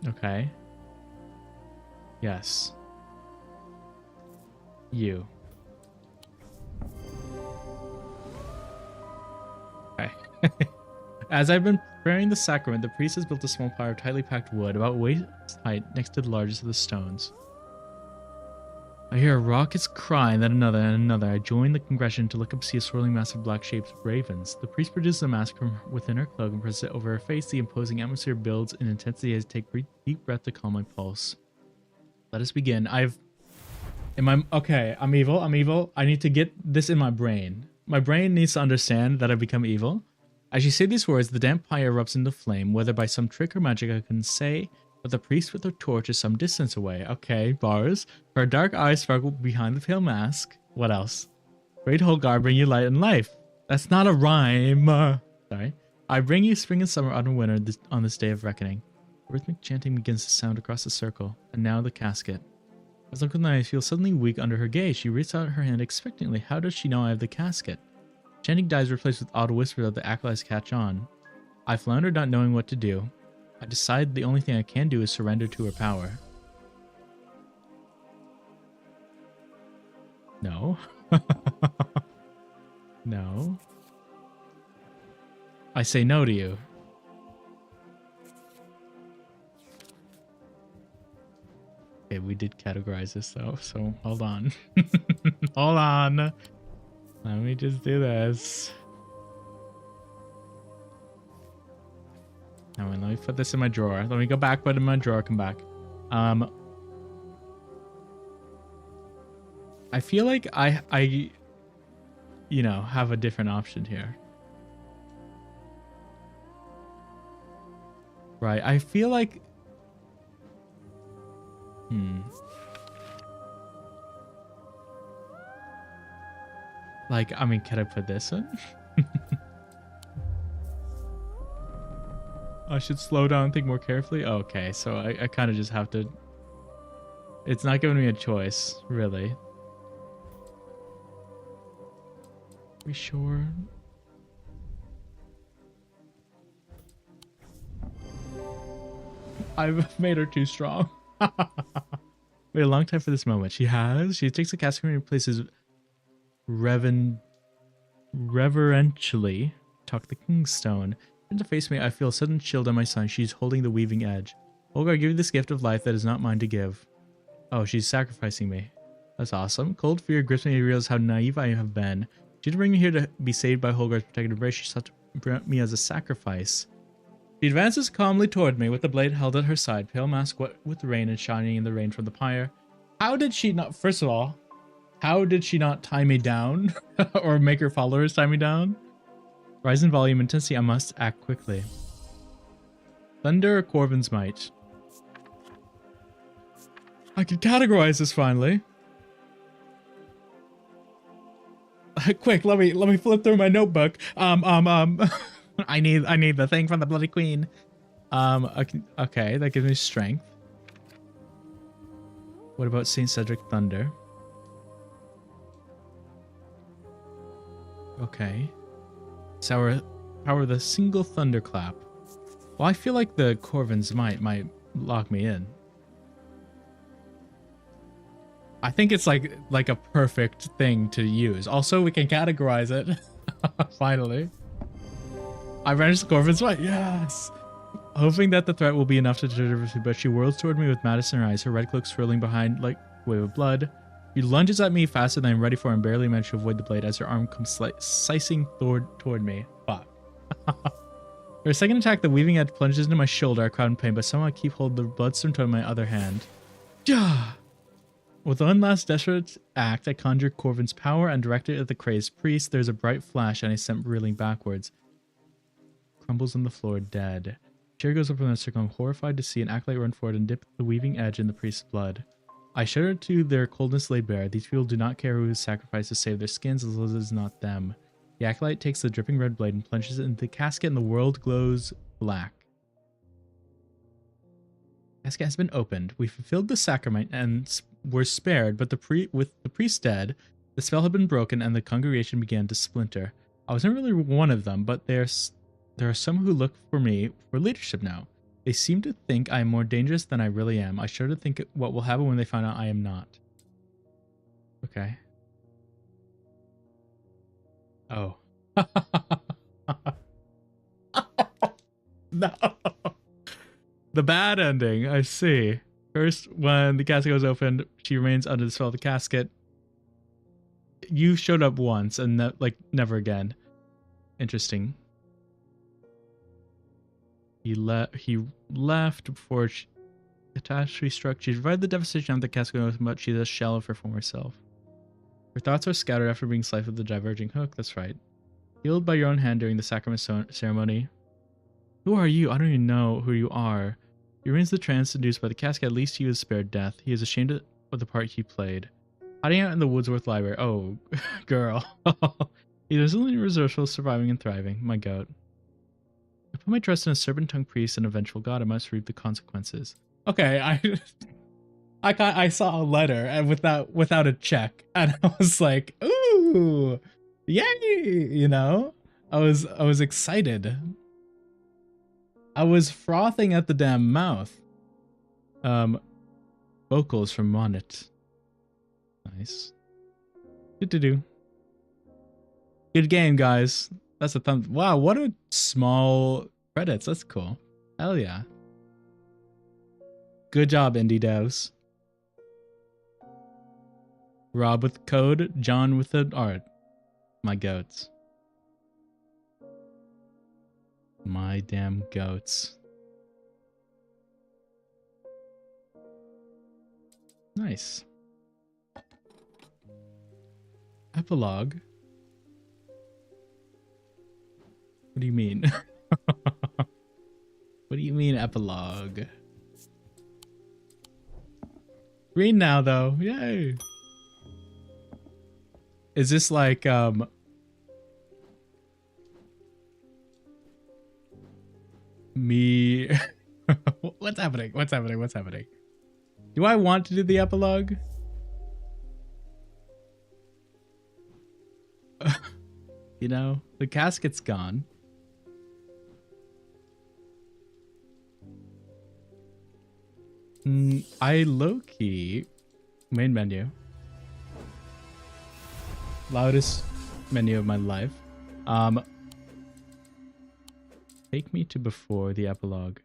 Okay. Yes. You. Okay. As I've been preparing the sacrament, the priest has built a small pile of tightly packed wood, about waist height, next to the largest of the stones. I hear a raucous cry, then another and another. I join the congregation to look up, see a swirling mass of black shapes of ravens. The priest produces a mask from within her cloak and presses it over her face. The imposing atmosphere builds in intensity as I take deep breath to calm my pulse. Let us begin. Okay, I'm evil. I need to get this in my brain. My brain needs to understand that I've become evil. As you say these words, the damp pyre erupts into flame. Whether by some trick or magic I can say, but the priest with a torch is some distance away. Okay, bars. Her dark eyes sparkle behind the pale mask. What else? Great Holgar, bring you light and life. That's not a rhyme. Sorry. I bring you spring and summer, autumn, winter on this day of reckoning. Rhythmic chanting begins to sound across the circle. And now the casket. As Uncle and I feel suddenly weak under her gaze, she reaches out her hand expectantly. How does she know I have the casket? Chanting dies replaced with odd whispers that the acolytes catch on. I flounder, not knowing what to do. I decide the only thing I can do is surrender to her power. No. No. I say no to you. Okay, we did categorize this though, so hold on. Hold on. Let me just do this. Now let me put this in my drawer. Let me go back, put it in my drawer, come back. I feel like I you know, have a different option here. Right, I feel like like, I mean, can I put this in? I should slow down and think more carefully. Okay, so I kind of just have to... It's not giving me a choice, really. Are we sure? I've made her too strong. Wait a long time for this moment. She has. She takes the casket and replaces reverentially tuck the king's stone. And to face me, I feel a sudden chill down my spine. She's holding the weaving edge. Olga, I give you this gift of life that is not mine to give. Oh, she's sacrificing me. That's awesome. Cold fear grips me to realize how naive I have been. She didn't bring me here to be saved by Holgar's protective embrace. She sought to bring me as a sacrifice. She advances calmly toward me with the blade held at her side, pale mask wet with rain and shining in the rain from the pyre. How did she not... First of all, how did she not tie me down? Or make her followers tie me down? Rise in volume intensity, I must act quickly. Thunder or Corvin's Might? I can categorize this finally. Quick, let me flip through my notebook. I need the thing from the Bloody Queen. Okay, that gives me strength. What about Saint Cedric Thunder? Okay. Power the single thunderclap. Well, I feel like the Corvin's Might lock me in. I think it's like a perfect thing to use. Also, we can categorize it. Finally. I managed the Corvin's Might. Yes! Hoping that the threat will be enough to deter her, but she whirls toward me with madness in her eyes, her red cloak swirling behind like a wave of blood. She lunges at me faster than I'm ready for and barely manage to avoid the blade as her arm comes slicing toward me. Fuck. For a second attack, the weaving edge plunges into my shoulder. I cry in pain, but somehow I keep hold of the bloodstone to my other hand. Yeah. With one last desperate act, I conjure Corvin's power and direct it at the crazed priest. There's a bright flash and I sent reeling backwards. Crumbles on the floor, dead. Chair goes up in a circle. I'm horrified to see an acolyte run forward and dip the weaving edge in the priest's blood. I shudder to their coldness laid bare. These people do not care who is sacrificed to save their skins as long as it is not them. The acolyte takes the dripping red blade and plunges it into the casket and the world glows black. The casket has been opened. We fulfilled the sacrament and were spared, but with the priest dead, the spell had been broken and the congregation began to splinter. I was not really one of them, but there are some who look for me for leadership now. They seem to think I am more dangerous than I really am. I shudder to think what will happen when they find out I am not. Okay. Oh. No. The bad ending, I see. First, when the casket goes opened, she remains under the spell of the casket. You showed up once and never again. Interesting. He left before catastrophe struck. She survived the devastation of the casket, but she's a shell of her former self. Her thoughts are scattered after being sliced with the diverging hook. That's right. Healed by your own hand during the sacrament ceremony. Who are you? I don't even know who you are. He remains the trance induced by the casket. At least he was spared death. He is ashamed of the part he played. Hiding out in the Woodsworth Library. Oh, girl. He is only resourceful, surviving and thriving. My goat. I put my trust in a serpent-tongued priest and eventual god. I must reap the consequences. Okay, I saw a letter and without a check, and I was like, ooh, yay! You know, I was excited. I was frothing at the damn mouth. Um, vocals from Monet. Nice. Do. Good game, guys. That's a thumb. Wow, what a small credits. That's cool. Hell yeah. Good job, indie devs. Rob with the code, John with the art. My goats. My damn goats. Nice. Epilogue? What do you mean? What do you mean epilogue? Green now though. Yay. Is this like me What's happening? What's happening? What's happening? Do I want to do the epilogue? You know, the casket's gone. I low-key main menu. Loudest menu of my life. Take me to before the epilogue.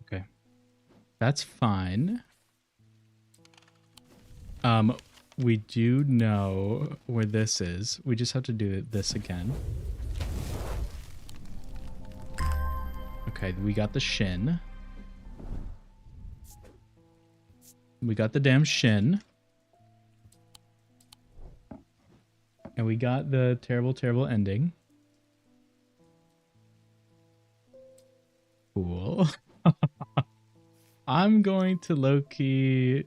Okay. That's fine. We do know where this is. We just have to do this again. Okay, we got the shin. We got the damn shin. And we got the terrible, terrible ending. Cool. I'm going to low-key...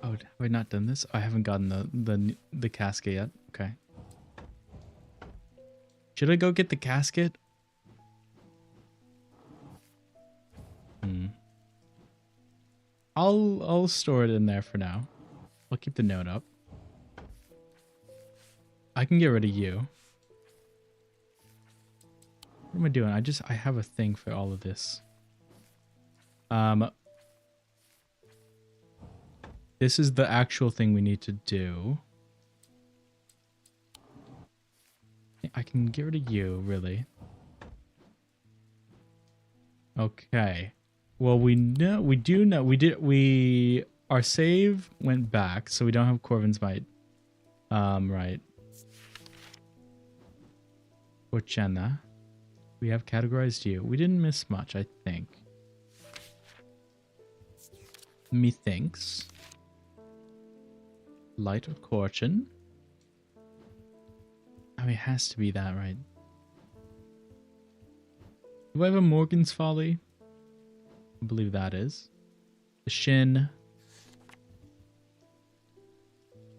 Oh, have I not done this? I haven't gotten the casket yet. Okay. Should I go get the casket? I'll store it in there for now. I'll keep the note up. I can get rid of you. What am I doing? I have a thing for all of this. This is the actual thing we need to do. I can get rid of you, really. Okay. Well, our save went back, so we don't have Corvin's Might. Right. Ochena. We have categorized you. We didn't miss much, I think. Methinks. Light of Corchin. I mean, it has to be that, right? Do I have a Morgan's Folly? I believe that is. The Shin.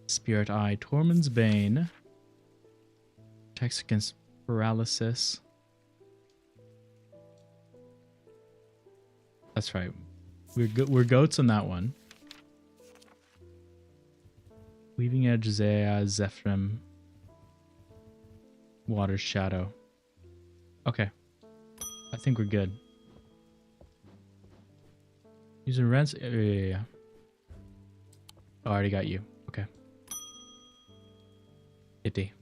Spirit Eye. Tormund's Bane. Protects against paralysis. That's right. We're goats on that one. Weaving Edge, Zaya, Zephyrim. Water Shadow. Okay. I think we're good. Using rents. Yeah. Oh, I already got you. Okay. Itty.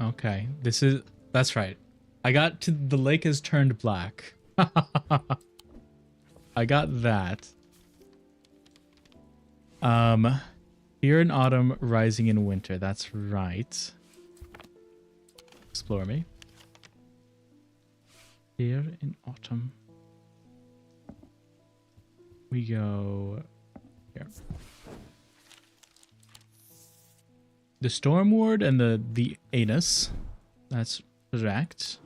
Okay. That's right. I got to the lake has turned black. I got that. Here in autumn, rising in winter. That's right. Explore me. Here in autumn. We go here. The Storm Ward and the Anus. That's correct.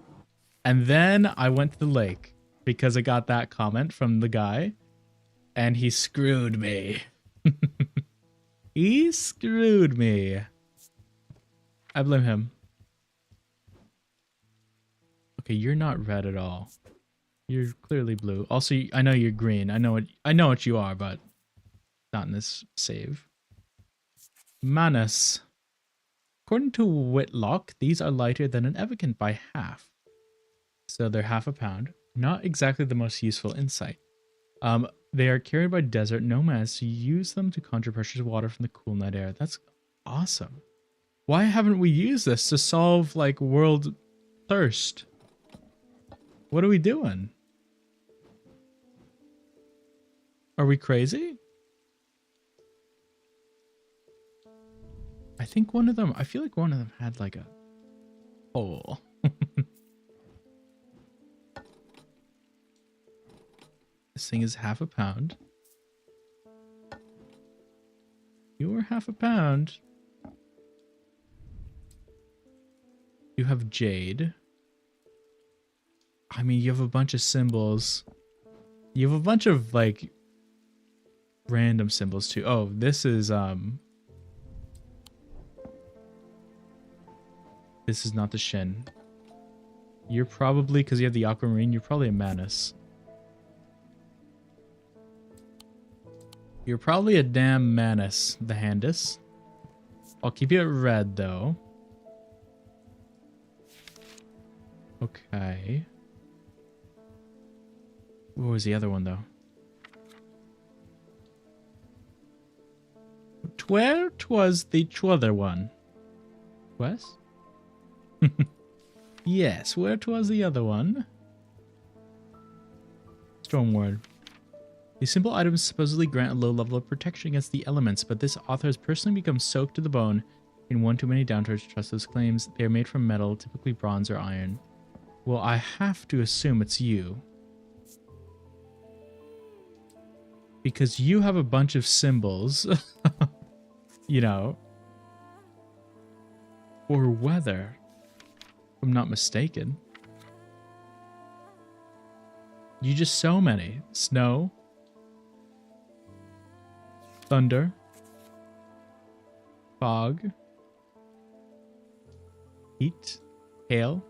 And then I went to the lake because I got that comment from the guy. And he screwed me. He screwed me. I blame him. Okay, you're not red at all. You're clearly blue. Also, I know you're green. I know what you are, but not in this save. Manus. According to Whitlock, these are lighter than an Evicant by half. So they're half a pound. Not exactly the most useful insight. They are carried by desert nomads who use them to conjure precious water from the cool night air. That's awesome. Why haven't we used this to solve, like, world thirst? What are we doing? Are we crazy? I think one of them, I feel like one of them had, like, a hole. This thing is half a pound. You are half a pound. You have jade. I mean, you have a bunch of symbols. You have a bunch of, like, random symbols too. Oh, this is not the Shin. You're probably, because you have the aquamarine, you're probably a Manus. You're probably a damn Manus, the Handus. I'll keep you at red, though. Okay. What was the other one, though? Where 'twas the other one? West? Yes, where 'twas the other one? Stormward. These simple items supposedly grant a low level of protection against the elements, but this author has personally become soaked to the bone in one too many downturns to trust those claims. They are made from metal, typically bronze or iron. Well, I have to assume it's you. Because you have a bunch of symbols, you know, or weather, if I'm not mistaken. You just so many. Snow. Thunder. Fog. Heat. Hail.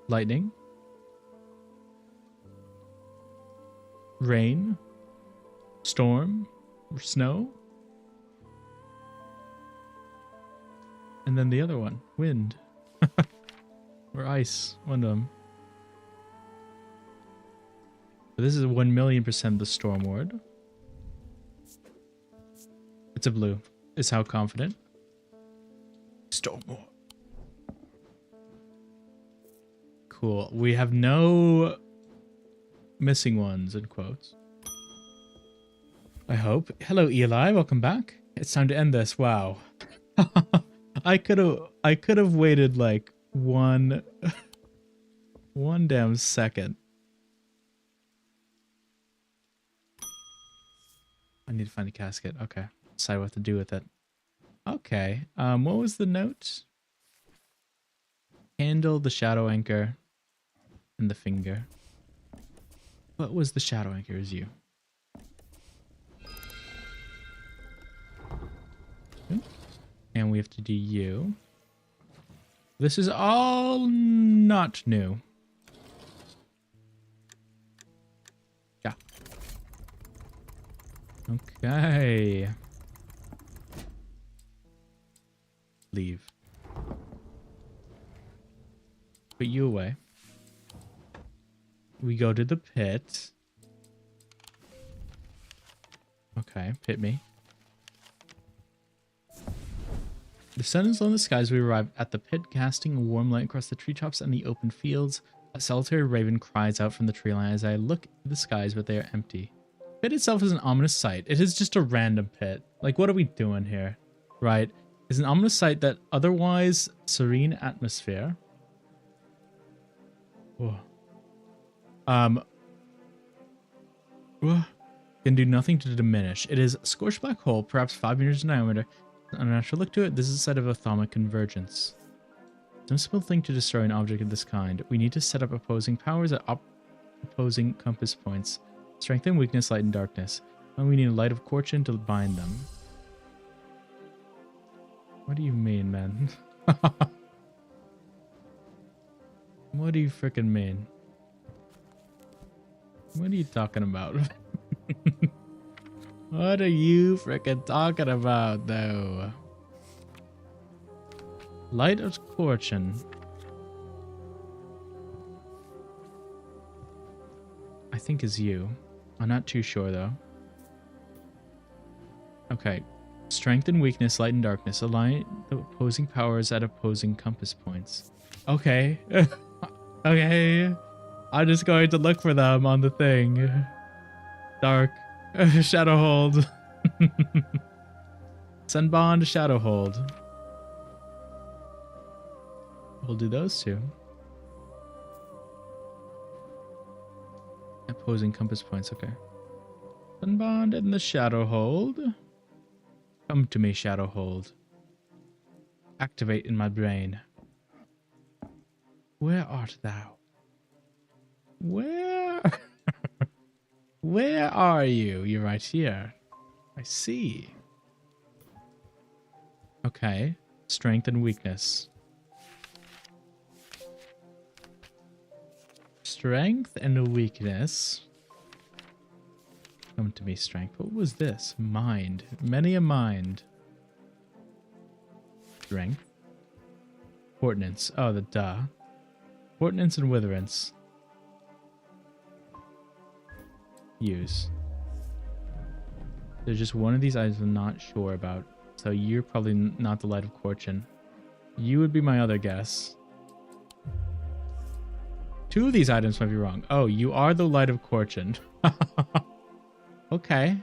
Lightning. Rain. Storm. Snow. And then the other one. Wind. Or ice. One of them. But this is 1,000,000% the Storm Ward. It's a blue. Is how confident. Storm Ward. Cool. We have no missing ones in quotes. I hope. Hello, Eli. Welcome back. It's time to end this. Wow. I could have waited like one damn second. I need to find a casket. Okay. Decide what to do with it. Okay. What was the note? Handle, the shadow anchor, and the finger. What was the shadow anchor? Is you. And we have to do you. This is all not new. Yeah. Okay. Leave. Put you away. We go to the pit. Okay, pit me. The sun is low in the skies. We arrive at the pit, casting a warm light across the treetops and the open fields. A solitary raven cries out from the tree line as I look at the skies, but they are empty. The pit itself is an ominous sight. It is just a random pit. Like, what are we doing here? Right? It's an ominous sight that otherwise serene atmosphere. Whoa. Can do nothing to diminish. It is a scorched black hole, perhaps 5 meters in diameter. On a natural look to it, this is a site of atomic convergence. It's no simple thing to destroy an object of this kind. We need to set up opposing powers at opposing compass points. Strength and weakness, light and darkness. And we need a light of fortune to bind them. What do you mean, man? What do you freaking mean? What are you talking about? What are you freaking talking about, though? Light of Fortune. I think is you. I'm not too sure, though. Okay. Strength and weakness, light and darkness. Align the opposing powers at opposing compass points. Okay. Okay. I'm just going to look for them on the thing. Dark. Shadowhold. Sunbond, Shadowhold. We'll do those two. Opposing compass points, okay. Sunbond and the Shadowhold. Come to me, Shadowhold. Activate in my brain. Where art thou? Where? Where are you? You're right here. I see. Okay. Strength and weakness. Strength and weakness. Come to me, strength. What was this? Mind. Many a mind. Strength. Portance. Oh, the duh. Portance and witherance. Use. There's just one of these items I'm not sure about. So you're probably not the Light of Fortune. You would be my other guess. Two of these items might be wrong. Oh, you are the Light of Fortune. Okay.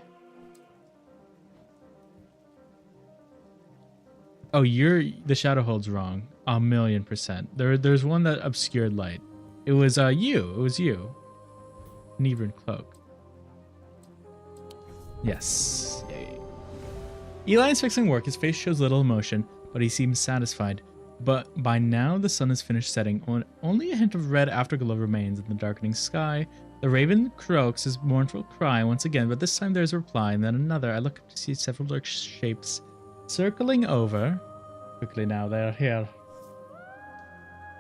Oh, you're the Shadowhold's wrong. 1,000,000%. There's one that obscured light. It was you. It was you. Nebran Cloak. Yes. Yay. Eli is fixing work. His face shows little emotion, but he seems satisfied. But by now the sun has finished setting. Only a hint of red afterglow remains in the darkening sky. The raven croaks his mournful cry once again, but this time there's a reply and then another. I look up to see several dark shapes circling over. Quickly now, they're here.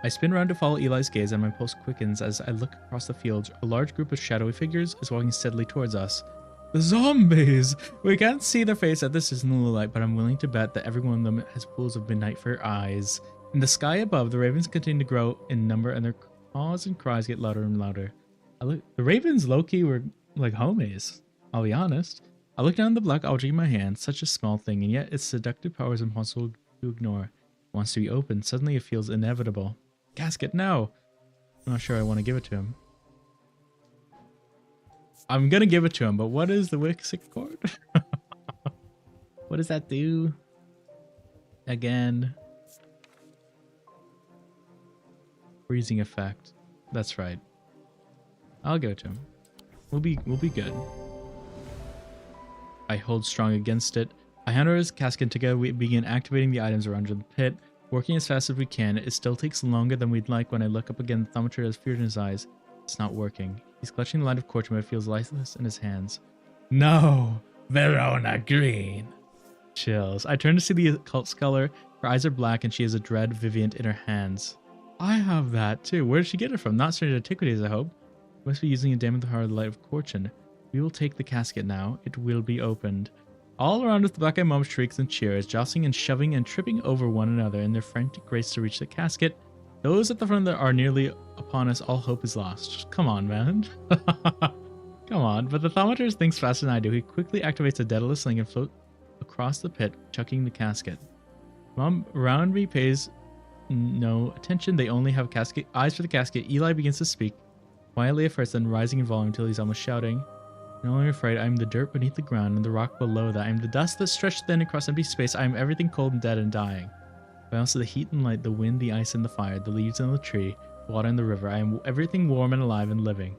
I spin around to follow Eli's gaze and my pulse quickens as I look across the fields. A large group of shadowy figures is walking steadily towards us. The zombies! We can't see their face at this in the light, but I'm willing to bet that every one of them has pools of midnight for eyes. In the sky above, the ravens continue to grow in number and their caws and cries get louder and louder. The ravens low-key were like homies, I'll be honest. I look down at the black object in my hand, such a small thing, and yet its seductive power is impossible to ignore. It wants to be opened. Suddenly it feels inevitable. Casket, no! I'm not sure I want to give it to him. I'm gonna give it to him, but what is the Wixic cord? What does that do? Again. Freezing effect. That's right. I'll give it to him. We'll be good. I hold strong against it. I hand over his casket. Together we begin activating the items around the pit, working as fast as we can. It still takes longer than we'd like. When I look up again, the thermometer has fear in his eyes. It's not working. He's clutching the Light of Fortune, but it feels lifeless in his hands. No! Verona Green! Chills. I turn to see the occult scholar. Her eyes are black and she has a dread Viviant in her hands. I have that too. Where did she get it from? Not strange Antiquities, I hope. Must be using a damn the heart of the Light of Fortune. We will take the casket now. It will be opened. All around us, the black-eyed mob shrieks and cheers, jostling and shoving and tripping over one another in their frantic race to reach the casket. Those at the front that are nearly upon us, all hope is lost. Just come on, man. Come on. But the Thaumaturge thinks faster than I do. He quickly activates a Daedalus link and floats across the pit, chucking the casket. Mom around me pays no attention. They only have eyes for the casket. Eli begins to speak, quietly at first, then rising in volume until he's almost shouting. No longer afraid. I am the dirt beneath the ground and the rock below that. I am the dust that stretched thin across empty space. I am everything cold and dead and dying. I am also the heat and light, the wind, the ice and the fire, the leaves and the tree, the water and the river. I am everything warm and alive and living.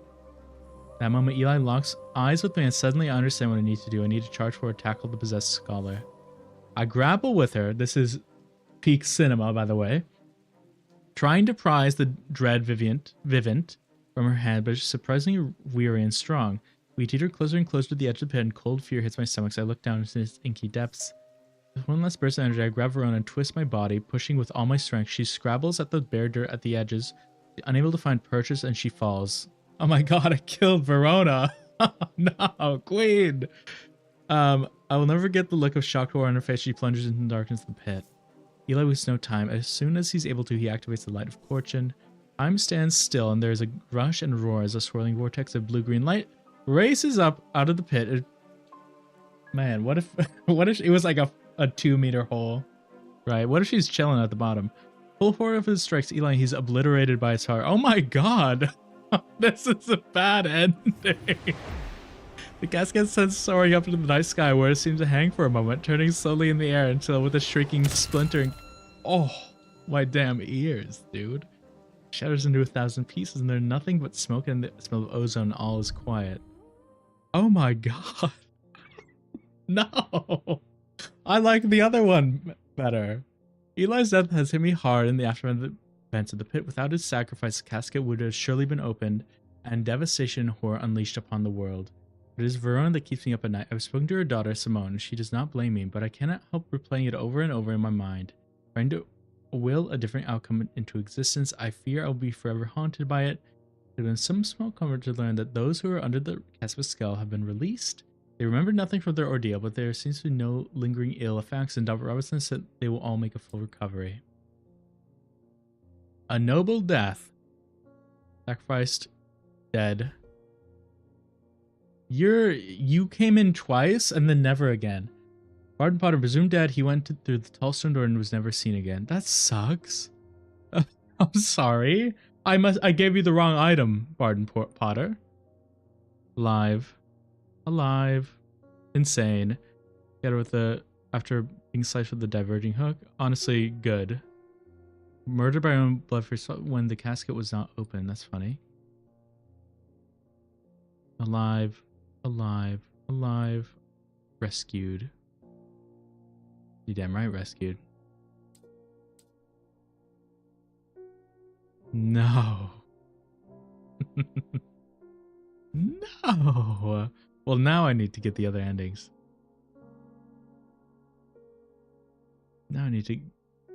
That moment, Eli locks eyes with me and suddenly I understand what I need to do. I need to charge forward, tackle the possessed scholar. I grapple with her. This is peak cinema, by the way. Trying to prise the dread Vivint from her hand, but she's surprisingly weary and strong. We teeter closer and closer to the edge of the pit, and cold fear hits my stomach as I look down into its inky depths. With one last burst of energy, I grab Verona and twist my body, pushing with all my strength. She scrabbles at the bare dirt at the edges, Unable to find purchase, and she falls. Oh my god, I killed Verona. No, queen. I will never get the look of shocked horror on her face. She plunges into the darkness of the pit. Eli wastes no time. As soon as he's able to, he activates the light of fortune. Time stands still, and there's a rush and roar as a swirling vortex of blue-green light races up out of the pit. Man, what if what if it was like a 2-meter hole, right? What if she's chilling at the bottom? Full horror of his strikes Eli. He's obliterated by his heart. Oh my god, this is a bad ending. The casket sends soaring up into the night sky, where it seems to hang for a moment, turning slowly in the air until, with a shrieking splintering, oh, my damn ears, dude, shatters into 1,000 pieces, and there's nothing but smoke and the smell of ozone. All is quiet. Oh my god. No, I like the other one better. Eli's death has hit me hard in the aftermath of the events of the pit. Without his sacrifice, the casket would have surely been opened, and devastation and horror unleashed upon the world. It is Verona that keeps me up at night. I've spoken to her daughter, Simone, and she does not blame me, but I cannot help replaying it over and over in my mind. Trying to will a different outcome into existence, I fear I'll be forever haunted by it. It has been some small comfort to learn that those who are under the casp's spell have been released. They remember nothing from their ordeal, but there seems to be no lingering ill effects, and Dr. Robertson said they will all make a full recovery. A noble death. Sacrificed. Dead. You came in twice and then never again. Barton Potter presumed dead. He went through the tall stone door and was never seen again. That sucks. I'm sorry. I gave you the wrong item, Barton Potter. Alive. Insane. Get her with the after being sliced with the diverging hook. Honestly, good. Murdered by her own blood when the casket was not open. That's funny. Alive. Rescued. You damn right, rescued. No. No. Well, now I need to get the other endings. Now I need to...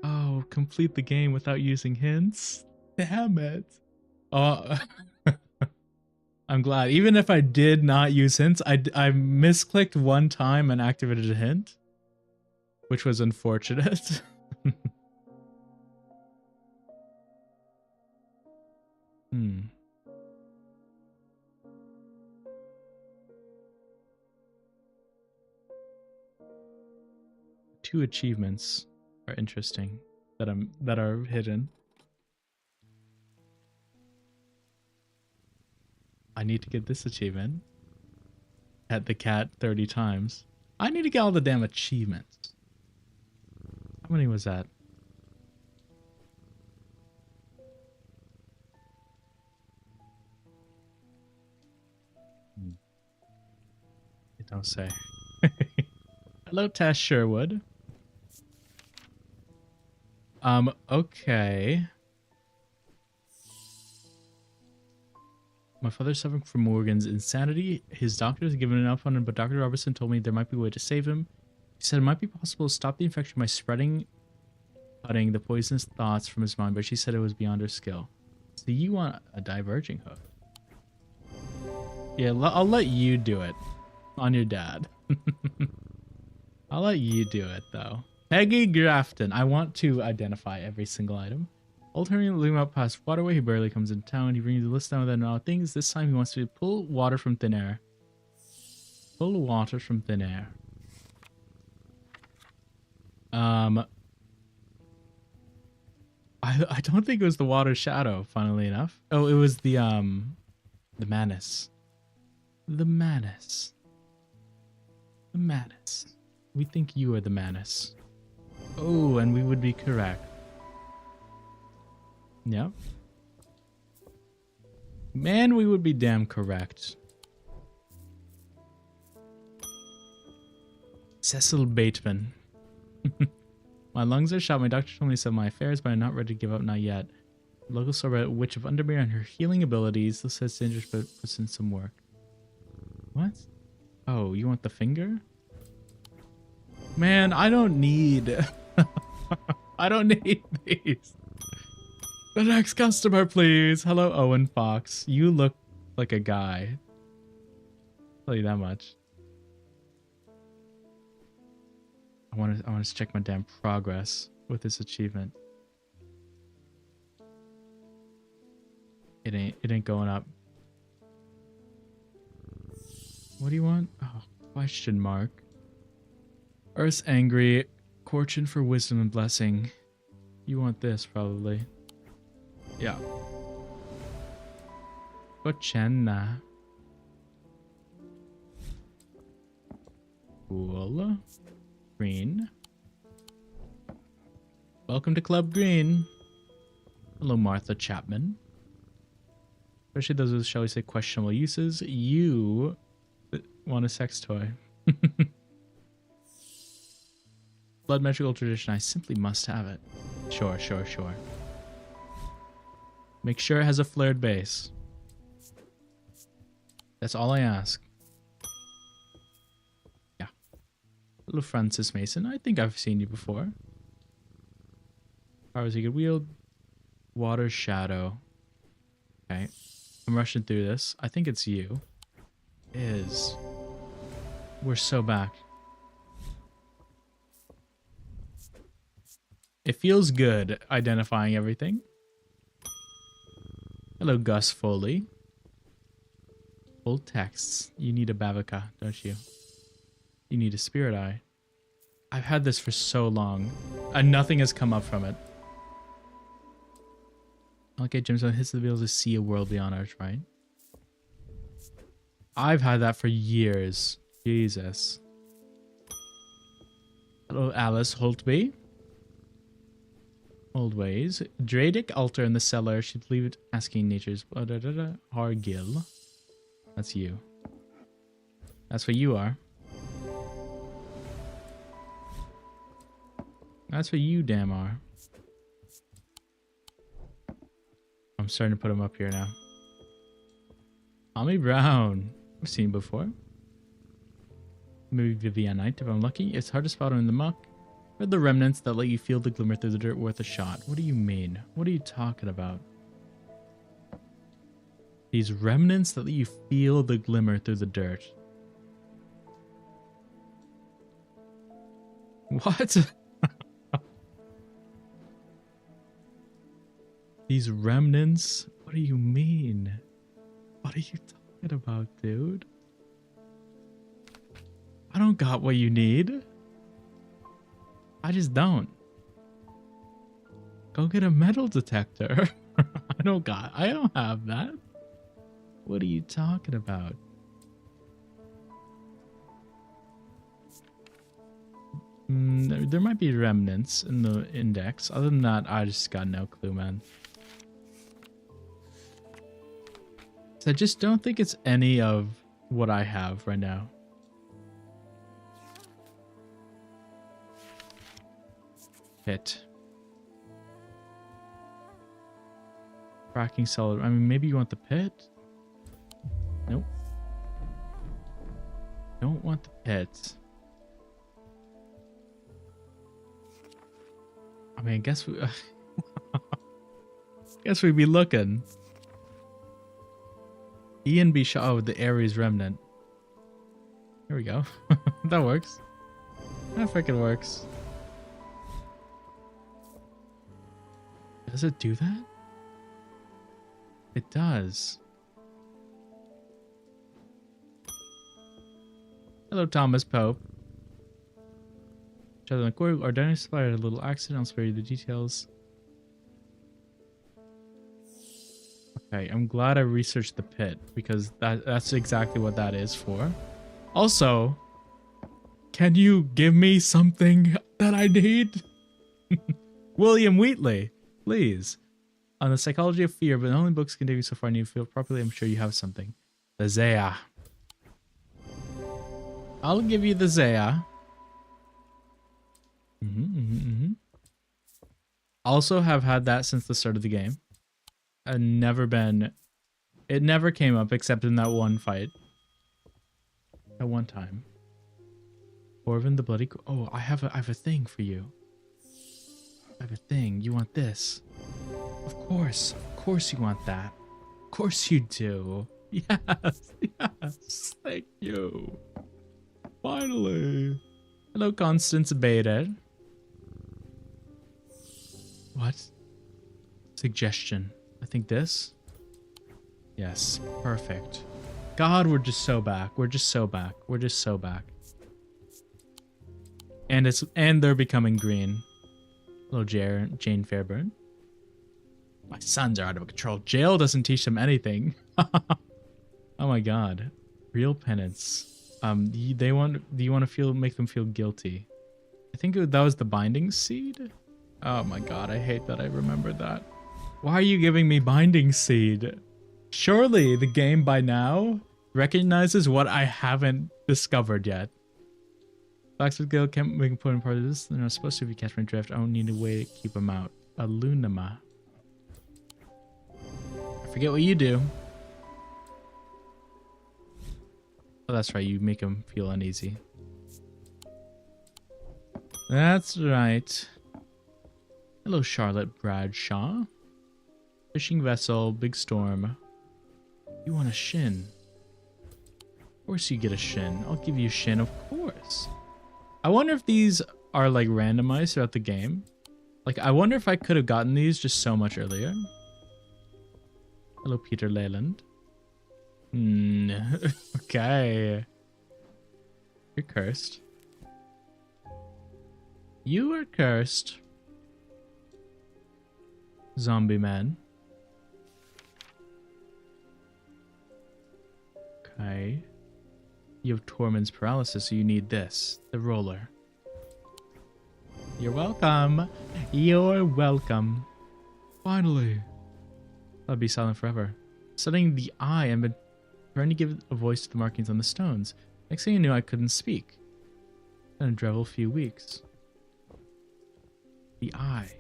Oh, complete the game without using hints? Damn it. Oh... I'm glad. Even if I did not use hints, I misclicked one time and activated a hint, which was unfortunate. Two achievements are interesting that are hidden. I need to get this achievement. Pet the cat 30 times. I need to get all the damn achievements. How many was that? It don't say. Hello, Tess Sherwood. Okay. My father's suffering from Morgan's insanity. His doctor has given enough on him, but Dr. Robertson told me there might be a way to save him. He said it might be possible to stop the infection by cutting the poisonous thoughts from his mind, but she said it was beyond her skill. So you want a diverging hook? Yeah, I'll let you do it on your dad. I'll let you do it, though. Peggy Grafton. I want to identify every single item. Alternating loom out past waterway, he barely comes into town. He brings the list down with no things. This time he wants to pull water from thin air. Pull water from thin air. I don't think it was the water shadow, funnily enough. Oh, it was the Manus. The Manus. The Manus. We think you are the Manus. Oh, and we would be correct. Yep. Man, we would be damn correct. Cecil Bateman. My lungs are shot. My doctor told me some of my affairs, but I'm not ready to give up, not yet. The local sorbet witch of Undermere and her healing abilities. This says dangerous, but puts in some work. What? Oh, you want the finger? Man, I don't need... I don't need these. The next customer, please. Hello, Owen Fox. You look like a guy. I'll tell you that much. I want to check my damn progress with this achievement. It ain't going up. What do you want? Oh, question mark. Earth's angry. Fortune for wisdom and blessing. You want this probably. Yeah. Bochenna. Cool. Green. Welcome to Club Green. Hello, Martha Chapman. Especially those with, shall we say, questionable uses. You want a sex toy. Blood magical tradition. I simply must have it. Sure. Make sure it has a flared base. That's all I ask. Yeah. Hello, Francis Mason. I think I've seen you before. Powers you could wield. Water shadow. Okay. I'm rushing through this. I think it's you. We're so back. It feels good identifying everything. Hello, Gus Foley. Full texts. You need a Bavica, don't you? You need a Spirit Eye. I've had this for so long, and nothing has come up from it. Okay, Gemstone hits the wheels to see a world beyond ours, right? I've had that for years. Jesus. Hello, Alice Holtby. Old ways. Dradic altar in the cellar. Should leave it asking nature's. Hargil. That's you. That's what you are. That's what you damn are. I'm starting to put them up here now. Tommy Brown. I've seen before. Maybe Vivianite if I'm lucky. It's hard to spot him in the muck. Or the remnants that let you feel the glimmer through the dirt worth a shot. What do you mean? What are you talking about? These remnants that let you feel the glimmer through the dirt. What? These remnants? What do you mean? What are you talking about, dude? I don't got what you need. I just don't. Go get a metal detector. I don't have that. What are you talking about? There might be remnants in the index. Other than that, I just got no clue, man. So I just don't think it's any of what I have right now. Pit. Cracking solid. I mean, maybe you want the pit? Nope. Don't want the pit. I mean, I guess we... guess we'd be looking. Ian B. Shaw. Oh, the Ares Remnant. Here we go. That works. That freaking works. Does it do that? It does. Hello, Thomas Pope. Our Dynasty supplier had a little accident. I'll spare you the details. Okay, I'm glad I researched the pit because that's exactly what that is for. Also, can you give me something that I need? William Wheatley, please. On the psychology of fear, but only books can take you so far and you feel properly. I'm sure you have something. The Zaya. I'll give you the Zaya. Also have had that since the start of the game. It never came up except in that one fight. At one time. Orvin the Bloody... Oh, I have a thing for you. I have a thing. You want this. Of course you want that. Of course you do. Yes, yes, thank you. Finally. Hello, Constance Bader. What? Suggestion. I think this? Yes, perfect. God, we're just so back. We're just so back. We're just so back. And they're becoming green. Hello, Jane Fairburn. My sons are out of control. Jail doesn't teach them anything. Oh my god. Real penance. Do you want to make them feel guilty? I think that was the binding seed. Oh my god, I hate that I remembered that. Why are you giving me binding seed? Surely the game by now recognizes what I haven't discovered yet. Blacksmith Guild can't make a important part of this. They're not supposed to be catch my drift. I don't need a way to keep them out. A Lunama. I forget what you do. Oh, that's right. You make them feel uneasy. That's right. Hello, Charlotte Bradshaw. Fishing vessel, big storm. You want a shin? Of course you get a shin. I'll give you a shin, of course. I wonder if these are like randomized throughout the game. Like, I wonder if I could have gotten these just so much earlier. Hello, Peter Leyland. Okay. You're cursed. You are cursed. Zombie man. Okay. You have Tormund's paralysis, so you need this. The roller. You're welcome. You're welcome. Finally. I'll be silent forever. Studying the eye and been trying to give a voice to the markings on the stones. Next thing I knew, I couldn't speak. Been a dreadful few weeks. The eye.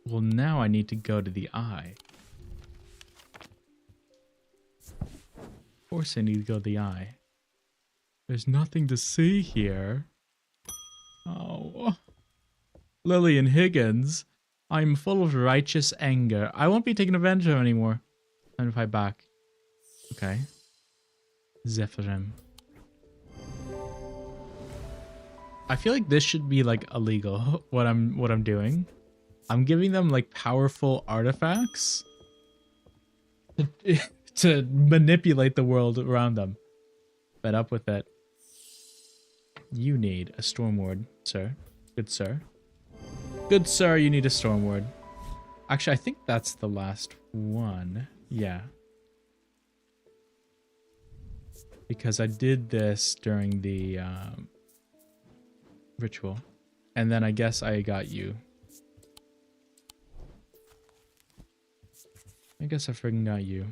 Well, now I need to go to the eye. Of course I need to go to the eye. There's nothing to see here. Oh. Lillian Higgins. I'm full of righteous anger. I won't be taken advantage of anymore. Time to fight back. Okay. Zephyrim. I feel like this should be like illegal. What I'm doing. I'm giving them like powerful artifacts to manipulate the world around them. Fed up with it. You need a storm ward, sir. Good sir. Good sir, you need a storm ward. Actually, I think that's the last one. Yeah. Because I did this during the ritual. And then I guess I got you. I guess I freaking got you.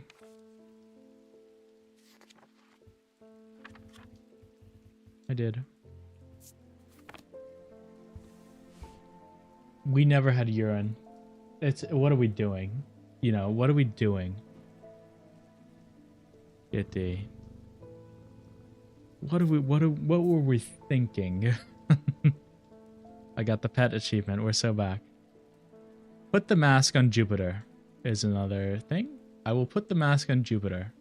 I did. We never had urine. What are we doing? You know, what are we doing? Kitty. What were we thinking? I got the pet achievement. We're so back. Put the mask on Jupiter is another thing. I will put the mask on Jupiter.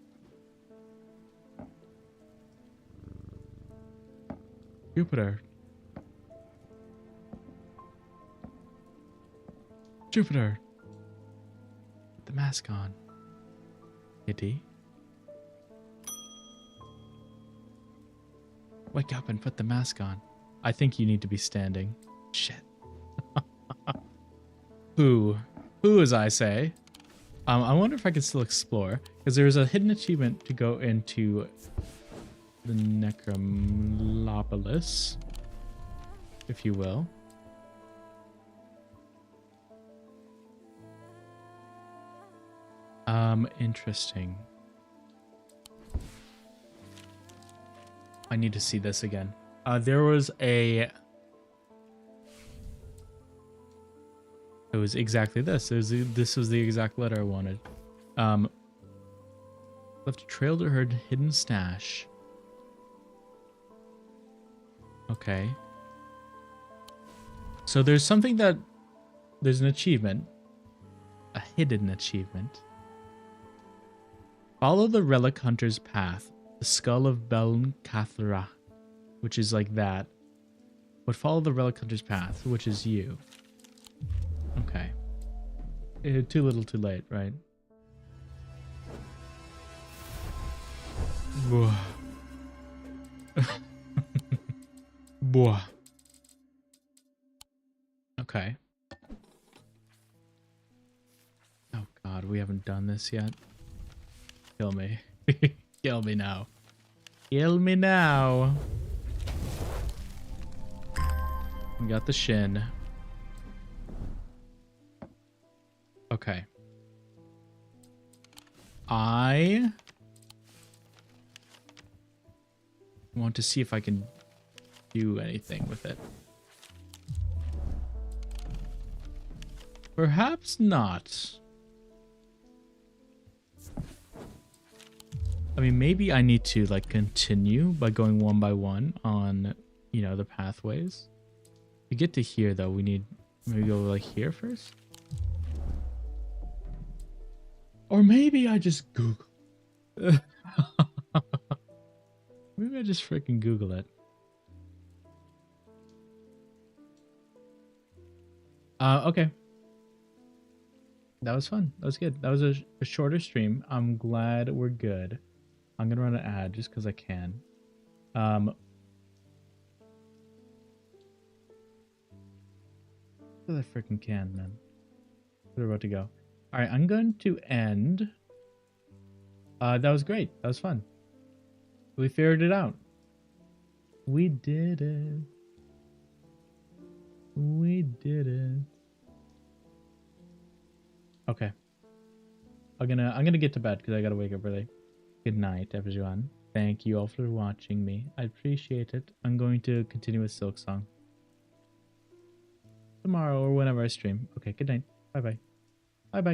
Jupiter. Jupiter. Put the mask on. Kitty. Wake up and put the mask on. I think you need to be standing. Shit. Who, as I say. I wonder if I can still explore. Because there's a hidden achievement to go into the Necromlopolis. If you will. Interesting. I need to see this again. There was a... It was exactly this. This was the exact letter I wanted. Left a trail to her hidden stash. Okay. So there's something that... There's an achievement A hidden achievement. Follow the relic hunter's path. The skull of Beln Cathra, which is like that. But follow the relic hunter's path, which is you. Okay. Too little, too late, right? Boah. Boah. Okay. Oh god, we haven't done this yet. Kill me. Kill me now. Kill me now. We got the shin. Okay. I want to see if I can do anything with it. Perhaps not. I mean, maybe I need to like continue by going one by one on, you know, the pathways. To get to here though, we need maybe go like here first. Or maybe I just Google. Maybe I just freaking Google it. Okay. That was fun. That was good. That was a shorter stream. I'm glad we're good. I'm gonna run an ad just because I can. Because I freaking can, man. We're about to go. All right, I'm going to end. That was great. That was fun. We figured it out. We did it. We did it. Okay. I'm gonna get to bed because I gotta wake up early. Good night, everyone. Thank you all for watching me. I appreciate it. I'm going to continue with Silk Song tomorrow or whenever I stream. Okay, good night. Bye bye. Bye bye.